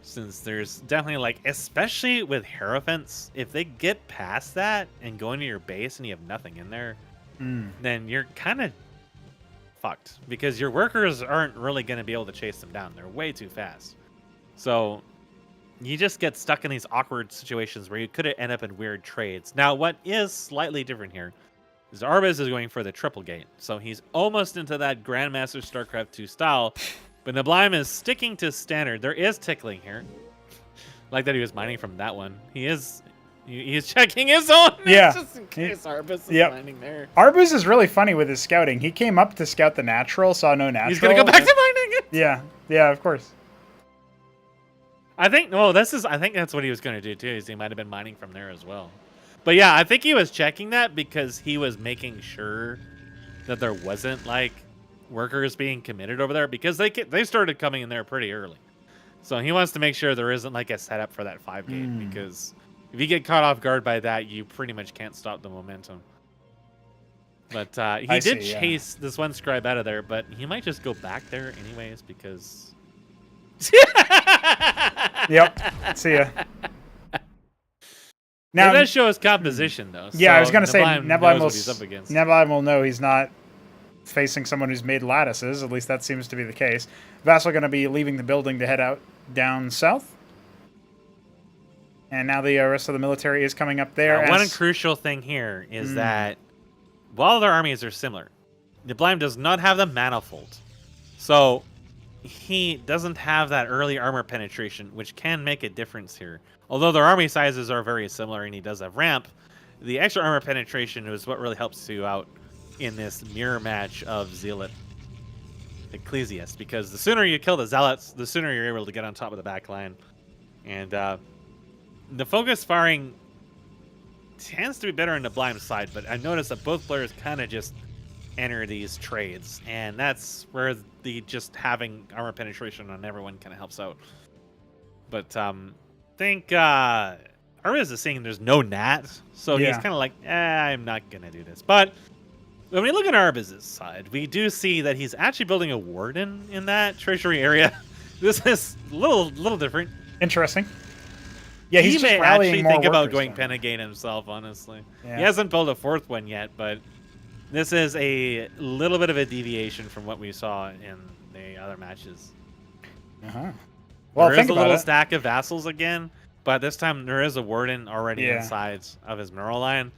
Since there's definitely especially with Hierophants, if they get past that and go into your base and you have nothing in there, then you're kind of fucked, because your workers aren't really going to be able to chase them down. They're way too fast. So you just get stuck in these awkward situations where you could end up in weird trades. Now, what is slightly different here is Arbuz is going for the triple gate. So he's almost into that Grandmaster StarCraft 2 style. But Neblime is sticking to standard. There is tickling here. Like that he was mining from that one. He is checking his own. Yeah. Just in case Arbuz is mining there. Arbuz is really funny with his scouting. He came up to scout the natural, saw no natural. He's going to go back to mining it. Yeah, of course. I think that's what he was going to do too. Is he might have been mining from there as well. But yeah, I think he was checking that because he was making sure that there wasn't workers being committed over there, because they started coming in there pretty early. So he wants to make sure there isn't a setup for that 5 gate, because if you get caught off guard by that, you pretty much can't stop the momentum. But he did chase this one scribe out of there, but he might just go back there anyways, because Yep. See ya. Now, that does show his composition, though. Yeah, so I was going to say Neblime will know he's not facing someone who's made lattices. At least that seems to be the case. Vassal going to be leaving the building to head out down south. And now the rest of the military is coming up there. One crucial thing here is that while their armies are similar, Neblime does not have the manifold. So he doesn't have that early armor penetration, which can make a difference here. Although their army sizes are very similar and he does have ramp, the extra armor penetration is what really helps you out in this mirror match of Zealot Ecclesiast, because the sooner you kill the Zealots, the sooner you're able to get on top of the back line. And the focus firing tends to be better on the Neblime's side, but I noticed that both players kind of just enter these trades, and that's where the just having armor penetration on everyone kind of helps out. But I think Arbuz is saying there's no Nat, so he's kind of like, I'm not going to do this. But when we look at Arbuz's side, we do see that he's actually building a Warden in that treasury area. This is a little different. Interesting. Yeah, he's he just may rallying actually more think about workers going then. Penegade himself, honestly. Yeah. He hasn't built a fourth one yet, but this is a little bit of a deviation from what we saw in the other matches. Well, there is think a about little it. stack of vassals again, but this time there is a Warden already inside of his mural line.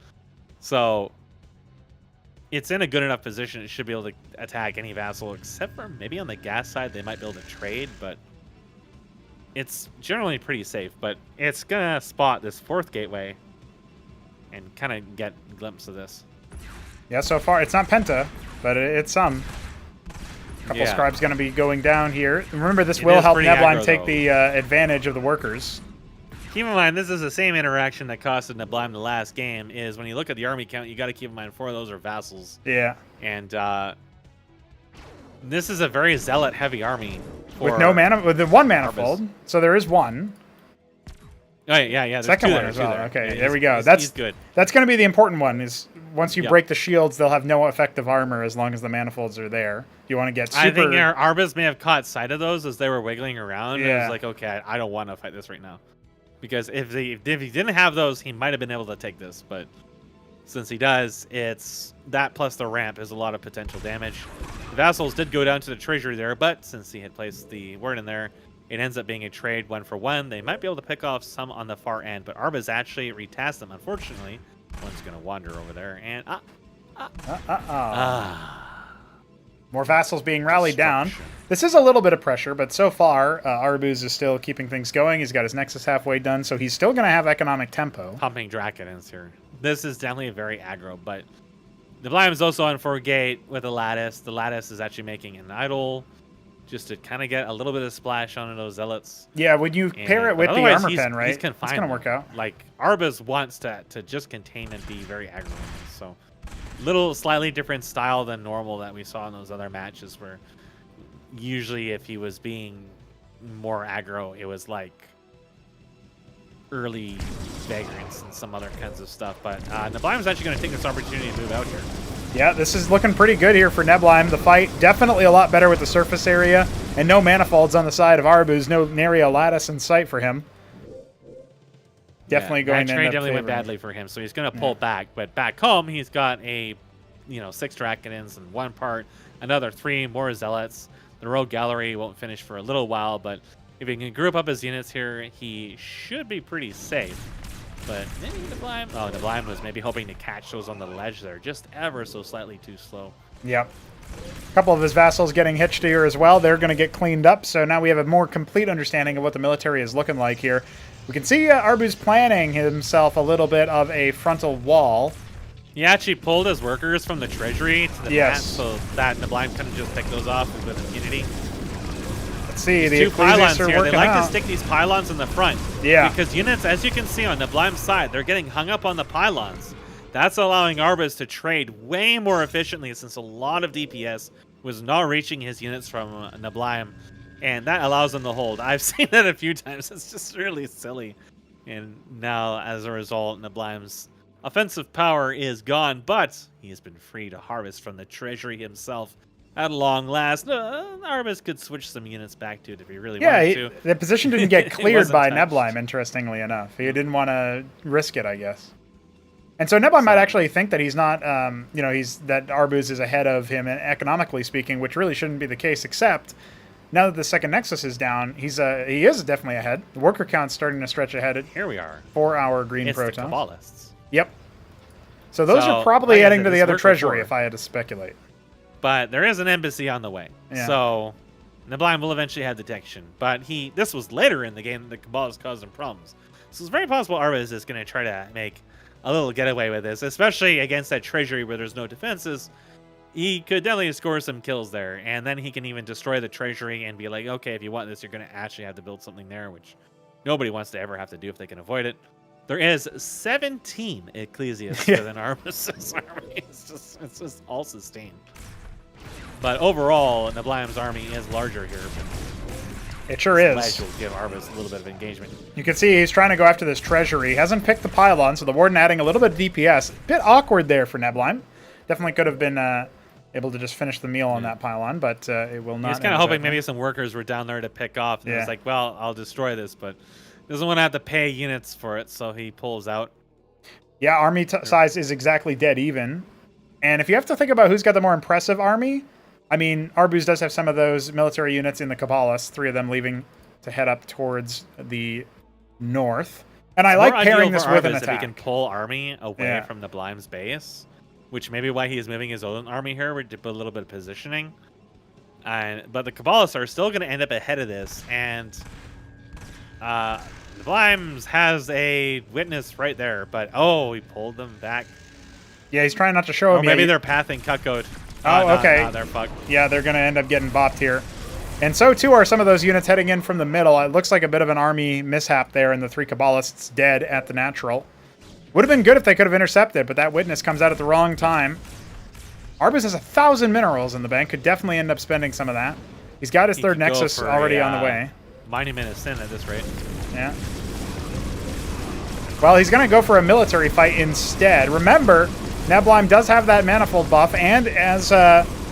So it's in a good enough position. It should be able to attack any vassal, except for maybe on the gas side they might be able to trade, but it's generally pretty safe. But it's going to spot this fourth gateway and kind of get a glimpse of this. Yeah, so far it's not Penta, but it's some. A couple scribes going to be going down here. Remember, this will help Neblime take the advantage of the workers. Keep in mind, this is the same interaction that costed Neblime the last game, is when you look at the army count, you got to keep in mind 4 of those are vassals. Yeah. And this is a very zealot-heavy army. With no mana, with the one manifold, so there is one. Oh, yeah. Second one as well. Okay, yeah, there we go. He's good. That's going to be the important one. Is once you break the shields, they'll have no effective armor as long as the manifolds are there. You want to get super. I think Arbuz may have caught sight of those as they were wiggling around. Yeah. And it was like, okay, I don't want to fight this right now, because if he didn't have those, he might have been able to take this. But since he does, it's that plus the ramp is a lot of potential damage. The vassals did go down to the treasury there, but since he had placed the word in there, it ends up being a trade 1-for-1. They might be able to pick off some on the far end, but Arbuz actually retasked them. Unfortunately, one's going to wander over there, and more vassals being rallied down. This is a little bit of pressure, but so far, Arbuz is still keeping things going. He's got his Nexus halfway done, so he's still going to have economic tempo. Pumping Draconids here. This is definitely very aggro, but Neblime is also on 4-gate with a Lattice. The Lattice is actually making an idol just to kind of get a little bit of splash on those Zealots. Yeah, when you pair it with the armor pen, right, it's going to work out. Like, Arbuz wants to just contain and be very aggro. So, slightly different style than normal that we saw in those other matches, where usually if he was being more aggro, it was like early vagrants and some other kinds of stuff. But Neblime's actually going to take this opportunity to move out here. Yeah, this is looking pretty good here for Neblime. The fight definitely a lot better with the surface area, and no manifolds on the side of Arbuz. No nary a lattice in sight for him. Definitely going to end up definitely went badly for him, so he's going to pull back. But back home, he's got a 6 Draconids in one part, another 3 more Zealots. The Rogue Gallery won't finish for a little while, but if he can group up his units here, he should be pretty safe. But maybe Neblime... Oh, Neblime was maybe hoping to catch those on the ledge there, just ever so slightly too slow. Yep. A couple of his vassals getting hitched here as well. They're going to get cleaned up, so now we have a more complete understanding of what the military is looking like here. We can see Arbuz planning himself a little bit of a frontal wall. He actually pulled his workers from the treasury to the mat, so that Neblime couldn't just pick those off with impunity. Let's see, the 2 pylons are here. They like out. to stick these pylons in the front. Yeah. Because units, as you can see on Neblime's side, they're getting hung up on the pylons. That's allowing Arbuz to trade way more efficiently, since a lot of DPS was not reaching his units from Neblime. And that allows them to hold. I've seen that a few times. It's just really silly. And now, as a result, Neblime's offensive power is gone, but he has been free to harvest from the treasury himself. At long last, Arbuz could switch some units back to it if he really Yeah, wanted to. the position didn't get It cleared wasn't by touched. Neblime, interestingly enough. He didn't want to risk it, I guess. And so Neblime might actually think that he's not, that Arbuz is ahead of him economically speaking, which really shouldn't be the case, except now that the second Nexus is down, he is definitely ahead. The worker count's starting to stretch ahead at Here we are. 4-hour green It's protons. the Kabbalists. Yep. So those So, are probably like I heading said, to the this other worked treasury, before. if I had to speculate. But there is an embassy on the way. Yeah. So Neblime will eventually have detection. But this was later in the game that the Kabbalists caused him problems. So it's very possible Arbuz is going to try to make a little getaway with this, especially against that treasury where there's no defenses. He could definitely score some kills there, and then he can even destroy the treasury and be like, okay, if you want this, you're going to actually have to build something there, which nobody wants to ever have to do if they can avoid it. There is 17 Ecclesiasts within Arbuz's army. It's just all sustained. But overall, Neblime's army is larger here. It sure is. Will give Arbuz a little bit of engagement. You can see he's trying to go after this treasury. He hasn't picked the pylon, so the Warden adding a little bit of DPS. Bit awkward there for Neblime. Definitely could have been able to just finish the meal on that pylon, but it will not. He's kind of hoping maybe some workers were down there to pick off. And he's like, well, I'll destroy this, but doesn't want to have to pay units for it, so he pulls out. Yeah, army size is exactly dead even. And if you have to think about who's got the more impressive army, I mean, Arbuz does have some of those military units in the Kabbalists, 3 of them leaving to head up towards the north. And I like pairing this with an attack. If he can pull army away from Neblime's base, which may be why he is moving his own army here with a little bit of positioning. But the Kabbalists are still going to end up ahead of this, and Neblime has a witness right there, but he pulled them back. Yeah, he's trying not to show him. Maybe they're pathing cut code. Okay. They're fucked. Yeah, they're going to end up getting bopped here. And so, too, are some of those units heading in from the middle. It looks like a bit of an army mishap there, and the 3 Kabbalists dead at the natural. Would have been good if they could have intercepted, but that witness comes out at the wrong time. Arbuz has 1,000 minerals in the bank. Could definitely end up spending some of that. He's got his third Nexus already on the way. Monument is sin at this rate. Yeah. Well, he's going to go for a military fight instead. Remember, Neblime does have that manifold buff, and as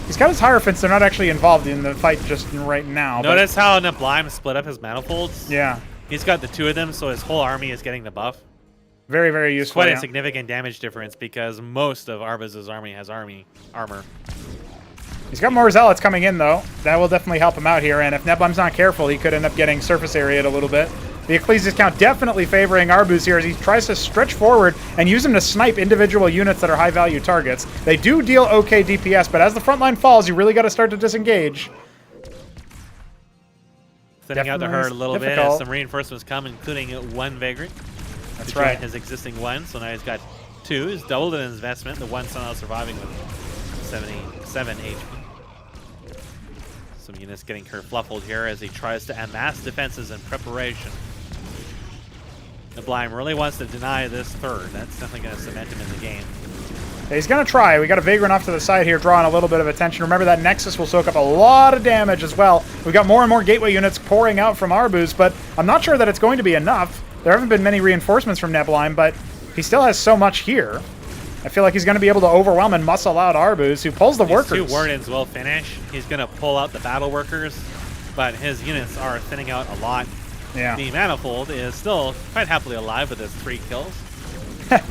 he's got his Hierophants, they're not actually involved in the fight just right now. Notice how Neblime split up his manifolds? Yeah. He's got the 2 of them, so his whole army is getting the buff. Very, very useful. It's quite a significant damage difference because most of Arbuz's army has armor. He's got more Zealots coming in, though. That will definitely help him out here, and if Neblime's not careful, he could end up getting surface area a little bit. The Ecclesiast count definitely favoring Arbuz here as he tries to stretch forward and use them to snipe individual units that are high-value targets. They do deal okay DPS, but as the front line falls, you really got to start to disengage. Sending out to her a little bit as some reinforcements come, including 1 Vagrant. That's right. His existing 1, so now he's got 2. He's doubled in his investment. The 1 somehow surviving with 77 HP. Some units getting kerfluffled here as he tries to amass defenses in preparation. Neblime really wants to deny this third. That's definitely going to cement him in the game. He's going to try. We got a Vagrant off to the side here, drawing a little bit of attention. Remember that Nexus will soak up a lot of damage as well. We've got more and more gateway units pouring out from Arbuz, but I'm not sure that it's going to be enough. There haven't been many reinforcements from Neblime, but he still has so much here. I feel like he's going to be able to overwhelm and muscle out Arbuz, who pulls the workers. 2 Wardens will finish. He's going to pull out the battle workers, but his units are thinning out a lot. Yeah. The Manifold is still quite happily alive with his 3 kills.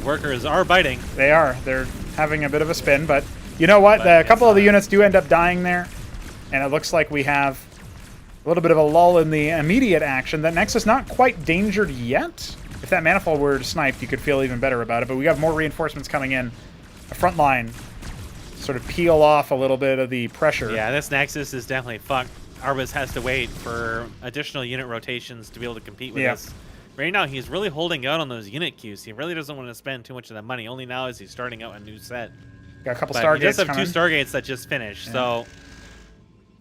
Workers are biting. They are. They're having a bit of a spin, but you know what? A couple of the units do end up dying there, and it looks like we have a little bit of a lull in the immediate action. That Nexus not quite endangered yet. If that Manifold were sniped, you could feel even better about it, but we have more reinforcements coming in. A front line sort of peel off a little bit of the pressure. Yeah, this Nexus is definitely fucked. Arbuz has to wait for additional unit rotations to be able to compete with this. Right now, he's really holding out on those unit queues. He really doesn't want to spend too much of that money. Only now is he starting out a new set. Got a couple Stargates. He does have 2 Stargates that just finished, so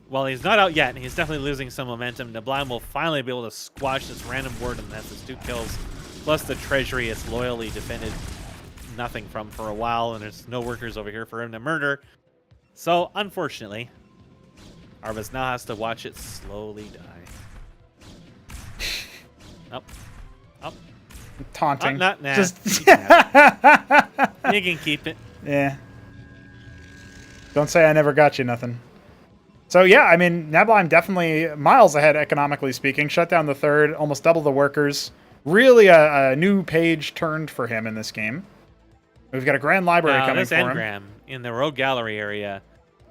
while he's not out yet, he's definitely losing some momentum. Neblime will finally be able to squash this random Warden. That's his 2 kills. Plus the treasury is loyally defended nothing from for a while, and there's no workers over here for him to murder. So, unfortunately, Arbuz now has to watch it slowly die. Up. Up. Taunting. Nah. Just You can keep it. Yeah. Don't say I never got you nothing. So yeah, I mean, Neblime definitely miles ahead economically speaking. Shut down the third, almost double the workers. Really a new page turned for him in this game. We've got a grand library Now, coming this for him. engram in the rogue gallery area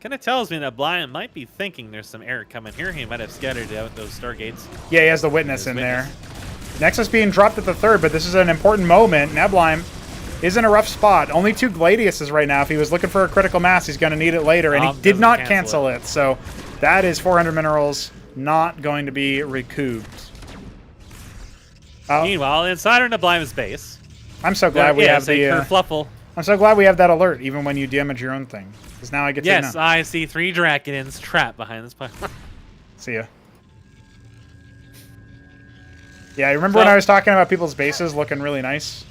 kind of tells me that Blind might be thinking there's some air coming here. He might have scattered out those stargates. Yeah, he has the witness in there. Nexus being dropped at the third, but this is an important moment. Neblime is in a rough spot. Only 2 Gladiuses right now. If he was looking for a critical mass, he's going to need it later, and he did not cancel it. So that is 400 minerals not going to be recouped. Meanwhile, inside our Neblime's base, I'm so glad we have the kerfluffle. I'm so glad we have that alert, even when you damage your own thing, because now I get to know. Yes, I see 3 Draconins trapped behind this pylon. See ya. Yeah, I remember when I was talking about people's bases looking really nice.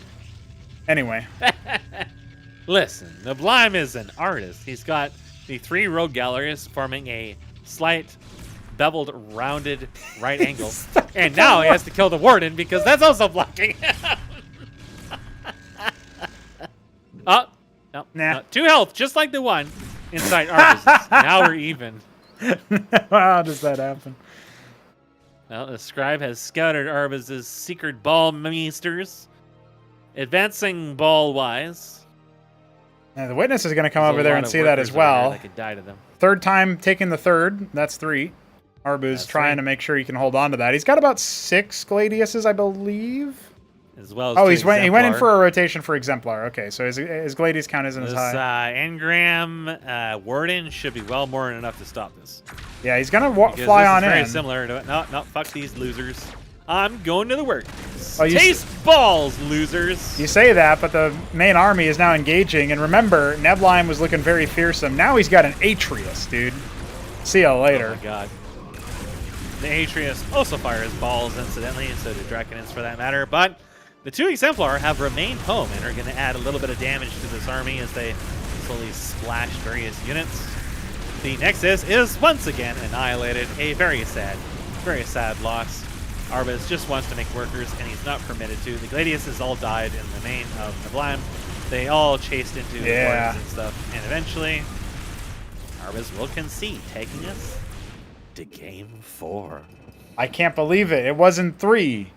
Anyway. Listen, Neblime is an artist. He's got the 3 rogue galleries forming a slight, beveled, rounded right angle. And now he has to kill the warden because that's also blocking him. Oh, no, Nah. no. 2 health, just like the one inside Arbuz's. Now we're even. How does that happen? Well, the scribe has scouted Arbuz's secret ball meisters, advancing ball-wise. Yeah, the witness is going to come over there and see that as well. That could die to them. Third time taking the third. That's 3. Arbuz trying to make sure he can hold on to that. He's got about 6 Gladiuses, I believe. As well as he went in for a rotation for Exemplar. Okay, so his Gladius count isn't as high. Engram Warden should be well more than enough to stop this. Yeah, he's going to fly on in. Very similar to it. No, fuck these losers. I'm going to the work. Oh, Taste balls, losers. You say that, but the main army is now engaging. And remember, Neblime was looking very fearsome. Now he's got an Atreus, dude. See ya later. Oh, my God. The Atreus also fires balls, incidentally, and so do Draconins for that matter. But the 2 Exemplar have remained home and are going to add a little bit of damage to this army as they slowly splash various units. The Nexus is once again annihilated. A very sad loss. Arbuz just wants to make workers, and he's not permitted to. The Gladiuses all died in the main of Neblime. They all chased into the wardens and stuff, and eventually Arbuz will concede, taking us to game 4. I can't believe it. It wasn't 3.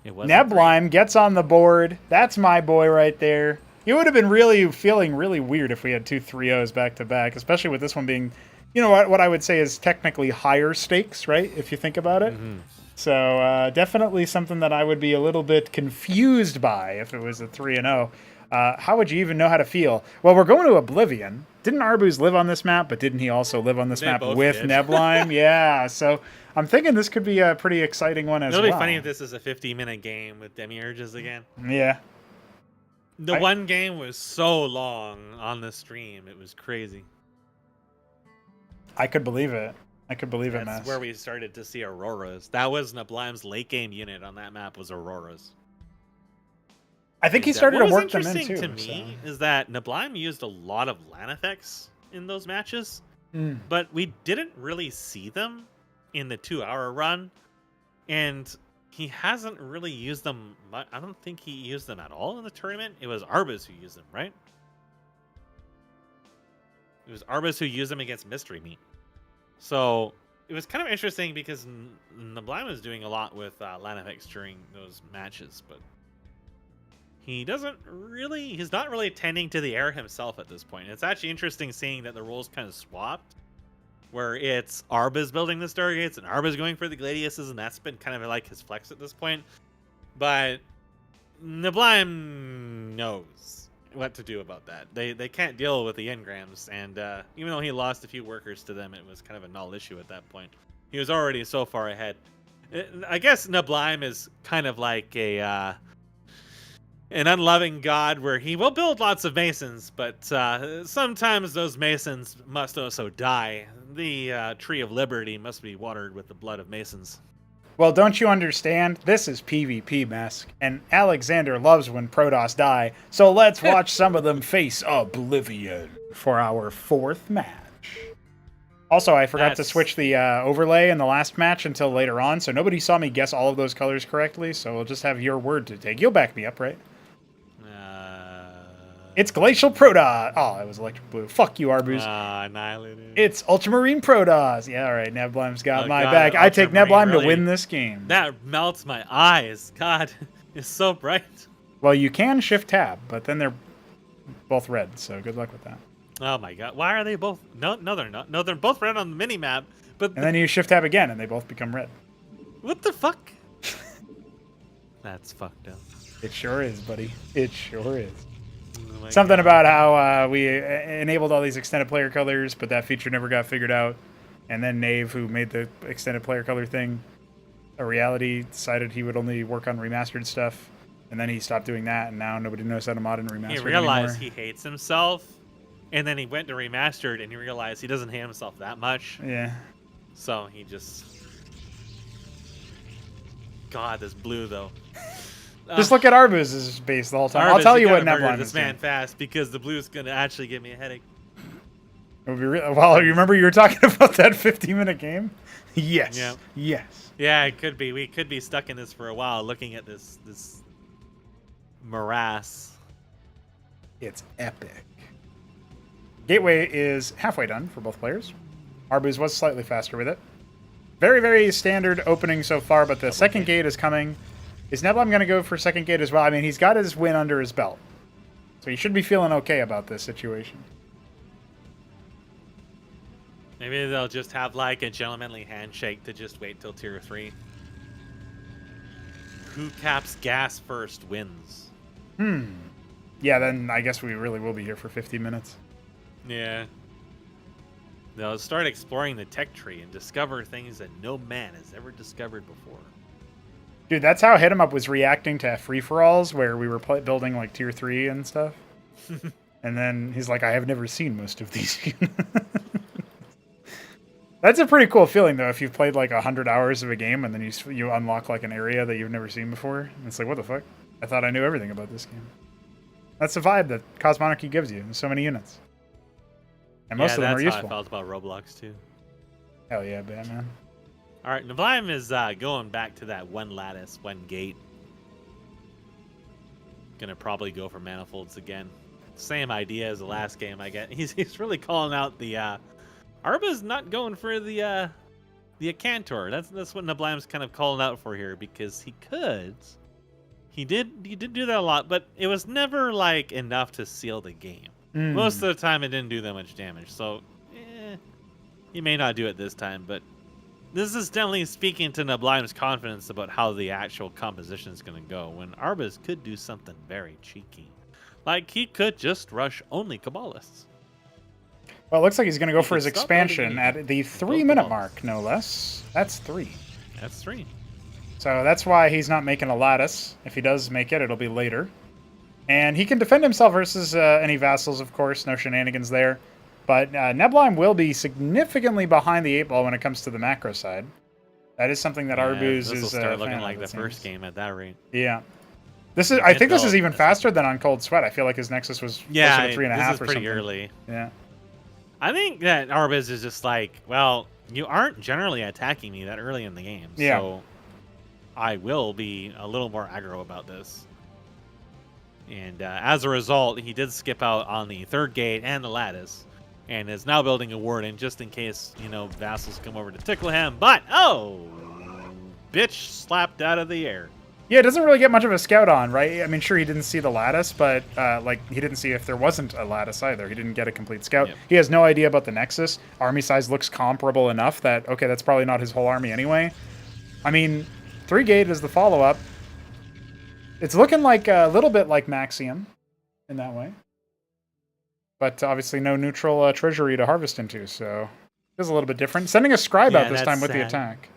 Neblime gets on the board. That's my boy right there. It would have been feeling really weird if we had 2 3-0s back to back, especially with this one being, you know, what I would say is technically higher stakes, right? If you think about it. Mm-hmm. So definitely something that I would be a little bit confused by if it was a 3-0. How would you even know how to feel? Well, we're going to Oblivion. Didn't Arbuz live on this map, but didn't he also live on this map with Neblime? Yeah, so I'm thinking this could be a pretty exciting one as well. It'll be funny if this is a 50-minute game with demiurges again. Yeah. The one game was so long on the stream. It was crazy. I could believe it. That's where we started to see Auroras. That was Neblime's late game unit on that map was Auroras. I think he started to work them in too. What was interesting to me is that Neblime used a lot of LAN effects in those matches, but we didn't really see them in the 2-hour run, and he hasn't really used them. I don't think he used them at all in the tournament. It was Arbuz who used them, right? It was Arbuz who used them against Mystery Meat. So it was kind of interesting because Neblime was doing a lot with LAN effects during those matches, but he's not really tending to the air himself at this point. It's actually interesting seeing that the roles kind of swapped, where it's Arbuz building the Stargates and Arbuz going for the Gladiuses, and that's been kind of like his flex at this point. But Neblime knows what to do about that. They can't deal with the engrams, and even though he lost a few workers to them, it was kind of a null issue at that point. He was already so far ahead. I guess Neblime is kind of like an unloving god where he will build lots of masons, but sometimes those masons must also die. The tree of liberty must be watered with the blood of masons. Well, don't you understand? This is PvP, Mask, and Alexander loves when Protoss die, so let's watch some of them face Oblivion for our 4th match. Also, I forgot to switch the overlay in the last match until later on, so nobody saw me guess all of those colors correctly, so we'll just have your word to take. You'll back me up, right? It's Glacial Protoss. Oh, it was Electric Blue. Fuck you, Arbuz. Annihilated. It's Ultramarine Protoss. Yeah, all right. Neblime's got my God, back. I take Ultramarine Neblime really, to win this game. That melts my eyes. God, it's so bright. Well, you can shift tab, but then they're both red, so good luck with that. Oh my God, why are they both? No, they're not. No, they're both red on the mini map. But And then you shift tab again, and they both become red. what the fuck? That's fucked up. It sure is, buddy. It sure is. Oh Something God. about how we enabled all these extended player colors, but that feature never got figured out. And then Nave, who made the extended player color thing a reality, decided he would only work on remastered stuff. And then he stopped doing that, and now nobody knows how to mod and remaster He it realized anymore. he hates himself, and then he went to remastered, and he realized he doesn't hate himself that much. Yeah. So he just... God, this blue, though. Just look at Arbuz's base the whole time. I'll Arbuz, tell you what gotta murder Neblime this is man doing. fast, because the blue's going to actually give me a headache. It would be well, you remember you were talking about that 50-minute game? Yes. Yeah. Yes. Yeah, it could be. We could be stuck in this for a while, looking at this morass. It's epic. Gateway is halfway done for both players. Arbuz was slightly faster with it. Very, very standard opening so far, but the second gate is coming. Is Neblime going to go for second gate as well? I mean, he's got his win under his belt. So he should be feeling okay about this situation. Maybe they'll just have like a gentlemanly handshake to just wait till tier 3. Who caps gas first wins. Yeah, then I guess we really will be here for 50 minutes. Yeah. They'll start exploring the tech tree and discover things that no man has ever discovered before. Dude, that's how HitEmUp was reacting to free-for-alls, where we were building like tier 3 and stuff. And then he's like, I have never seen most of these. That's a pretty cool feeling, though, if you've played like 100 hours of a game and then you unlock like an area that you've never seen before. And it's like, what the fuck? I thought I knew everything about this game. That's the vibe that Cosmonarchy gives you. There's so many units. And most of them are that's how useful. I felt about Roblox, too. Hell yeah, Batman. All right, Neblime is going back to that one lattice, one gate. Gonna probably go for manifolds again. Same idea as the last game, I get. He's really calling out the... Arba's not going for the Cantor. That's what Neblime's kind of calling out for here, because he could. He did do that a lot, but it was never like enough to seal the game. Most of the time, it didn't do that much damage. So, he may not do it this time, but this is definitely speaking to Neblime's confidence about how the actual composition is going to go. When Arbuz could do something very cheeky, like he could just rush only Kabbalists. Well, it looks like he's going to go for his Stop expansion building at the 3-minute mark, no less. That's 3. That's 3. So that's why he's not making a lattice. If he does make it, it'll be later. And he can defend himself versus any vassals, of course. No shenanigans there. But Neblime will be significantly behind the 8 ball when it comes to the macro side. That is something that Arbuz is. This will start looking fan like of, the it first seems. game at that rate. Yeah. I think this is even That's faster than on Cold Sweat. I feel like his Nexus was closer to 3.5 this is or pretty something. early. Yeah. I think that Arbuz is just like, well, you aren't generally attacking me that early in the game, Yeah. so I will be a little more aggro about this. And as a result, he did skip out on the 3rd gate and the lattice, and is now building a warden just in case, vassals come over to tickle him. But, bitch slapped out of the air. Yeah, it doesn't really get much of a scout on, right? I mean, sure, he didn't see the lattice, but he didn't see if there wasn't a lattice either. He didn't get a complete scout. Yep. He has no idea about the Nexus. Army size looks comparable enough that, okay, that's probably not his whole army anyway. I mean, 3 gate is the follow-up. It's looking like a little bit like Maxium in that way. But obviously no neutral treasury to harvest into, so it is a little bit different. Sending a scribe out this time with the attack.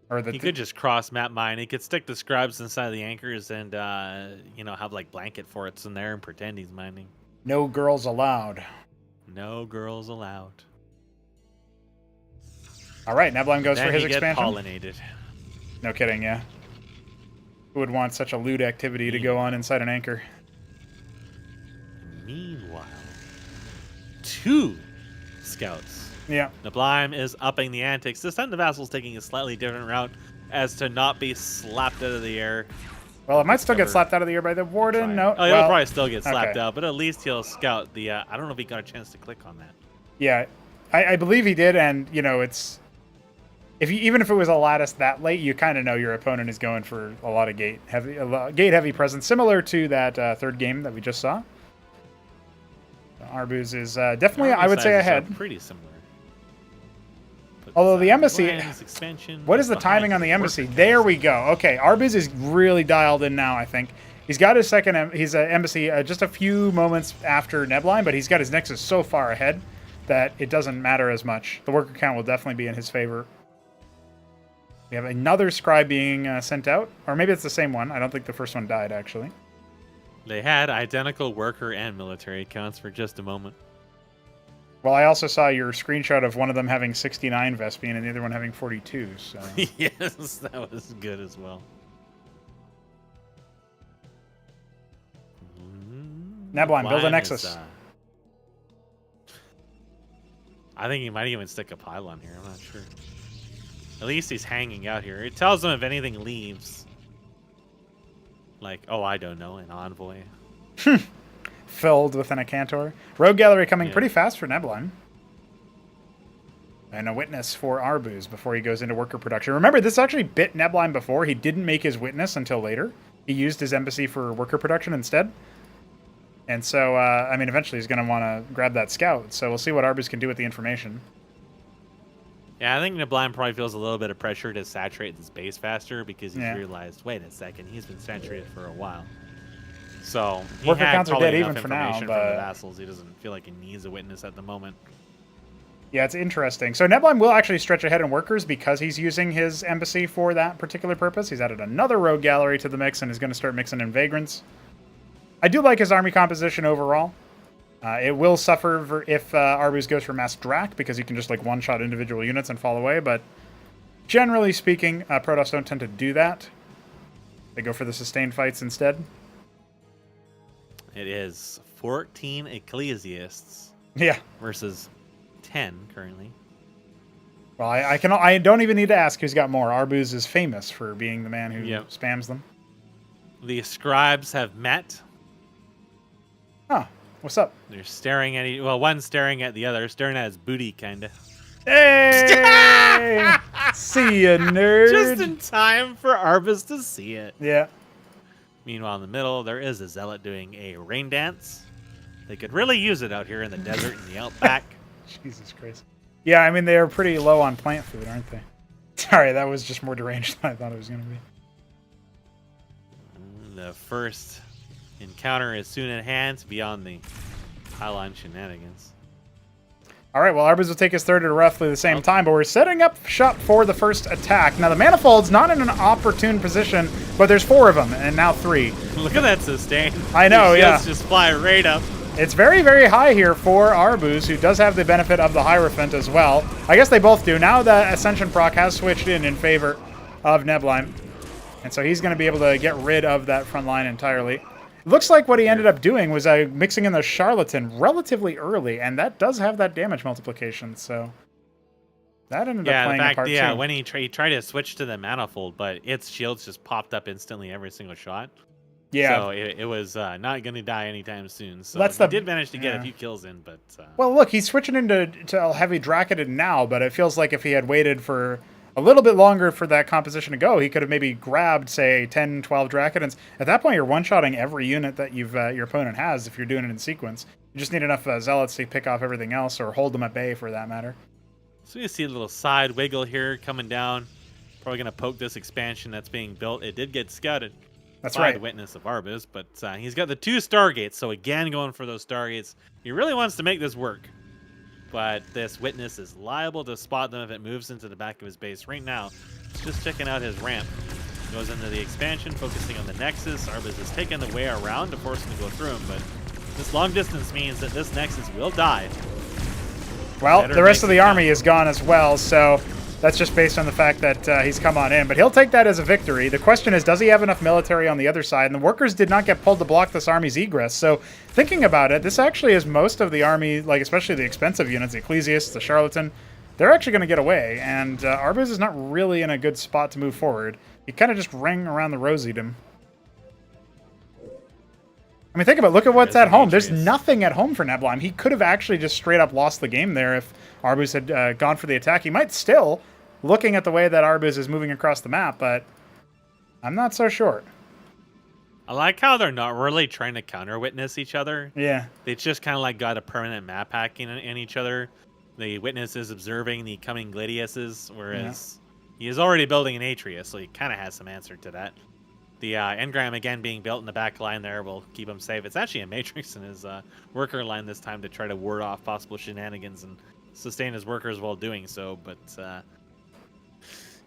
Or He could just cross map mine. He could stick the scribes inside the anchors and, have like blanket forts in there and pretend he's mining. No girls allowed. No girls allowed. All right, Neblime goes Then for his he get expansion. pollinated. No kidding, yeah. Who would want such a lewd activity to go on inside an anchor? Meanwhile, 2 scouts. Yeah. Neblime is upping the antics. This time the vassal's taking a slightly different route as to not be slapped out of the air. Well, it might still get slapped out of the air by the Warden. No. Oh, he'll probably still get slapped okay. out, but at least he'll scout the... I don't know if he got a chance to click on that. Yeah, I believe he did, and, you know, it's... Even if it was a lattice that late, you kind of know your opponent is going for a lot of gate-heavy presence, similar to that third game that we just saw. Arbuz is definitely, I would say, ahead. Pretty similar. Although the embassy, expansion, what is the timing on the embassy? There we go. Okay, Arbuz is really dialed in now, I think. He's got his second, embassy just a few moments after Neblime, but he's got his nexus so far ahead that it doesn't matter as much. The worker count will definitely be in his favor. We have another scribe being sent out, or maybe it's the same one. I don't think the first one died, actually. They had identical worker and military accounts for just a moment. Well, I also saw your screenshot of one of them having 69 Vespene and the other one having 42. So yes, that was good as well. Neblime, build a nexus. I think he might even stick a pylon here. I'm not sure. At least he's hanging out here. It tells him if anything leaves. Like, oh, I don't know, an envoy. Filled with an Acantor. Rogue Gallery coming pretty fast for Neblime. And a witness for Arbuz before he goes into worker production. Remember, this actually bit Neblime before. He didn't make his witness until later. He used his embassy for worker production instead. And so, I mean, eventually he's going to want to grab that scout. So we'll see what Arbuz can do with the information. Yeah, I think Neblime probably feels a little bit of pressure to saturate this base faster because he's realized, wait a second, he's been saturated for a while. So he worker had counts are probably dead enough even for now, information but from the vassals. He doesn't feel like he needs a witness at the moment. Yeah, it's interesting. So Neblime will actually stretch ahead in workers because he's using his embassy for that particular purpose. He's added another rogue gallery to the mix and is going to start mixing in vagrants. I do like his army composition overall. It will suffer if Arbuz goes for Mass Drac because you can just like one-shot individual units and fall away, but generally speaking, Protoss don't tend to do that. They go for the sustained fights instead. It is 14 Ecclesiasts versus 10 currently. Well, I don't even need to ask who's got more. Arbuz is famous for being the man who spams them. The scribes have met. Huh. What's up? They're staring at well, one's staring at the other, staring at his booty, kinda. Hey! See ya, nerd. Just in time for Arbuz to see it. Yeah. Meanwhile, in the middle, there is a zealot doing a rain dance. They could really use it out here in the desert and the outback. Jesus Christ. Yeah, I mean, they are pretty low on plant food, aren't they? Sorry, that was just more deranged than I thought it was going to be. The first encounter is soon at hand beyond the pylon shenanigans. All right, well, Arbuz will take his third at roughly the same time, but we're setting up shop for the first attack. Now, the Manifold's not in an opportune position, but there's 4 of them, and now 3. Look at that sustain. I know, yeah. Just fly right up. It's very, very high here for Arbuz, who does have the benefit of the Hierophant as well. I guess they both do. Now the Ascension proc has switched in favor of Neblime, and so he's going to be able to get rid of that front line entirely. Looks like what he ended up doing was mixing in the Charlatan relatively early, and that does have that damage multiplication, so that ended up playing a part too. When he tried to switch to the Manifold, but its shields just popped up instantly every single shot. Yeah. So it was not going to die anytime soon. So he did manage to get a few kills in, but... Well, look, he's switching into heavy Dracodid now, but it feels like if he had waited for a little bit longer for that composition to go, he could have maybe grabbed, say, 10, 12 Dracodins. At that point, you're one-shotting every unit that your opponent has if you're doing it in sequence. You just need enough Zealots to pick off everything else, or hold them at bay for that matter. So you see a little side wiggle here coming down. Probably going to poke this expansion that's being built. It did get scouted. That's right. The witness of Arbuz, but he's got the 2 Stargates, so again going for those Stargates. He really wants to make this work, but this witness is liable to spot them if it moves into the back of his base. Right now, just checking out his ramp. Goes into the expansion, focusing on the Nexus. Arbuz is taking the way around to force him to go through him, but this long distance means that this Nexus will die. Well, the rest of the army is gone as well, so that's just based on the fact that he's come on in. But he'll take that as a victory. The question is, does he have enough military on the other side? And the workers did not get pulled to block this army's egress. So thinking about it, this actually is most of the army, like especially the expensive units, the Ecclesiast, the Charlatan, they're actually going to get away. And Arbuz is not really in a good spot to move forward. He kind of just rang around the rosied him. I mean, think about it. Look at what's at home. There's Atreus. nothing at home for Neblime. He could have actually just straight up lost the game there if Arbuz had gone for the attack. He might still, looking at the way that Arbuz is moving across the map, but I'm not so sure. I like how they're not really trying to counter-witness each other. Yeah. They just kind of like got a permanent map hacking in each other. The witness is observing the coming Gladiuses, whereas he is already building an Atreus, so he kind of has some answer to that. The engram again being built in the back line there will keep him safe. It's actually a Matrix in his worker line this time to try to ward off possible shenanigans and sustain his workers while doing so. But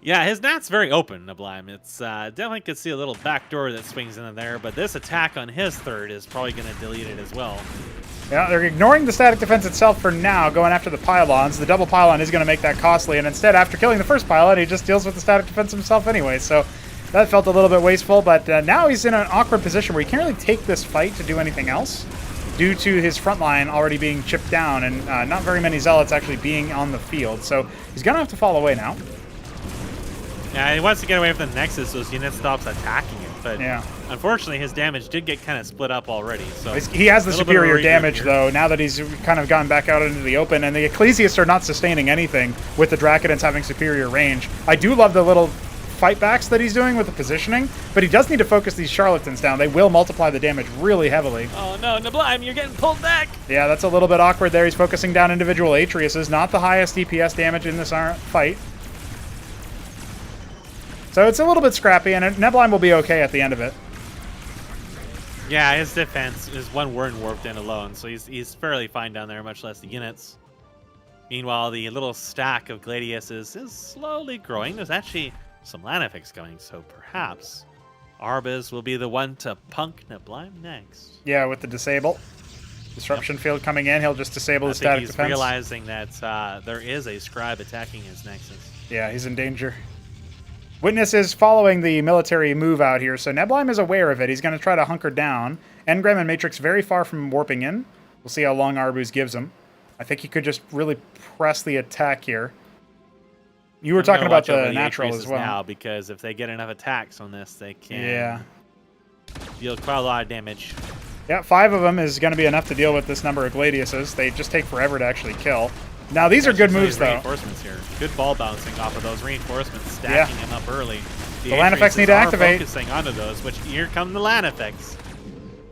yeah, his nat's very open, Neblime. It's definitely could see a little back door that swings in there, but this attack on his third is probably going to delete it as well. Yeah, they're ignoring the static defense itself for now, going after the pylons. The double pylon is going to make that costly, and instead, after killing the first pylon, he just deals with the static defense himself anyway, so that felt a little bit wasteful, but now he's in an awkward position where he can't really take this fight to do anything else due to his front line already being chipped down and not very many zealots actually being on the field, so he's going to have to fall away now. Yeah, he wants to get away from the Nexus so his unit stops attacking it, but yeah. Unfortunately, his damage did get kind of split up already. So he has the superior damage, though, now that he's kind of gotten back out into the open, and the Ecclesiasts are not sustaining anything with the Dracodons having superior range. I do love the little fight backs that he's doing with the positioning, but he does need to focus these charlatans down. They will multiply the damage really heavily. Oh no, Neblime, you're getting pulled back! Yeah, that's a little bit awkward there. He's focusing down individual Atreises, not the highest DPS damage in this fight. So it's a little bit scrappy, and Neblime will be okay at the end of it. Yeah, his defense is one word warped in alone, so he's fairly fine down there, much less the units. Meanwhile, the little stack of Gladiuses is slowly growing. There's actually some Lanifex coming, so perhaps Arbuz will be the one to punk Neblime next. Yeah, with the disable. Disruption field coming in, he'll just disable the static defense. He's realizing that there is a scribe attacking his Nexus. Yeah, he's in danger. Witness is following the military move out here, so Neblime is aware of it. He's going to try to hunker down. Engram and Matrix very far from warping in. We'll see how long Arbuz gives him. I think he could just really press the attack here. You were talking about the natural as well. Now, because if they get enough attacks on this, they can deal quite a lot of damage. Yeah, 5 of them is going to be enough to deal with this number of Gladiuses. They just take forever to actually kill. Now, these are good moves, though. Reinforcements here. Good ball bouncing off of those reinforcements, stacking them up early. The Lanifex need to activate. Focusing onto those, which here come the Lanifex.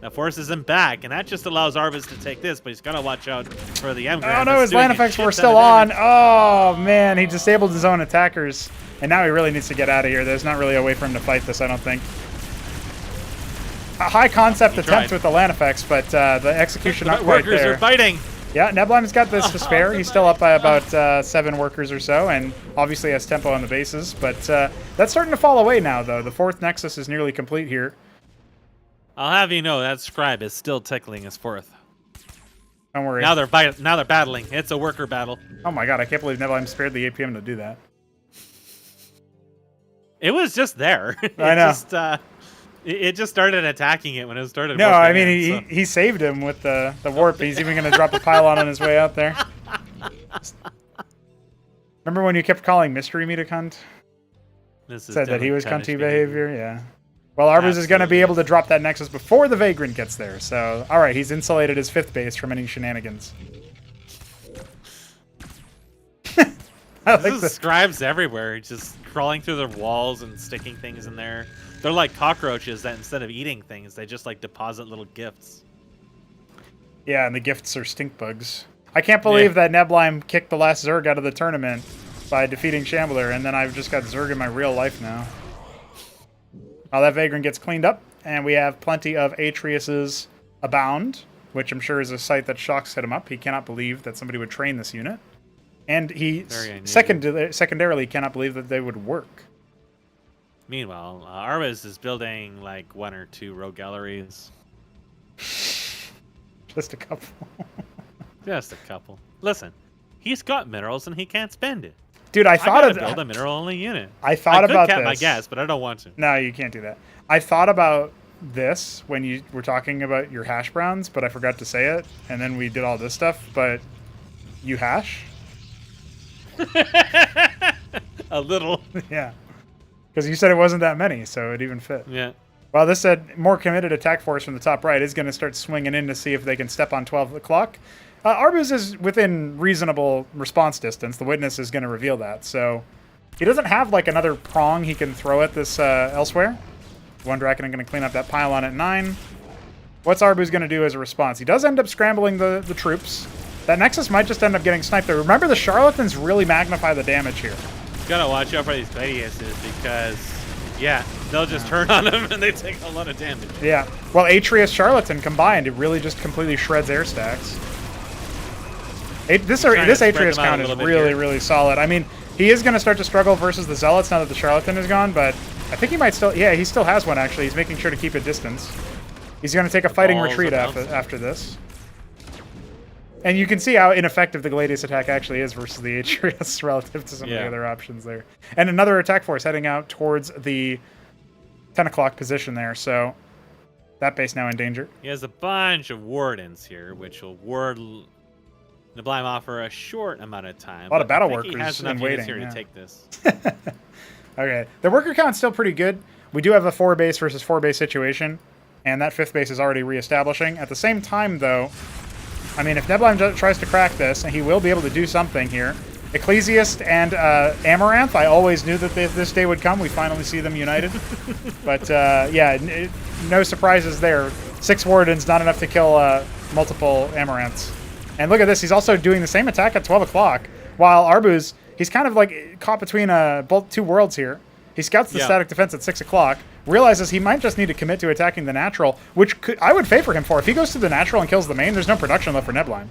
That forces him back, and that just allows Arbuz to take this, but he's got to watch out for the engram. Oh, no, his Lanifex were still on. Oh, man, he disabled his own attackers, and now he really needs to get out of here. There's not really a way for him to fight this, I don't think. A high concept attempt with the Lanifex, but the execution not quite there. Workers are fighting. Yeah, Neblime's got this to spare. He's still up by about 7 workers or so, and obviously has tempo on the bases. But that's starting to fall away now, though. The 4th Nexus is nearly complete here. I'll have you know that scribe is still tickling his 4th. Don't worry. Now they're battling. It's a worker battle. Oh my god, I can't believe Neblime spared the APM to do that. It was just there. I know. It just started attacking it when it started. No, I mean, he saved him with the warp. He's even going to drop a pylon on his way out there. Remember when you kept calling Mystery Meat a cunt? Said that he was cunty behavior? Yeah. Well, Arbuz is going to be able to drop that Nexus before the Vagrant gets there. So, all right, he's insulated his 5th base from any shenanigans. There's scribes everywhere, just crawling through the walls and sticking things in there. They're like cockroaches that instead of eating things, they just like deposit little gifts. Yeah, and the gifts are stink bugs. I can't believe that Neblime kicked the last Zerg out of the tournament by defeating Shambler, and then I've just got Zerg in my real life now. Well, that Vagrant gets cleaned up, and we have plenty of Atreises abound, which I'm sure is a sight that shocks HitEmUp. He cannot believe that somebody would train this unit. And he secondarily cannot believe that they would work. Meanwhile, Arbuz is building like 1 or 2 rogue galleries. Just a couple. Just a couple. Listen, he's got minerals and he can't spend it. Dude, I thought of build a mineral-only unit. I thought about this. I guess, but I don't want to. No, you can't do that. I thought about this when you were talking about your hash browns, but I forgot to say it, and then we did all this stuff. But you hash? A little. Yeah. Because you said it wasn't that many, so it even fit. Yeah. While this more committed attack force from the top right is going to start swinging in to see if they can step on 12 o'clock. Arbuz is within reasonable response distance. The witness is going to reveal that. So he doesn't have like another prong he can throw at this elsewhere. One Draken going to clean up that pylon at 9. What's Arbuz going to do as a response? He does end up scrambling the troops. That Nexus might just end up getting sniped there. Remember, the Charlatans really magnify the damage here. Gotta watch out for these Gladiuses because, yeah, they'll just turn on them and they take a lot of damage. Yeah. Well, Atreus Charlatan combined, it really just completely shreds air stacks. This Atreus count is really, really solid. I mean, he is going to start to struggle versus the Zealots now that the Charlatan is gone, but I think he might still... Yeah, he still has one, actually. He's making sure to keep a distance. He's going to take a fighting retreat after this. And you can see how ineffective the Gladius attack actually is versus the Atreus relative to some of the other options there. And another attack force heading out towards the 10 o'clock position there, so that base now in danger. He has a bunch of Wardens here, which will ward Neblime off for a short amount of time. A lot of battle workers he has enough waiting here to take this. Okay, the worker count's still pretty good. We do have a 4 base versus 4 base situation, and that 5th base is already reestablishing. At the same time, though, I mean, if Neblime tries to crack this, and he will be able to do something here. Ecclesiast and Amaranth, I always knew that this day would come. We finally see them united. But, yeah, no surprises there. 6 Wardens, not enough to kill multiple Amaranths. And look at this. He's also doing the same attack at 12 o'clock, while Arbuz, he's kind of like caught between both two worlds here. He scouts the static defense at 6 o'clock, realizes he might just need to commit to attacking the natural, which I would favor him for. If he goes to the natural and kills the main, there's no production left for Neblime.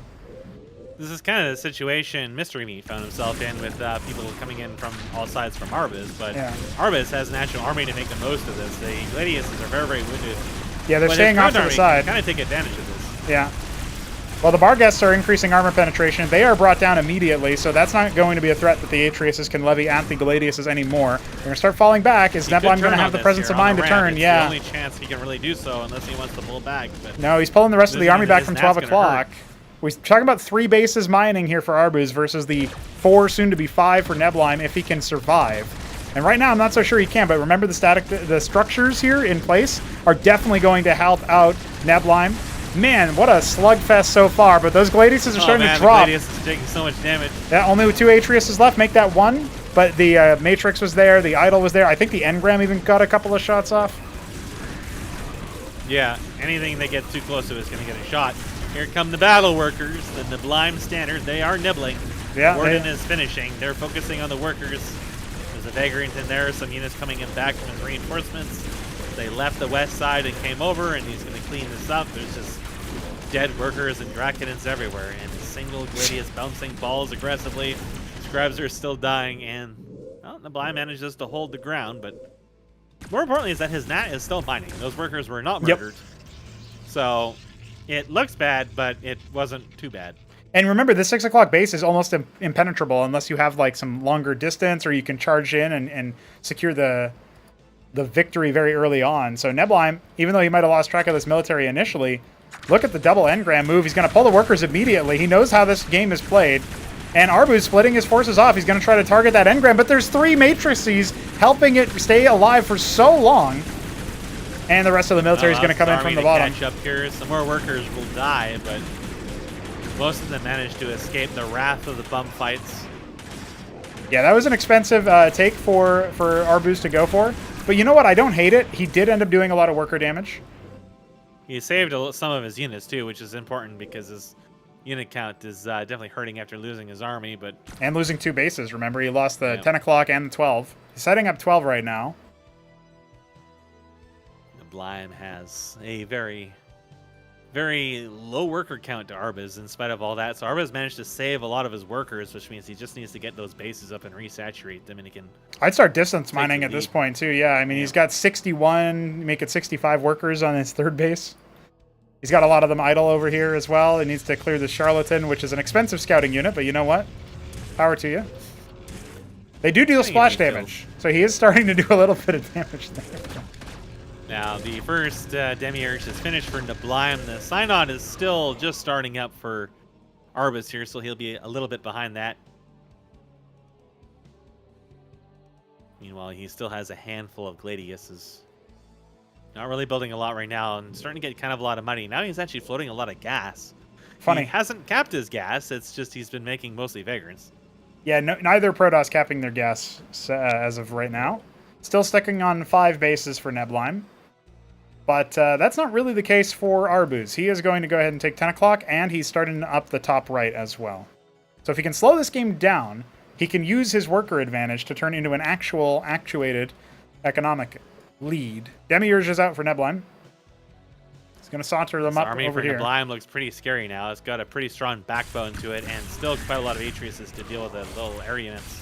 This is kind of the situation Mystery Meat found himself in with people coming in from all sides from Arbuz, but Arbuz has an actual army to make the most of this. The Gladiuses are very, very wounded. Yeah, they're staying off to the side. Kind of take advantage of this. Yeah. Well, the Barghests are increasing armor penetration. They are brought down immediately, so that's not going to be a threat that the Atreuses can levy at the Gladiuses anymore. They're going to start falling back. Is Neblime going to have the presence of mind to turn? It's the only chance he can really do so, unless he wants to pull back. But no, he's pulling the rest of the army back from 12 o'clock. We're talking about 3 bases mining here for Arbuz versus the 4, soon to be 5 for Neblime if he can survive. And right now, I'm not so sure he can, but remember the structures here in place are definitely going to help out Neblime. Man, what a slugfest so far, but those Gladiuses are starting to drop. The Gladius is taking so much damage. Yeah, only with 2 Atreuses left, make that 1, but the Matrix was there, the Idol was there. I think the Engram even got a couple of shots off. Yeah, anything that gets too close to it is going to get a shot. Here come the battle workers, the Neblime standard. They are nibbling. Yeah, Warden is finishing. They're focusing on the workers. There's a Vagrant in there, some units coming in back from his reinforcements. They left the west side and came over, and he's going to clean this up. There's just dead workers and Drakenins everywhere, and a single Gladius bouncing balls aggressively. Scribes are still dying, and well, Neblime manages to hold the ground, but more importantly is that his Nat is still mining. Those workers were not murdered. So it looks bad, but it wasn't too bad. And remember, the 6 o'clock base is almost impenetrable unless you have like some longer distance or you can charge in and secure the victory very early on. So Neblime, even though he might have lost track of this military initially, look at the double engram move. He's going to pull the workers immediately. He knows how this game is played. And Arbuz splitting his forces off. He's going to try to target that engram, but there's 3 matrices helping it stay alive for so long. And the rest of the military is going to come in from the bottom. Catch up here. Some more workers will die, but most of them managed to escape the wrath of the bum fights. Yeah, that was an expensive take for Arbuz to go for. But you know what? I don't hate it. He did end up doing a lot of worker damage. He saved some of his units, too, which is important because his unit count is definitely hurting after losing his army. And losing 2 bases, remember? He lost the 10 o'clock and the 12. He's setting up 12 right now. Neblime has a very, very low worker count to Arbuz in spite of all that. So Arbuz managed to save a lot of his workers, which means he just needs to get those bases up and resaturate them, and he can... I'd start distance mining at this point, too. Yeah, I mean, he's got 61, make it 65 workers on his 3rd base. He's got a lot of them idle over here as well. He needs to clear the Charlatan, which is an expensive scouting unit, but you know what? Power to you. They do deal splash damage, so he is starting to do a little bit of damage there. Now, the first Demiurge is finished for Neblime. The Synod is still just starting up for Arbuz here, so he'll be a little bit behind that. Meanwhile, he still has a handful of Gladiuses. Not really building a lot right now and starting to get kind of a lot of money. Now he's actually floating a lot of gas. Funny. He hasn't capped his gas. It's just he's been making mostly vagrants. Yeah, neither Protoss capping their gas as of right now. Still sticking on 5 bases for Neblime. But that's not really the case for Arbuz. He is going to go ahead and take 10 o'clock, and he's starting up the top right as well. So if he can slow this game down, he can use his worker advantage to turn into an actual actuated economic lead. Demiurge is out for Neblime. He's going to saunter them up army over for here. Neblime looks pretty scary now. It's got a pretty strong backbone to it, and still quite a lot of Atriuses to deal with the little area units.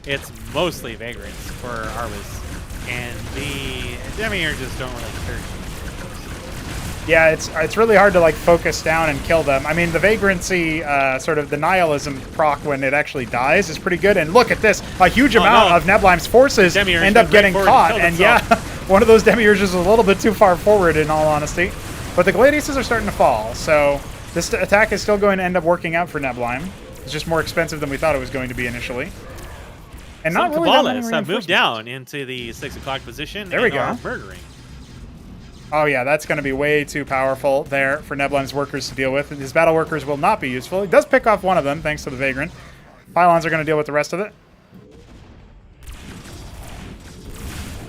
It's mostly vagrants for Arbuz, and the Demiurges don't really care. Yeah, it's really hard to like focus down and kill them. I mean, the vagrancy, sort of the nihilism proc when it actually dies is pretty good. And look at this, a huge amount of Neblime's forces end up getting caught. And yeah, one of those Demiurges is a little bit too far forward in all honesty. But the Gladiuses are starting to fall, so this attack is still going to end up working out for Neblime. It's just more expensive than we thought it was going to be initially. And Some not really that many Kabbalists have moved reinforcements. down into the 6 o'clock position There we and go. are murdering. Oh yeah, that's going to be way too powerful there for Neblime's workers to deal with. His battle workers will not be useful. He does pick off one of them, thanks to the Vagrant. Pylons are going to deal with the rest of it.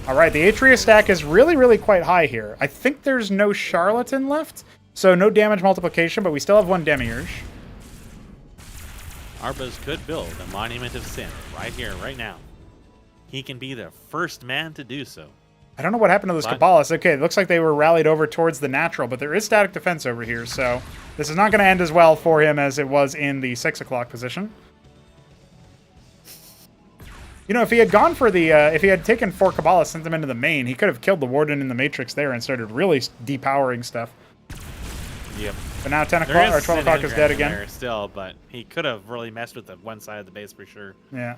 All right, the Atreus stack is really, really quite high here. I think there's no Charlatan left, so no damage multiplication, but we still have one Demiurge. Arbuz could build a Monument of Sin right here, right now. He can be the first man to do so. I don't know what happened to those Kabbalists. Okay, it looks like they were rallied over towards the natural, but there is static defense over here, so this is not going to end as well for him as it was in the 6 o'clock position. You know, if he had gone for the, if he had taken 4 Kabbalists, sent them into the main, he could have killed the Warden in the Matrix there and started really depowering stuff. Yep. But now 10 o'clock or 12 o'clock is dead again. There still, but he could have really messed with the one side of the base for sure. Yeah.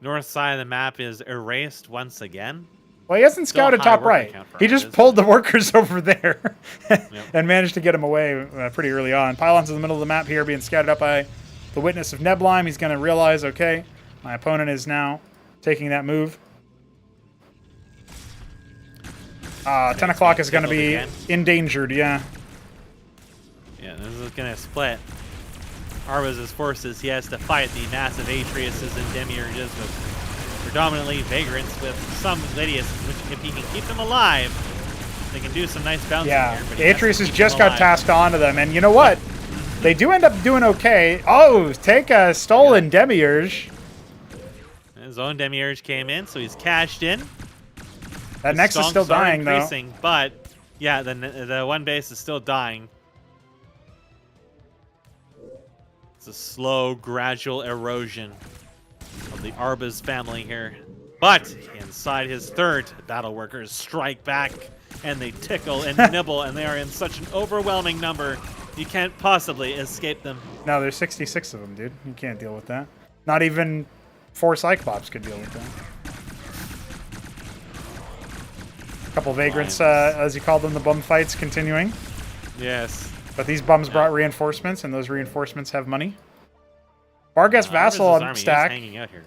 North side of the map is erased once again. Well, he hasn't Still scouted high top worker right. count for He Arbuz. just pulled the workers over there Yep. and managed to get them away pretty early on. Pylons in the middle of the map here being scouted up by the Witness of Neblime. He's going to realize, okay, my opponent is now taking that move. 10 o'clock is going to be endangered, yeah. Yeah, this is going to split Arbuz's forces. He has to fight the massive Atriuses and Demiurges with predominantly Vagrants with some Gladius, which if he can keep them alive, they can do some nice bouncing Yeah, here. But the Atreus has just got tasked onto them, and you know what? They do end up doing okay. Oh, take a stolen Demiurge. His own Demiurge came in, so he's cashed in. That Nexus is still dying, though. But yeah, the one base is still dying. It's a slow, gradual erosion of the Arbuz family here. But inside his third, battle workers strike back, and they tickle and nibble, and they are in such an overwhelming number, you can't possibly escape them. No, there's 66 of them, dude. You can't deal with that. Not even 4 Cyclops could deal with that. A couple Vagrants, as you called them, the bum fights continuing. Yes. But these bums brought reinforcements, and those reinforcements have money. Barghest Vassal on stack,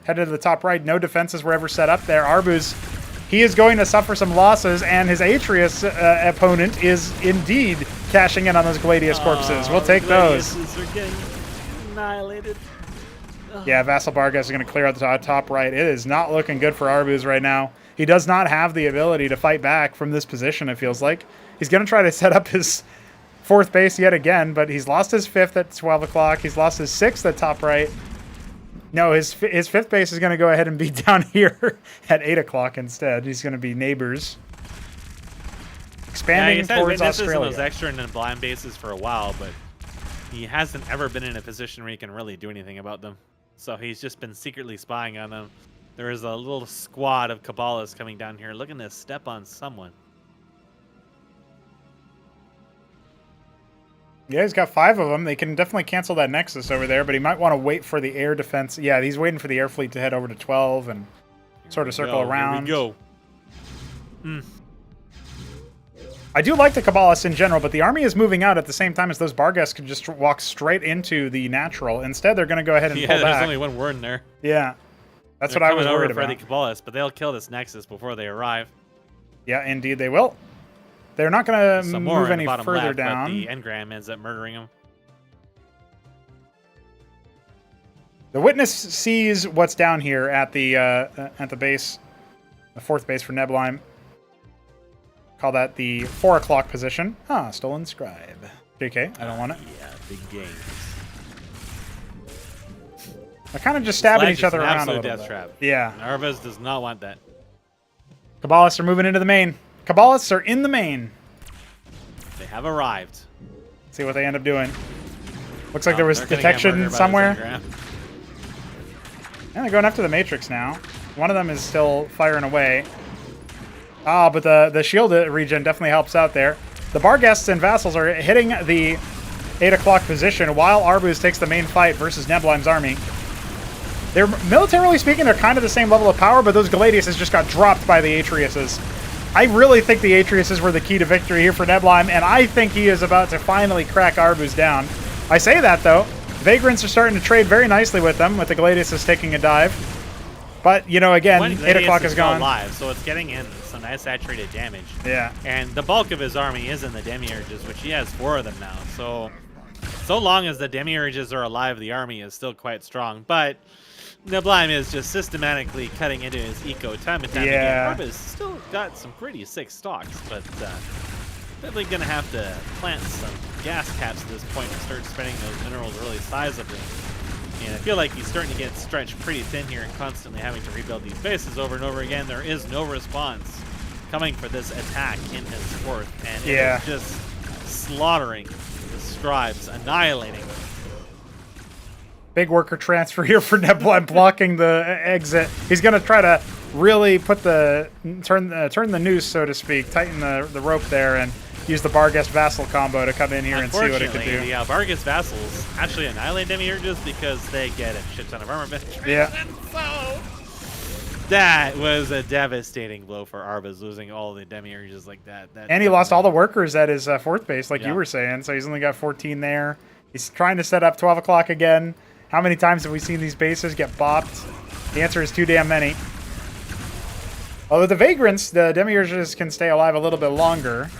headed to the top right. No defenses were ever set up there. Arbuz, he is going to suffer some losses, and his Atreus opponent is indeed cashing in on those Gladius corpses. We'll take those. Are getting annihilated. Yeah, Vassal Barghest is going to clear out the top right. It is not looking good for Arbuz right now. He does not have the ability to fight back from this position, it feels like. He's going to try to set up his 4th base yet again, but he's lost his 5th at 12 o'clock. He's lost his 6th at top right. No, his 5th base is going to go ahead and be down here at 8 o'clock instead. He's going to be neighbors. Expanding towards Australia. Those extra and blind bases for a while, but he hasn't ever been in a position where he can really do anything about them. So he's just been secretly spying on them. There is a little squad of Kabbalists coming down here looking to step on someone. Yeah, he's got 5 of them. They can definitely cancel that Nexus over there, but he might want to wait for the air defense. Yeah, he's waiting for the air fleet to head over to 12 and sort of circle around. Here we go. I do like the Kabbalists in general, but the army is moving out at the same time as those Barghest could just walk straight into the natural. Instead, they're going to go ahead and pull back. There's only one word in there. Yeah, that's what I was worried about. The Kabbalists, but they'll kill this Nexus before they arrive. Yeah, indeed they will. They're not going to move any further left, down. But the engram ends up murdering him. The witness sees what's down here at the base, the fourth base for Neblime. Call that the 4 o'clock position. Ah, stolen scribe. JK, I don't want it. Yeah, big games. They're kind of just stabbing each other around a little death bit. Trap. Yeah. Arbuz does not want that. Kabbalists are moving into the main. Kabbalists are in the main. They have arrived. Let's see what they end up doing. Looks like there was detection somewhere. And they're going after the Matrix now. One of them is still firing away. Ah, but the shield regen definitely helps out there. The bar guests and vassals are hitting the 8 o'clock position while Arbuz takes the main fight versus Neblime's army. They're, militarily speaking, they're kind of the same level of power, but those Gladiuses just got dropped by the Atriuses. I really think the Atriuses were the key to victory here for Neblime, and I think he is about to finally crack Arbuz down. I say that, though. Vagrants are starting to trade very nicely with them, with the Gladiuses taking a dive. But, you know, again, 8 o'clock is gone. Live, so it's getting in some nice saturated damage. Yeah. And the bulk of his army is in the Demiurges, which he has 4 of them now. So long as the Demiurges are alive, the army is still quite strong. But Neblime is just systematically cutting into his eco time and time again. Arbuz still got some pretty sick stocks, but definitely going to have to plant some gas caps at this point and start spending those minerals really sizably. And I feel like he's starting to get stretched pretty thin here and constantly having to rebuild these bases over and over again. There is no response coming for this attack in his fourth, and it is just slaughtering the scribes, annihilating them. Big worker transfer here for Neblime, blocking the exit. He's going to try to really put turn the noose, so to speak, tighten the rope there, and use the Barghest Vassal combo to come in here and see what it could do. The Barghest Vassals actually annihilate Demiurges because they get a shit ton of armor penetration. Yeah. So that was a devastating blow for Arbuz, losing all the Demiurges like that. And he lost all the workers at his fourth base, like you were saying, so he's only got 14 there. He's trying to set up 12 o'clock again. How many times have we seen these bases get bopped? The answer is too damn many. Although the Vagrants, the Demiurges can stay alive a little bit longer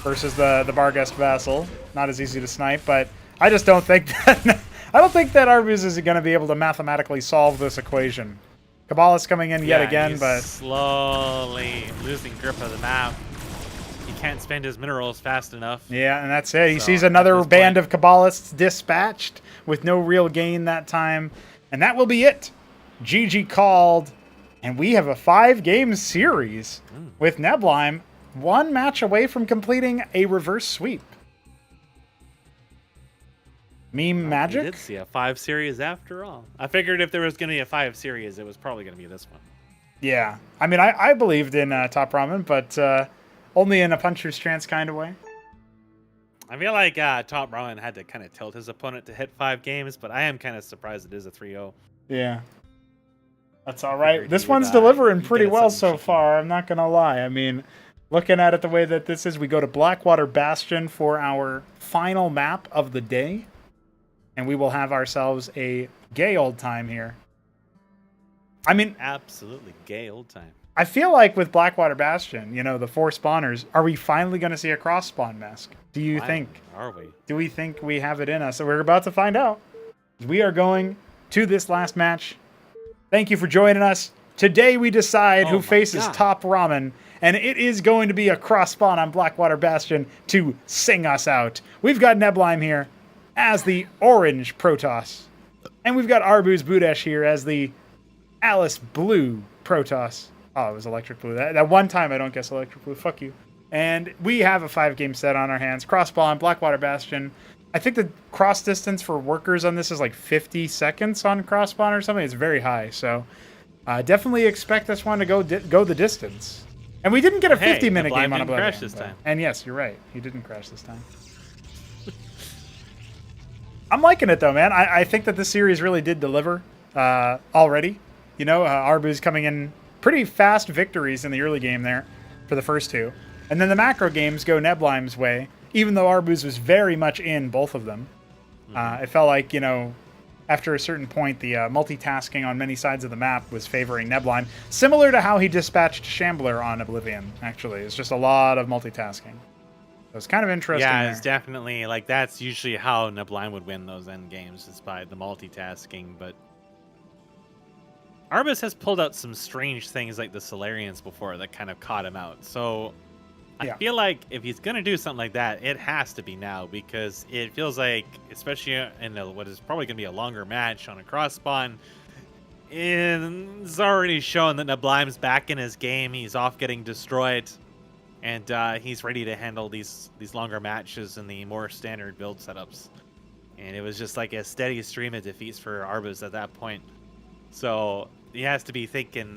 versus the Barghest Vassal. Not as easy to snipe, but I just don't think that I don't think that Arbuz is going to be able to mathematically solve this equation. Kabbalah's coming in yet again, he's but slowly losing grip of the map. He can't spend his minerals fast enough. Yeah, and that's it. He sees another band of Kabbalists dispatched with no real gain that time, and that will be it. GG called, and we have a 5-game series with Neblime, 1 match away from completing a reverse sweep. Meme magic? We did see a 5 series after all. I figured if there was going to be a 5 series, it was probably going to be this one. Yeah. I mean, I believed in TopRamen, but only in a puncher's chance kind of way. I feel like TopRamen had to kind of tilt his opponent to hit 5 games, but I am kind of surprised it is a 3-0. Yeah. That's all right. This one's delivering pretty well so far, I'm not going to lie. I mean, looking at it the way that this is, we go to Blackwater Bastion for our final map of the day. And we will have ourselves a gay old time here. I mean, absolutely gay old time. I feel like with Blackwater Bastion, you know, the 4 spawners, are we finally going to see a cross spawn mask? Do you think? Are we? Do we think we have it in us? So we're about to find out. We are going to this last match. Thank you for joining us. Today we decide who faces TopRamen, and it is going to be a cross spawn on Blackwater Bastion to sing us out. We've got Neblime here as the orange Protoss. And we've got ArbuzBudesh here as the Alice Blue Protoss. Oh, it was electric blue. That one time I don't guess electric blue. Fuck you. And we have a 5-game set on our hands. Crossball, Blackwater Bastion. I think the cross distance for workers on this is like 50 seconds on crossball or something. It's very high. So definitely expect this one to go the distance. And we didn't get a 50-minute game on a Blood crash this time. And yes, you're right. He didn't crash this time. I'm liking it, though, man. I think that this series really did deliver already. You know, Arbuz coming in pretty fast victories in the early game there for the first 2. And then the macro games go Neblime's way, even though Arbuz was very much in both of them. It felt like, you know, after a certain point, the multitasking on many sides of the map was favoring Neblime, similar to how he dispatched Shambler on Oblivion, actually. It's just a lot of multitasking. So it's kind of interesting. Yeah, there. it's definitely, like, that's usually how Neblime would win those end games, is by the multitasking, but Arbuz has pulled out some strange things like the Solarians before that kind of caught him out. So I feel like if he's going to do something like that, it has to be now, because it feels like, especially in what is probably going to be a longer match on a cross spawn, it's already shown that Neblime's back in his game. He's off getting destroyed, and he's ready to handle these longer matches and the more standard build setups. And it was just like a steady stream of defeats for Arbuz at that point. So he has to be thinking,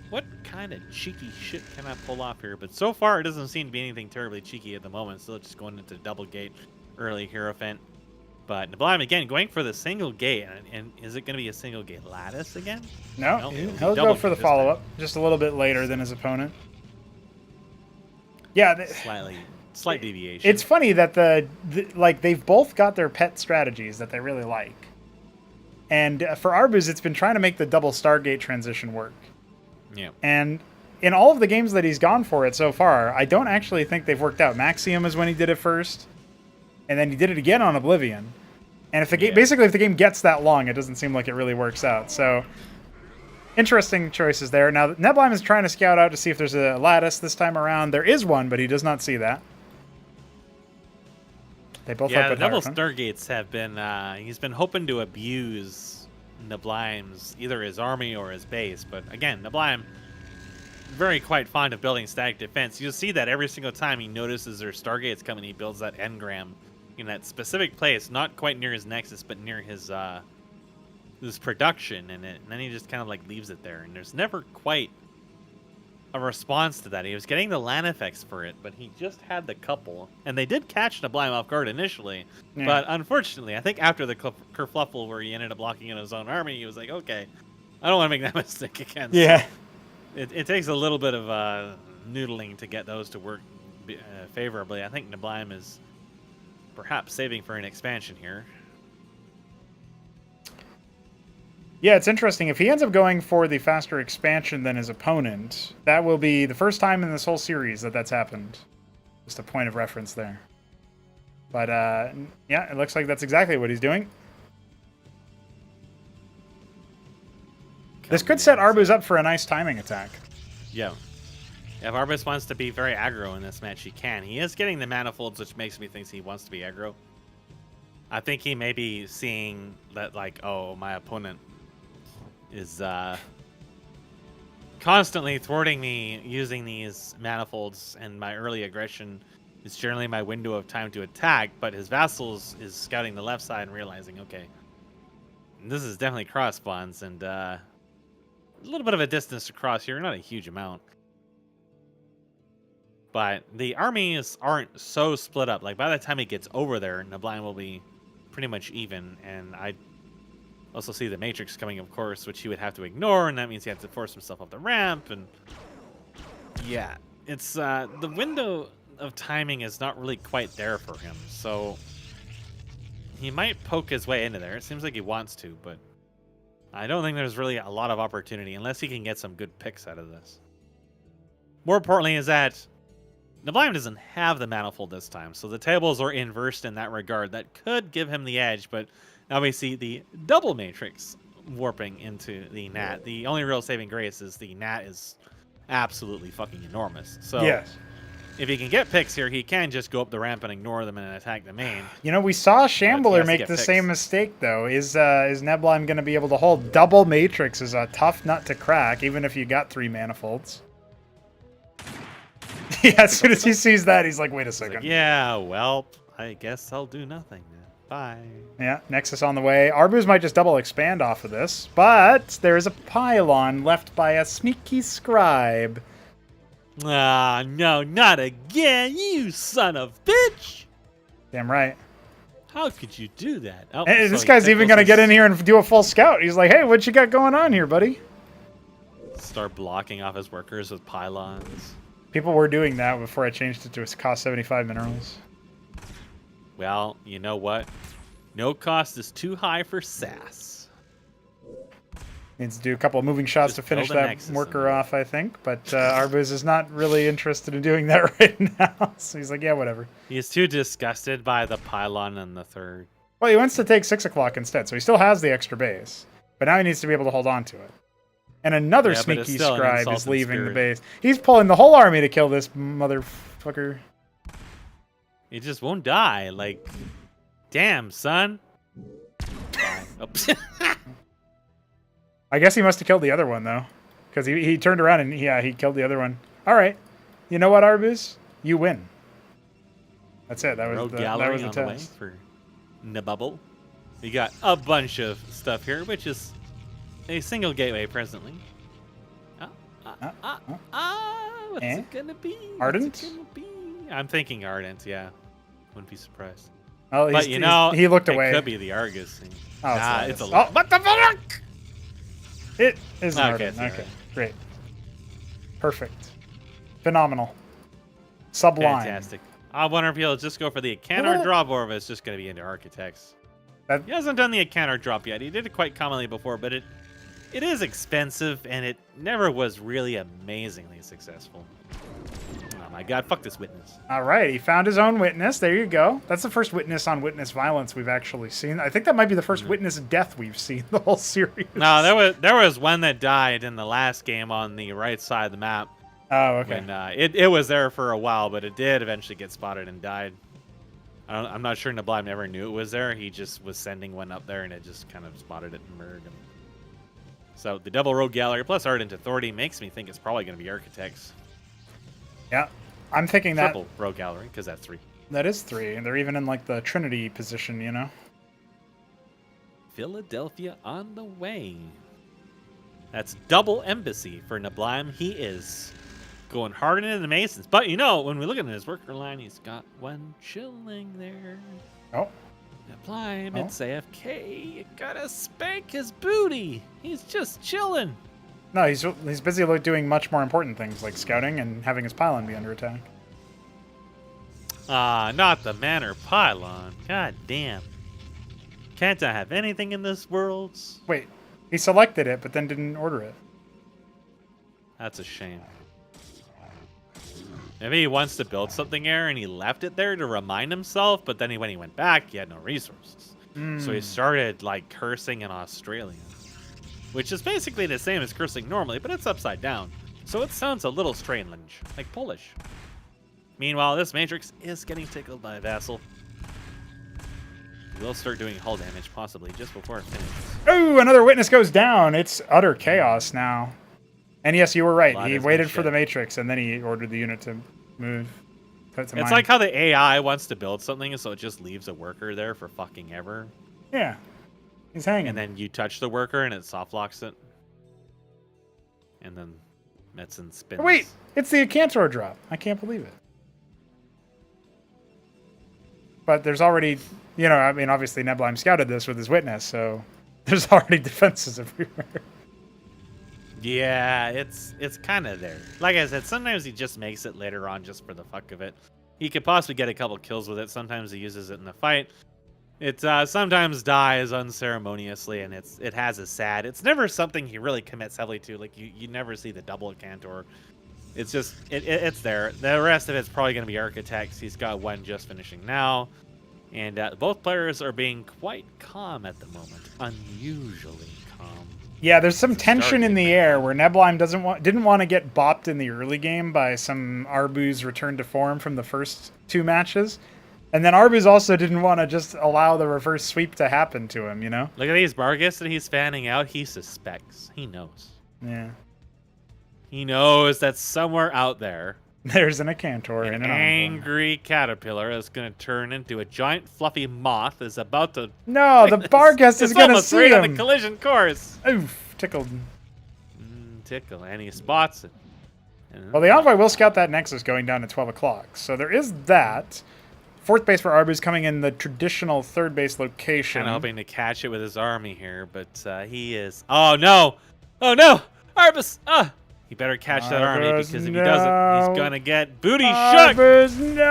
what kind of cheeky shit can I pull off here? But so far, it doesn't seem to be anything terribly cheeky at the moment. Still just going into double gate, early Hierophant. But Neblime, again, going for the single gate. And is it going to be a single gate lattice again? No, he'll go for the follow-up just a little bit later than his opponent. Yeah. Slight deviation. It's funny that like they've both got their pet strategies that they really like. And for Arbuz, it's been trying to make the double Stargate transition work. Yeah. And in all of the games that he's gone for it so far, I don't actually think they've worked out. Maxium is when he did it first, and then he did it again on Oblivion. And if the game, basically, if the game gets that long, it doesn't seem like it really works out. So, interesting choices there. Now, Neblime is trying to scout out to see if there's a lattice this time around. There is one, but he does not see that. They both the double Stargates have been, he's been hoping to abuse Neblime's, either his army or his base. But again, Neblime, very quite fond of building static defense. You'll see that every single time he notices there's Stargates coming, he builds that engram in that specific place, not quite near his nexus, but near his production, and then he just kind of like leaves it there. And there's never quite a response to that. He was getting the land effects for it, but he just had the couple, and they did catch Neblime off guard initially. Yeah. But unfortunately, I think after the kerfluffle where he ended up locking in his own army, he was like, okay, I don't want to make that mistake again. Yeah. So it takes a little bit of noodling to get those to work favorably. I think Neblime is perhaps saving for an expansion here. Yeah, it's interesting. If he ends up going for the faster expansion than his opponent, that will be the first time in this whole series that that's happened. Just a point of reference there. But, yeah, it looks like that's exactly what he's doing. This could set Arbuz up for a nice timing attack. Yeah. If Arbuz wants to be very aggro in this match, he can. He is getting the manifolds, which makes me think he wants to be aggro. I think he may be seeing that, like, oh, my opponent is constantly thwarting me using these manifolds, and my early aggression is generally my window of time to attack, but his vassals is scouting the left side and realizing, okay, this is definitely cross spawns, and a little bit of a distance to cross here, not a huge amount. But the armies aren't so split up. Like, by the time he gets over there, Neblime will be pretty much even, and I also see the Matrix coming, of course, which he would have to ignore, and that means he has to force himself up the ramp, and yeah, it's the window of timing is not really quite there for him, so he might poke his way into there. It seems like he wants to, but I don't think there's really a lot of opportunity unless he can get some good picks out of this. More importantly is that Neblime doesn't have the manifold this time, so the tables are inversed in that regard. That could give him the edge, but now we see the double matrix warping into the Nat. The only real saving grace is the Nat is absolutely fucking enormous. So yes, if he can get picks here, he can just go up the ramp and ignore them and attack the main. You know, we saw Shambler make the same mistake, though. Is Neblime going to be able to hold? Double matrix is a tough nut to crack, even if you got 3 manifolds. Yeah, as soon as he sees that, he's like, wait a second. Like, yeah, well, I guess I'll do nothing. Bye. Yeah, Nexus on the way. Arbuz might just double expand off of this, but there is a pylon left by a sneaky scribe. Ah, no, not again, you son of bitch! Damn right. How could you do that? Oh, hey, this guy's even going to get in here and do a full scout. He's like, hey, what you got going on here, buddy? Start blocking off his workers with pylons. People were doing that before I changed it to cost 75 minerals. Well, you know what? No cost is too high for SAS. Needs to do a couple of moving shots Just to finish build a that Nexus worker in there. off, I think. But Arbuz is not really interested in doing that right now. So he's like, yeah, whatever. He's too disgusted by the pylon and the third. Well, he wants to take 6 o'clock instead, so he still has the extra base. But now he needs to be able to hold on to it. And another Yeah, but it's sneaky still an scribe insult is in leaving the spirit. base. He's pulling the whole army to kill this motherfucker. He just won't die. Like, damn, son. Oops. I guess he must have killed the other one, though. Because he turned around and, yeah, he killed the other one. All right. You know what, Arbuz? You win. That's it. That was Rogue the, gallery that was the on the way test. for Nebubble. We got a bunch of stuff here, which is a single gateway presently. What's Eh? it gonna be? Ardent? What's it gonna be? I'm thinking Ardent, yeah. Wouldn't be surprised. Well, But you know, he looked it away. could be the Argus thing. Oh, Nah, it's it's a Argus. lot. Oh. What the fuck? It is an Okay, Ardent. it's Okay, Ardent. great. Perfect. Phenomenal. Sublime. Fantastic. I wonder if he'll just go for the Acanor drop or if it's just going to be into Architects. That- He hasn't done the Acanor drop yet. He did it quite commonly before, but it is expensive and it never was really amazingly successful. Oh my god, fuck this witness. All right, he found his own witness. There you go. That's the first witness on witness violence we've actually seen. I think that might be the first witness death we've seen the whole series. No, there was one that died in the last game on the right side of the map. Oh, okay. When it was there for a while, but it did eventually get spotted and died. I'm not sure Neblime never knew it was there. He just was sending one up there, and it just kind of spotted it and murdered him. So the double rogue gallery plus Ardent Authority makes me think it's probably going to be Architects. Yeah, I'm thinking that Triple rogue gallery, because that's 3. that is 3, and they're even in like the Trinity position, you know. Philadelphia on the way. That's double embassy for Neblime. He is going hard into the Masons. But, you know, when we look at his worker line, he's got one chilling there. Oh, Neblime, Oh. it's AFK. You gotta spank his booty. He's just chilling. no, he's busy like doing much more important things like scouting and having his pylon be under attack. Not the manor pylon. God damn. Can't I have anything in this world? Wait, he selected it but then didn't order it. That's a shame. Maybe he wants to build something there and he left it there to remind himself, but then when he went back, he had no resources. So he started, like, cursing in Australian. Which is basically the same as cursing normally, but it's upside down. So it sounds a little strange, like Polish. Meanwhile, this Matrix is getting tickled by a vassal. We'll start doing hull damage, possibly, just before it finishes. Oh, another witness goes down. It's utter chaos now. And yes, you were right. Lot He has waited been for shed. the Matrix, and then he ordered the unit to move. It's like how the AI wants to build something, so it just leaves a worker there for fucking ever. Yeah, he's hanging. And then you touch the worker and it soft locks it. And then Metzen spins. Wait, it's the Acantor drop. I can't believe it. But there's already, you know, I mean, obviously Neblime scouted this with his witness, so there's already defenses everywhere. Yeah, it's kind of there. Like I said, sometimes he just makes it later on just for the fuck of it. He could possibly get a couple kills with it. Sometimes he uses it in a fight. It sometimes dies unceremoniously, and it has a sad. It's never something he really commits heavily to. Like you never see the double Cantor. It's just it's there. The rest of it's probably going to be Architects. He's got one just finishing now, and both players are being quite calm at the moment. Unusually calm. Yeah, there's some tension in the game. air where Neblime didn't want to get bopped in the early game by some Arbuz return to form from the first 2 matches. And then Arbuz also didn't want to just allow the reverse sweep to happen to him, you know? Look at these Bargus that he's fanning out. He suspects. He knows. Yeah. He knows that somewhere out there, There's an Acantor an and an Envoy. angry caterpillar is going to turn into a giant fluffy moth is about to... No, the Bargus is It's going to almost see right on him. the collision course. Oof, tickled. Tickle, and he spots it. Well, the Envoy will scout that Nexus going down at 12 o'clock. So there is that. 4th base for Arbuz coming in the traditional 3rd base location. Kind of hoping to catch it with his army here, but he is... Oh, no! Oh, no! Arbus! He better catch that army, Arbuz, because if he no. doesn't, he's going to get booty shook! Arbuz, no!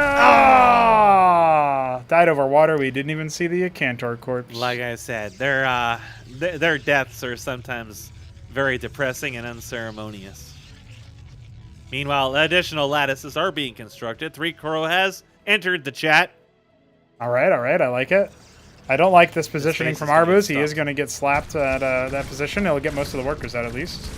died over water. We didn't even see the Cantor corpse. Like I said, their deaths are sometimes very depressing and unceremonious. Meanwhile, additional lattices are being constructed. 3Koro has entered the chat. All right, I like it. I don't like this positioning from Arbuz. He stuck. is going to get slapped at that position. He'll get most of the workers out at least.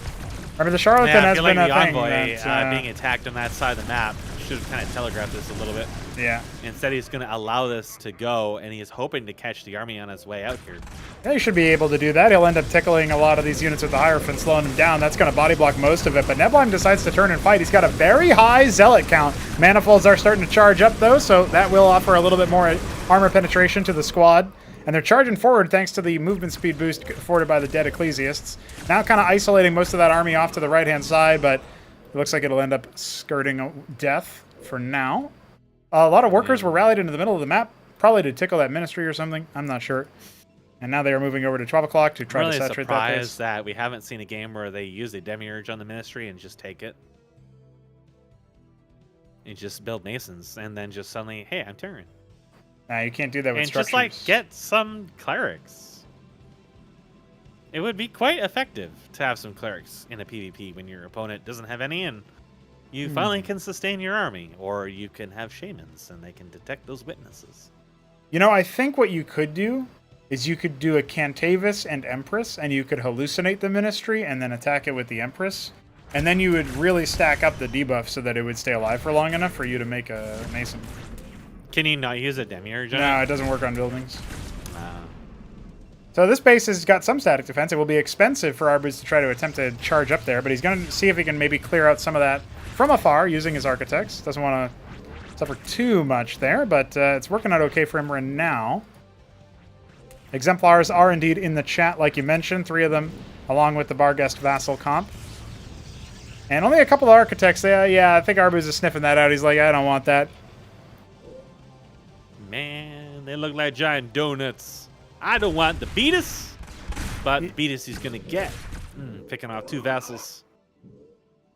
Remember, the Charlatan Yeah, I has feel been like the a thing. envoy That, being attacked on that side of the map should have kind of telegraphed this a little bit. yeah. Instead, he's going to allow this to go, and he is hoping to catch the army on his way out here. Yeah, he should be able to do that. He'll end up tickling a lot of these units with the Hierophant, slowing him down. That's going to body block most of it. But Neblime decides to turn and fight. He's got a very high Zealot count. Manifolds are starting to charge up, though, so that will offer a little bit more armor penetration to the squad. And they're charging forward thanks to the movement speed boost afforded by the dead Ecclesiasts. Now kind of isolating most of that army off to the right-hand side, but it looks like it'll end up skirting death for now. A lot of workers were rallied into the middle of the map, probably to tickle that ministry or something. I'm not sure. And now they are moving over to 12 o'clock to try I'm really to saturate that surprised base. that we haven't seen a game where they use a demiurge on the ministry and just take it. And just build masons, and then just suddenly, hey, I'm Tyrant. Nah, you can't do that with And structures. just like get some clerics. It would be quite effective to have some clerics in a PvP when your opponent doesn't have any, and you finally can sustain your army. Or you can have shamans, and they can detect those witnesses. You know, I think what you could do is you could do a Cantavis and Empress, and you could hallucinate the ministry and then attack it with the Empress. And then you would really stack up the debuff so that it would stay alive for long enough for you to make a Mason. Can you not use a demiurge on No, it? it doesn't work on buildings. No. So this base has got some static defense. It will be expensive for Arbuz to try to attempt to charge up there, but he's going to see if he can maybe clear out some of that from afar using his Architects. Doesn't want to suffer too much there, but it's working out okay for him right now. Exemplars are indeed in the chat, like you mentioned, 3 of them, along with the Barghest Vassal comp. And only a couple of Architects. Yeah, I think Arbuz is sniffing that out. He's like, I don't want that. Man, they look like giant donuts. I don't want the Beatus, but the Beatus he's going to get. Picking off 2 vassals.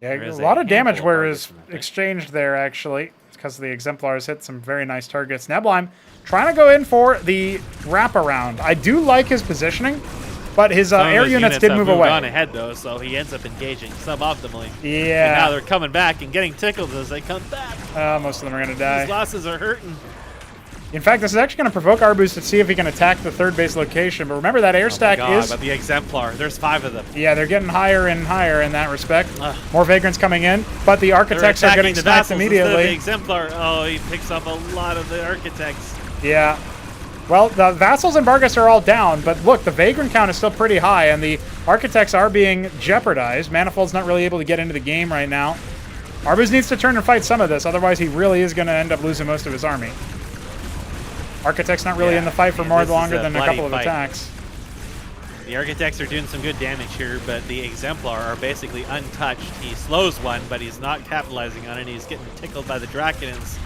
Yeah, There a is lot a of damage handful of where targets is from that thing. exchanged there, actually. It's because the Exemplars hit some very nice targets. Neblime trying to go in for the wraparound. I do like his positioning, but his Some of air his units did have move moved away. on ahead, though, so he ends up engaging suboptimally. Yeah. And now they're coming back and getting tickled as they come back. Most of them are going to die. These losses are hurting. In fact, this is actually going to provoke Arbuz to see if he can attack the 3rd base location. But remember, that air stack God, is... but the Exemplar, there's 5 of them. Yeah, they're getting higher and higher in that respect. Ugh. More Vagrants coming in, but the They're Architects are attacking getting the smacked vassals instead of the immediately. Exemplar. Oh, he picks up a lot of the Architects. Yeah. Well, the Vassals and Barghest are all down, but look, the Vagrant count is still pretty high, and the Architects are being jeopardized. Manifold's not really able to get into the game right now. Arbuz needs to turn and fight some of this, otherwise he really is going to end up losing most of his army. Architect's not really in the fight for more longer than a couple of attacks. The Architects are doing some good damage here, but the Exemplar are basically untouched. He slows one, but he's not capitalizing on it. He's getting tickled by the Drakenins.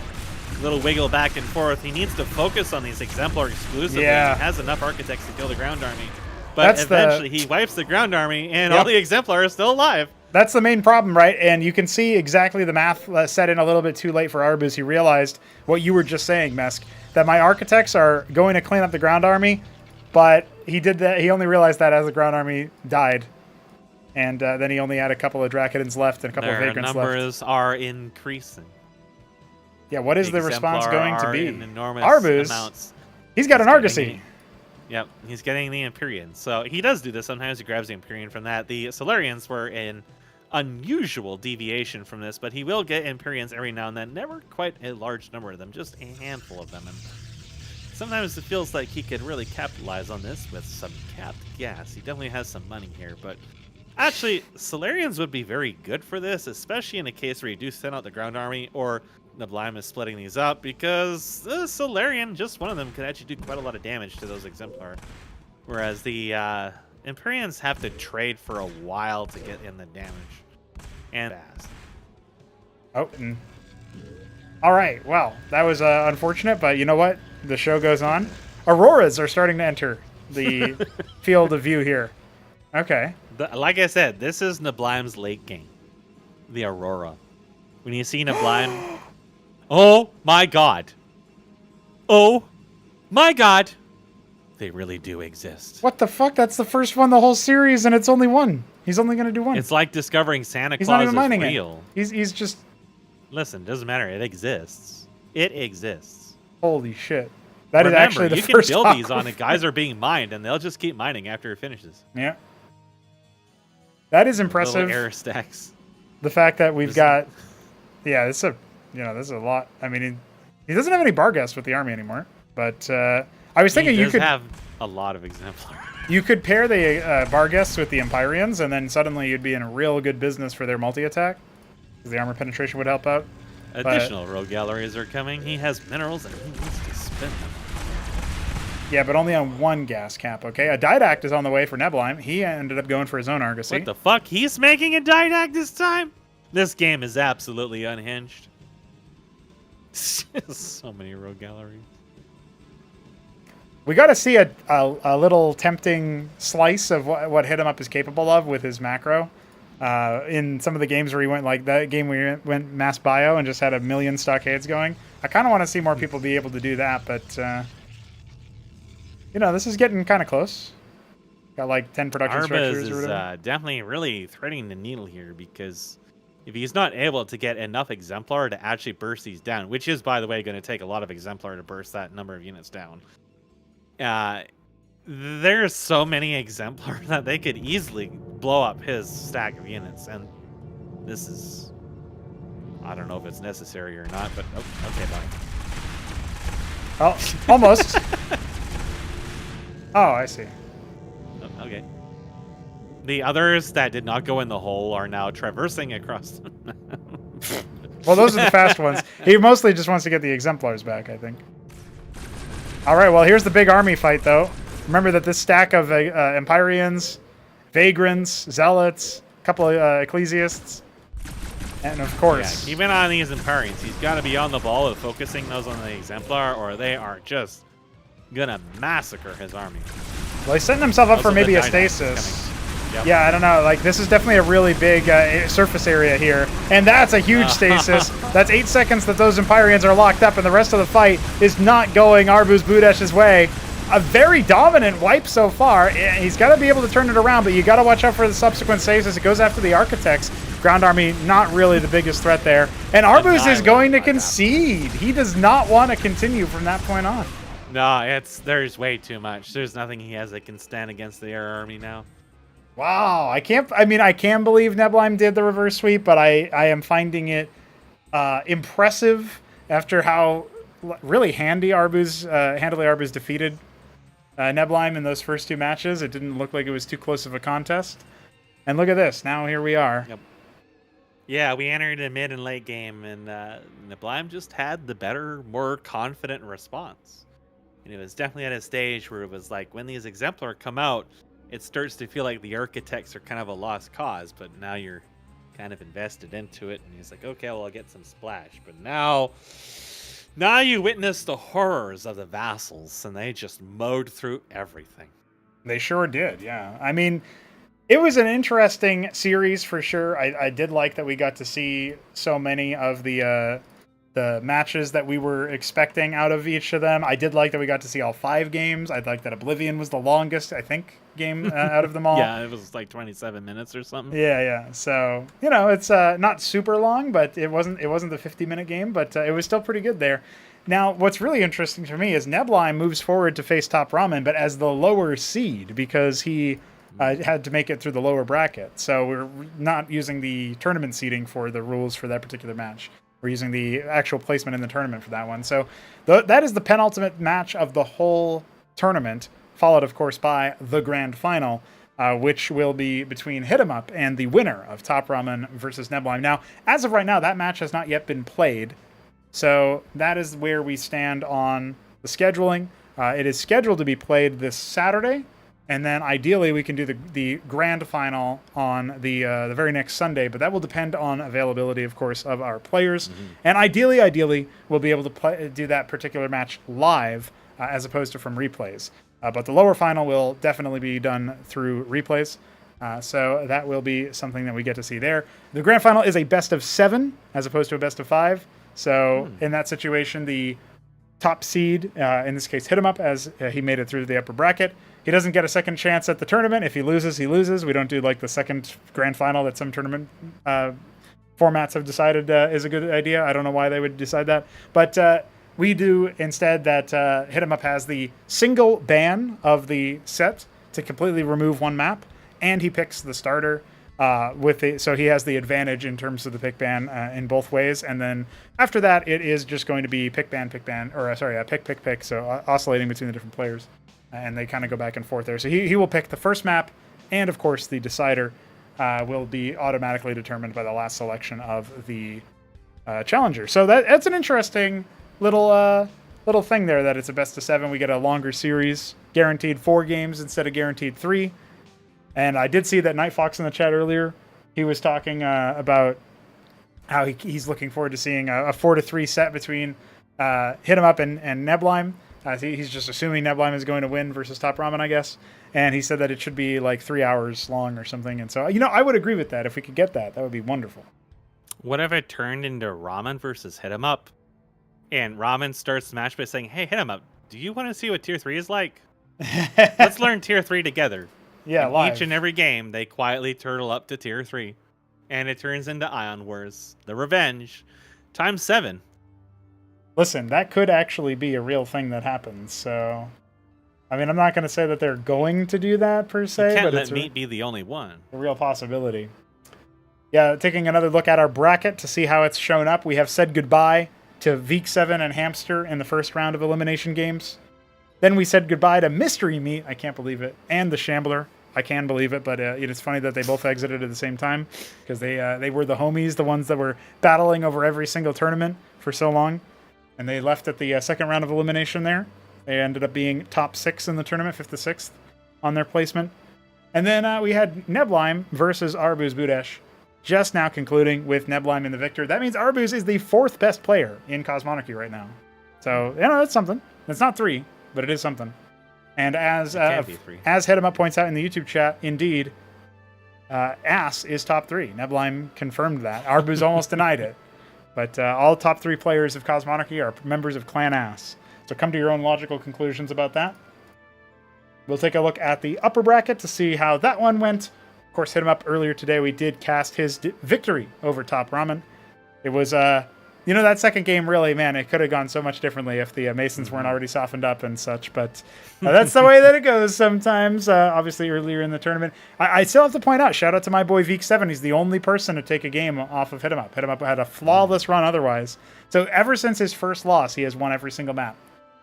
Little wiggle back and forth. He needs to focus on these Exemplar exclusively. Yeah. He has enough Architects to kill the ground army. But eventually he wipes the ground army, and all the Exemplar are still alive. That's the main problem, right? And you can see exactly the math set in a little bit too late for Arbuz. He realized what you were just saying, Mesk, that my Architects are going to clean up the ground army, but he did that. He only realized that as the ground army died. And then he only had a couple of Drakenins left and a couple of Vagrants Their left. numbers are increasing. Yeah, what is the response going to be? Enormous Arbuz, amounts. he's got an Argosy. Yep, he's getting the Empyrean. So he does do this. Sometimes he grabs the Empyrean from that. The Solarians were an unusual deviation from this, but he will get Empyreans every now and then. Never quite a large number of them, just a handful of them. And sometimes it feels like he could really capitalize on this with some capped gas. He definitely has some money here, but actually, Solarians would be very good for this, especially in a case where you do send out the ground army or Neblime is splitting these up, because the Solarian, just one of them, could actually do quite a lot of damage to those Exemplar. Whereas the Empyreans have to trade for a while to get in the damage. And fast. Oh, all right. Well, that was unfortunate, but you know what? The show goes on. Auroras are starting to enter the field of view here. Okay. Like I said, this is Neblime's late game. The Aurora. When you see Neblime... Oh my god. Oh My God, they really do exist. What the fuck? That's the first one the whole series, and it's only one. He's only going to do one. It's like discovering Santa He's not Claus even is mining real. it. He's just... Listen, doesn't matter. It exists. It exists. Holy shit. That Remember, is actually the you first can build these on Aqua- it. Guys are being mined, and they'll just keep mining after it finishes. Yeah. That is Little impressive. error stacks. The fact that we've got... Yeah, this is a lot. I mean, he doesn't have any bar guests with the army anymore. But I was thinking He you does could... have a lot of exemplars. You could pair the bar guests with the Empyreans, and then suddenly you'd be in a real good business for their multi-attack. Because the armor penetration would help out. Additional rogue galleries are coming. He has minerals, and he needs to spend them. Yeah, but only on one gas cap, okay? A Didact is on the way for Neblime. He ended up going for his own Argosy. What the fuck? He's making a Didact this time? This game is absolutely unhinged. So many rogue galleries. We got to see a little tempting slice of what HitEmUp is capable of with his macro. In some of the games where he went like that game where he went mass bio and just had a million stockades going. I kind of want to see more people be able to do that, but this is getting kind of close. Got like 10 production structures or whatever. Is definitely really threading the needle here, because if he's not able to get enough exemplar to actually burst these down, which is, by the way, going to take a lot of exemplar to burst that number of units down. There's so many exemplar that they could easily blow up his stack of units, and this is... I don't know if it's necessary or not, but okay, bye. Oh, almost. Oh, I see. Okay. The others that did not go in the hole are now traversing across the map. Well, those are the fast ones. He mostly just wants to get the exemplars back, I think. All right, well, here's the big army fight, though. Remember that this stack of Empyreans, Vagrants, Zealots, a couple of Ecclesiasts, and of course... Yeah, even on these Empyreans, he's got to be on the ball with focusing those on the Exemplar, or they are just going to massacre his army. Well, he's setting himself up Also, for maybe the a Dynamic's stasis. Yep. Yeah, I don't know. Like, this is definitely a really big surface area here. And that's a huge stasis. That's 8 seconds that those Empyreans are locked up, and the rest of the fight is not going ArbuzBudesh's way. A very dominant wipe so far. He's got to be able to turn it around, but you got to watch out for the subsequent saves as it goes after the Architects. Ground army, not really the biggest threat there. And Arbuz is going to concede. He does not want to continue from that point on. No, there's way too much. There's nothing he has that can stand against the air army now. Wow, I can believe Neblime did the reverse sweep, but I am finding it impressive after how really handily Arbuz defeated Neblime in those first two matches. It didn't look like it was too close of a contest. And look at this, now here we are. Yep. Yeah, we entered a mid and late game, and Neblime just had the better, more confident response. And it was definitely at a stage where it was like, when these Exemplar come out, it starts to feel like the Architects are kind of a lost cause, but now you're kind of invested into it, and he's like, okay, well, I'll get some splash. But now you witness the horrors of the Vassals, and they just mowed through everything. They sure did, yeah. I mean, it was an interesting series for sure. I did like that we got to see so many of the matches that we were expecting out of each of them. I did like that we got to see all 5 games. I like that Oblivion was the longest, I think, game out of them all. Yeah, it was like 27 minutes or something. Yeah. So, it's not super long, but it wasn't the 50-minute game, but it was still pretty good there. Now, what's really interesting for me is Neblime moves forward to face TopRamen, but as the lower seed, because he had to make it through the lower bracket. So we're not using the tournament seeding for the rules for that particular match. We're using the actual placement in the tournament for that one. So that is the penultimate match of the whole tournament, followed, of course, by the grand final, which will be between HitEmUp and the winner of TopRamen versus Neblime. Now, as of right now, that match has not yet been played. So that is where we stand on the scheduling. It is scheduled to be played this Saturday. And then ideally we can do the grand final on the very next Sunday, but that will depend on availability, of course, of our players. Mm-hmm. And ideally, we'll be able to do that particular match live as opposed to from replays. But the lower final will definitely be done through replays. So that will be something that we get to see there. The grand final is a best of 7 as opposed to a best of 5. So in that situation, the top seed, in this case HitEmUp, as he made it through the upper bracket. He doesn't get a second chance at the tournament. If he loses, he loses. We don't do like the second grand final that some tournament formats have decided is a good idea. I don't know why they would decide that. But we do instead that HitEmUp has the single ban of the set to completely remove one map, and he picks the starter. So he has the advantage in terms of the pick ban in both ways, and then after that it is just going to be pick ban, or pick. So oscillating between the different players, and they kind of go back and forth there. So he will pick the first map, and of course the decider will be automatically determined by the last selection of the challenger. So that's an interesting little thing there, that it's a best of 7. We get a longer series, guaranteed 4 games instead of guaranteed 3. And I did see that Night Fox in the chat earlier. He was talking about how he's looking forward to seeing a 4-3 set between HitEmUp and Neblime. He's just assuming Neblime is going to win versus TopRamen, I guess. And he said that it should be like 3 hours long or something. And so, I would agree with that. If we could get that, that would be wonderful. What if it turned into Ramen versus HitEmUp? And Ramen starts the match by saying, "Hey, HitEmUp, do you want to see what Tier 3 is like? Let's learn Tier 3 together." Yeah, live. Each and every game, they quietly turtle up to Tier 3. And it turns into Ion Wars, the revenge, times 7. Listen, that could actually be a real thing that happens. So, I mean, I'm not going to say that they're going to do that per se, You can't but let it's meat be the only one. a real possibility. Yeah, taking another look at our bracket to see how it's shown up. We have said goodbye to Veek7 and Hamster in the first round of elimination games. Then we said goodbye to Mystery Meat, I can't believe it, and the Shambler. I can believe it, but it's funny that they both exited at the same time, because they were the homies, the ones that were battling over every single tournament for so long. And they left at the second round of elimination there. They ended up being top 6 in the tournament, 5th to 6th on their placement. And then we had Neblime versus ArbuzBudesh, just now concluding with Neblime in the victor. That means Arbuz is the 4th best player in Cosmonarchy right now. So, that's something. It's not 3. But it is something. And as HitEmUp points out in the YouTube chat, indeed, Ass is top 3. Neblime confirmed that. Arbuz almost denied it. But all top 3 players of Cosmonarchy are members of Clan Ass. So come to your own logical conclusions about that. We'll take a look at the upper bracket to see how that one went. Of course, HitEmUp earlier today, we did cast his victory over TopRamen. It was... that second game, really, man, it could have gone so much differently if the Masons weren't already softened up and such. But that's the way that it goes sometimes, obviously, earlier in the tournament. I still have to point out, shout out to my boy Veek7. He's the only person to take a game off of HitEmUp. HitEmUp had a flawless run otherwise. So ever since his first loss, he has won every single map.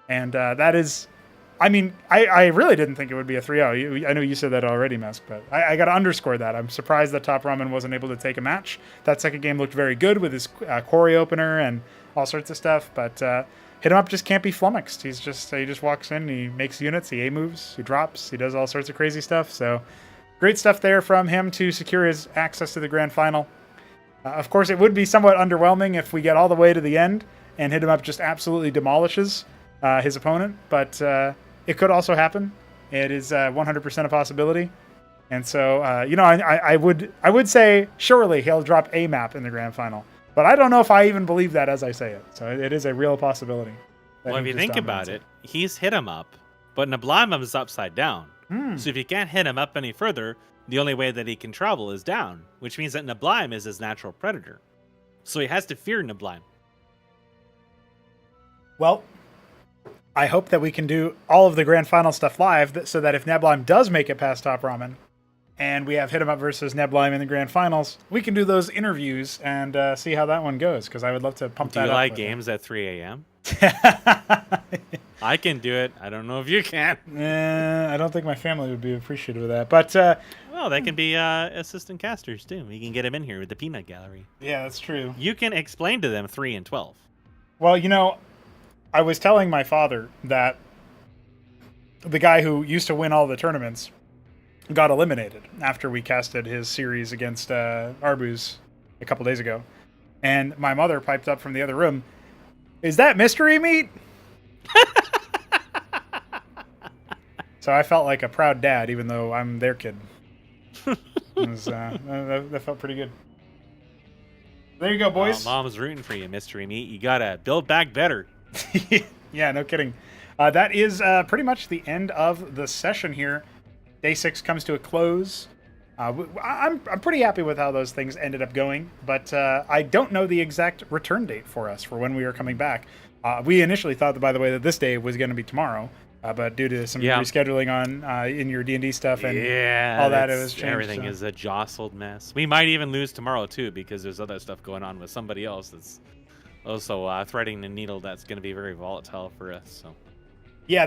And that is... I mean, I really didn't think it would be a 3-0. I know you said that already, Mesk, but I got to underscore that. I'm surprised that TopRamen wasn't able to take a match. That second game looked very good with his quarry opener and all sorts of stuff, but HitEmUp just can't be flummoxed. He just walks in, he makes units, he A-moves, he drops, he does all sorts of crazy stuff. So great stuff there from him to secure his access to the grand final. Of course, it would be somewhat underwhelming if we get all the way to the end and HitEmUp just absolutely demolishes his opponent, but... it could also happen. It is 100% a possibility. And so, I would say surely he'll drop a map in the grand final. But I don't know if I even believe that as I say it. So it is a real possibility. Well, if you think about it, he's HitEmUp, but Neblime is upside down. So if you can't hit him up any further, the only way that he can travel is down, which means that Neblime is his natural predator. So he has to fear Neblime. Well... I hope that we can do all of the grand final stuff live so that if Neblime does make it past TopRamen and we have HitEmUp versus Neblime in the grand finals, we can do those interviews and see how that one goes, because I would love to pump that up. Do you like games at 3 a.m.? I can do it. I don't know if you can. I don't think my family would be appreciative of that. But well, they can be assistant casters too. We can get them in here with the peanut gallery. Yeah, that's true. You can explain to them 3 and 12. Well, I was telling my father that the guy who used to win all the tournaments got eliminated after we casted his series against Arbuz a couple days ago. And my mother piped up from the other room, "Is that Mystery Meat?" So I felt like a proud dad, even though I'm their kid. That felt pretty good. There you go, boys. Mom's rooting for you, Mystery Meat. You gotta build back better. Yeah, no kidding. That is pretty much the end of the session here. Day 6 comes to a close. I'm pretty happy with how those things ended up going, but I don't know the exact return date for us for when we are coming back. We initially thought, that, by the way, that this day was going to be tomorrow, but due to some rescheduling on in your D&D stuff and all that, it was changed. Everything is a jostled mess. We might even lose tomorrow, too, because there's other stuff going on with somebody else that's also threading the needle that's going to be very volatile for us. So yeah,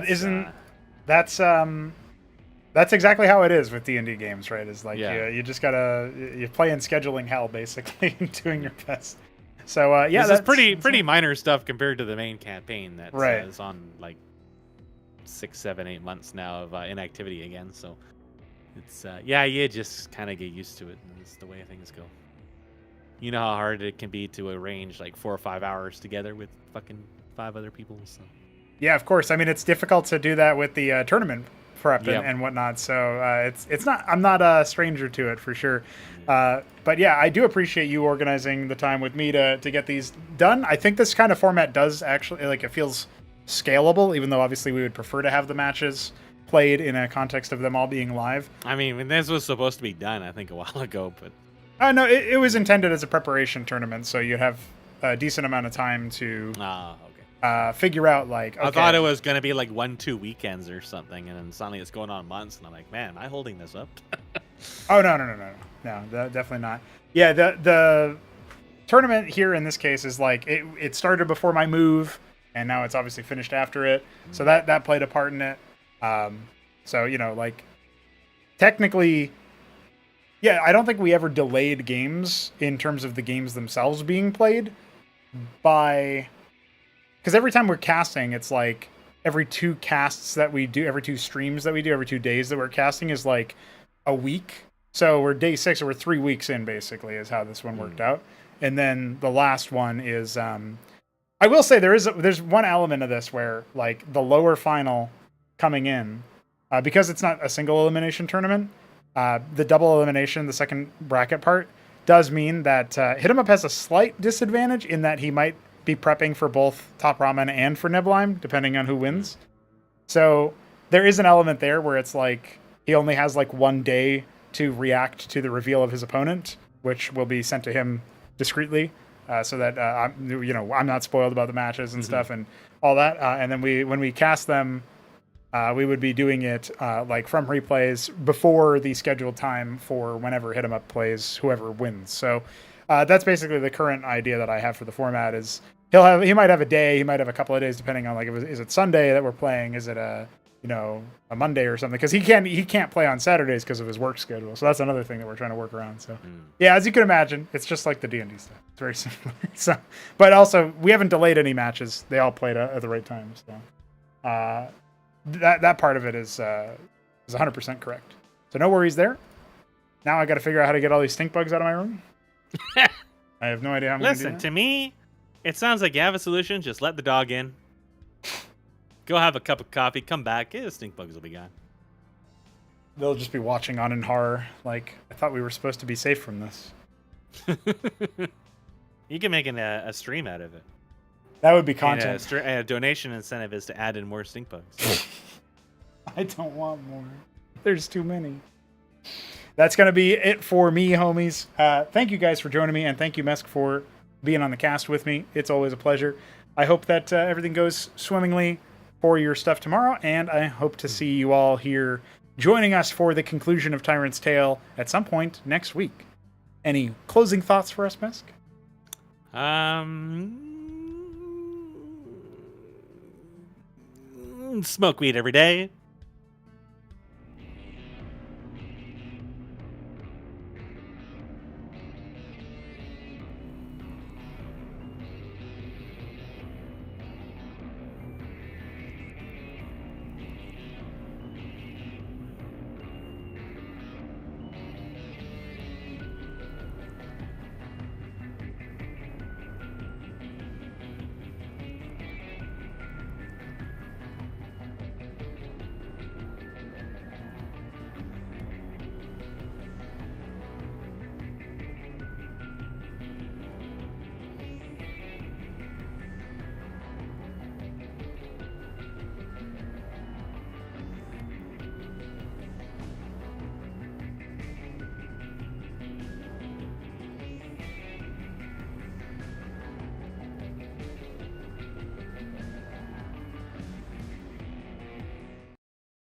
that's exactly how it is with D&D games, right? Is like you just you play in scheduling hell basically, and doing your best. So that's pretty minor stuff compared to the main campaign that is on like 6, 7, 8 months now of inactivity again. So it's you just kind of get used to it, and it's the way things go. You know how hard it can be to arrange like 4 or 5 hours together with fucking 5 other people. So yeah, of course. I mean, it's difficult to do that with the tournament prep and whatnot. So it's not. I'm not a stranger to it for sure. But yeah, I do appreciate you organizing the time with me to get these done. I think this kind of format does actually it feels scalable, even though obviously we would prefer to have the matches played in a context of them all being live. I mean, this was supposed to be done, I think, a while ago, but no, it was intended as a preparation tournament, so you'd have a decent amount of time to figure out, like, okay. I thought it was going to be like 1-2 weekends or something, and then suddenly it's going on months, and I'm like, man, am I holding this up? Oh, no, definitely not. Yeah, the tournament here in this case is like, it started before my move, and now it's obviously finished after it, so that played a part in it. So, like, technically, yeah, I don't think we ever delayed games in terms of the games themselves being played because every time we're casting, it's like every 2 casts that we do, every 2 streams that we do, every 2 days that we're casting is like a week. So we're day 6, or we're 3 weeks in, basically, is how this one worked out. And then the last one is, I will say there's one element of this where, like, the lower final coming in, because it's not a single elimination tournament, the double elimination, the second bracket part, does mean that HitEmUp has a slight disadvantage in that he might be prepping for both TopRamen and for Neblime, depending on who wins. So there is an element there where it's like he only has like 1 day to react to the reveal of his opponent, which will be sent to him discreetly, so that I'm not spoiled about the matches and stuff and all that. And then when we cast them, we would be doing it like from replays before the scheduled time for whenever HitEmUp plays whoever wins. So that's basically the current idea that I have for the format. Is he might have a day, he might have a couple of days, depending on, like, is it Sunday that we're playing, is it a Monday or something, because he can't play on Saturdays because of his work schedule. So that's another thing that we're trying to work around. So yeah, as you can imagine, it's just like the D&D stuff. It's very similar. So, but also we haven't delayed any matches. They all played at the right time. So that part of it is 100% correct. So no worries there. Now I got to figure out how to get all these stink bugs out of my room. I have no idea how I'm going to do that. Listen, to me, it sounds like you have a solution. Just let the dog in. Go have a cup of coffee. Come back. The stink bugs will be gone. They'll just be watching on in horror. Like, I thought we were supposed to be safe from this. You can make a stream out of it. That would be content. And a donation incentive is to add in more stink bugs. I don't want more. There's too many. That's going to be it for me, homies. Thank you guys for joining me, and thank you, Mesk, for being on the cast with me. It's always a pleasure. I hope that everything goes swimmingly for your stuff tomorrow, and I hope to see you all here joining us for the conclusion of Tyrant's Tale at some point next week. Any closing thoughts for us, Mesk? Smoke weed every day.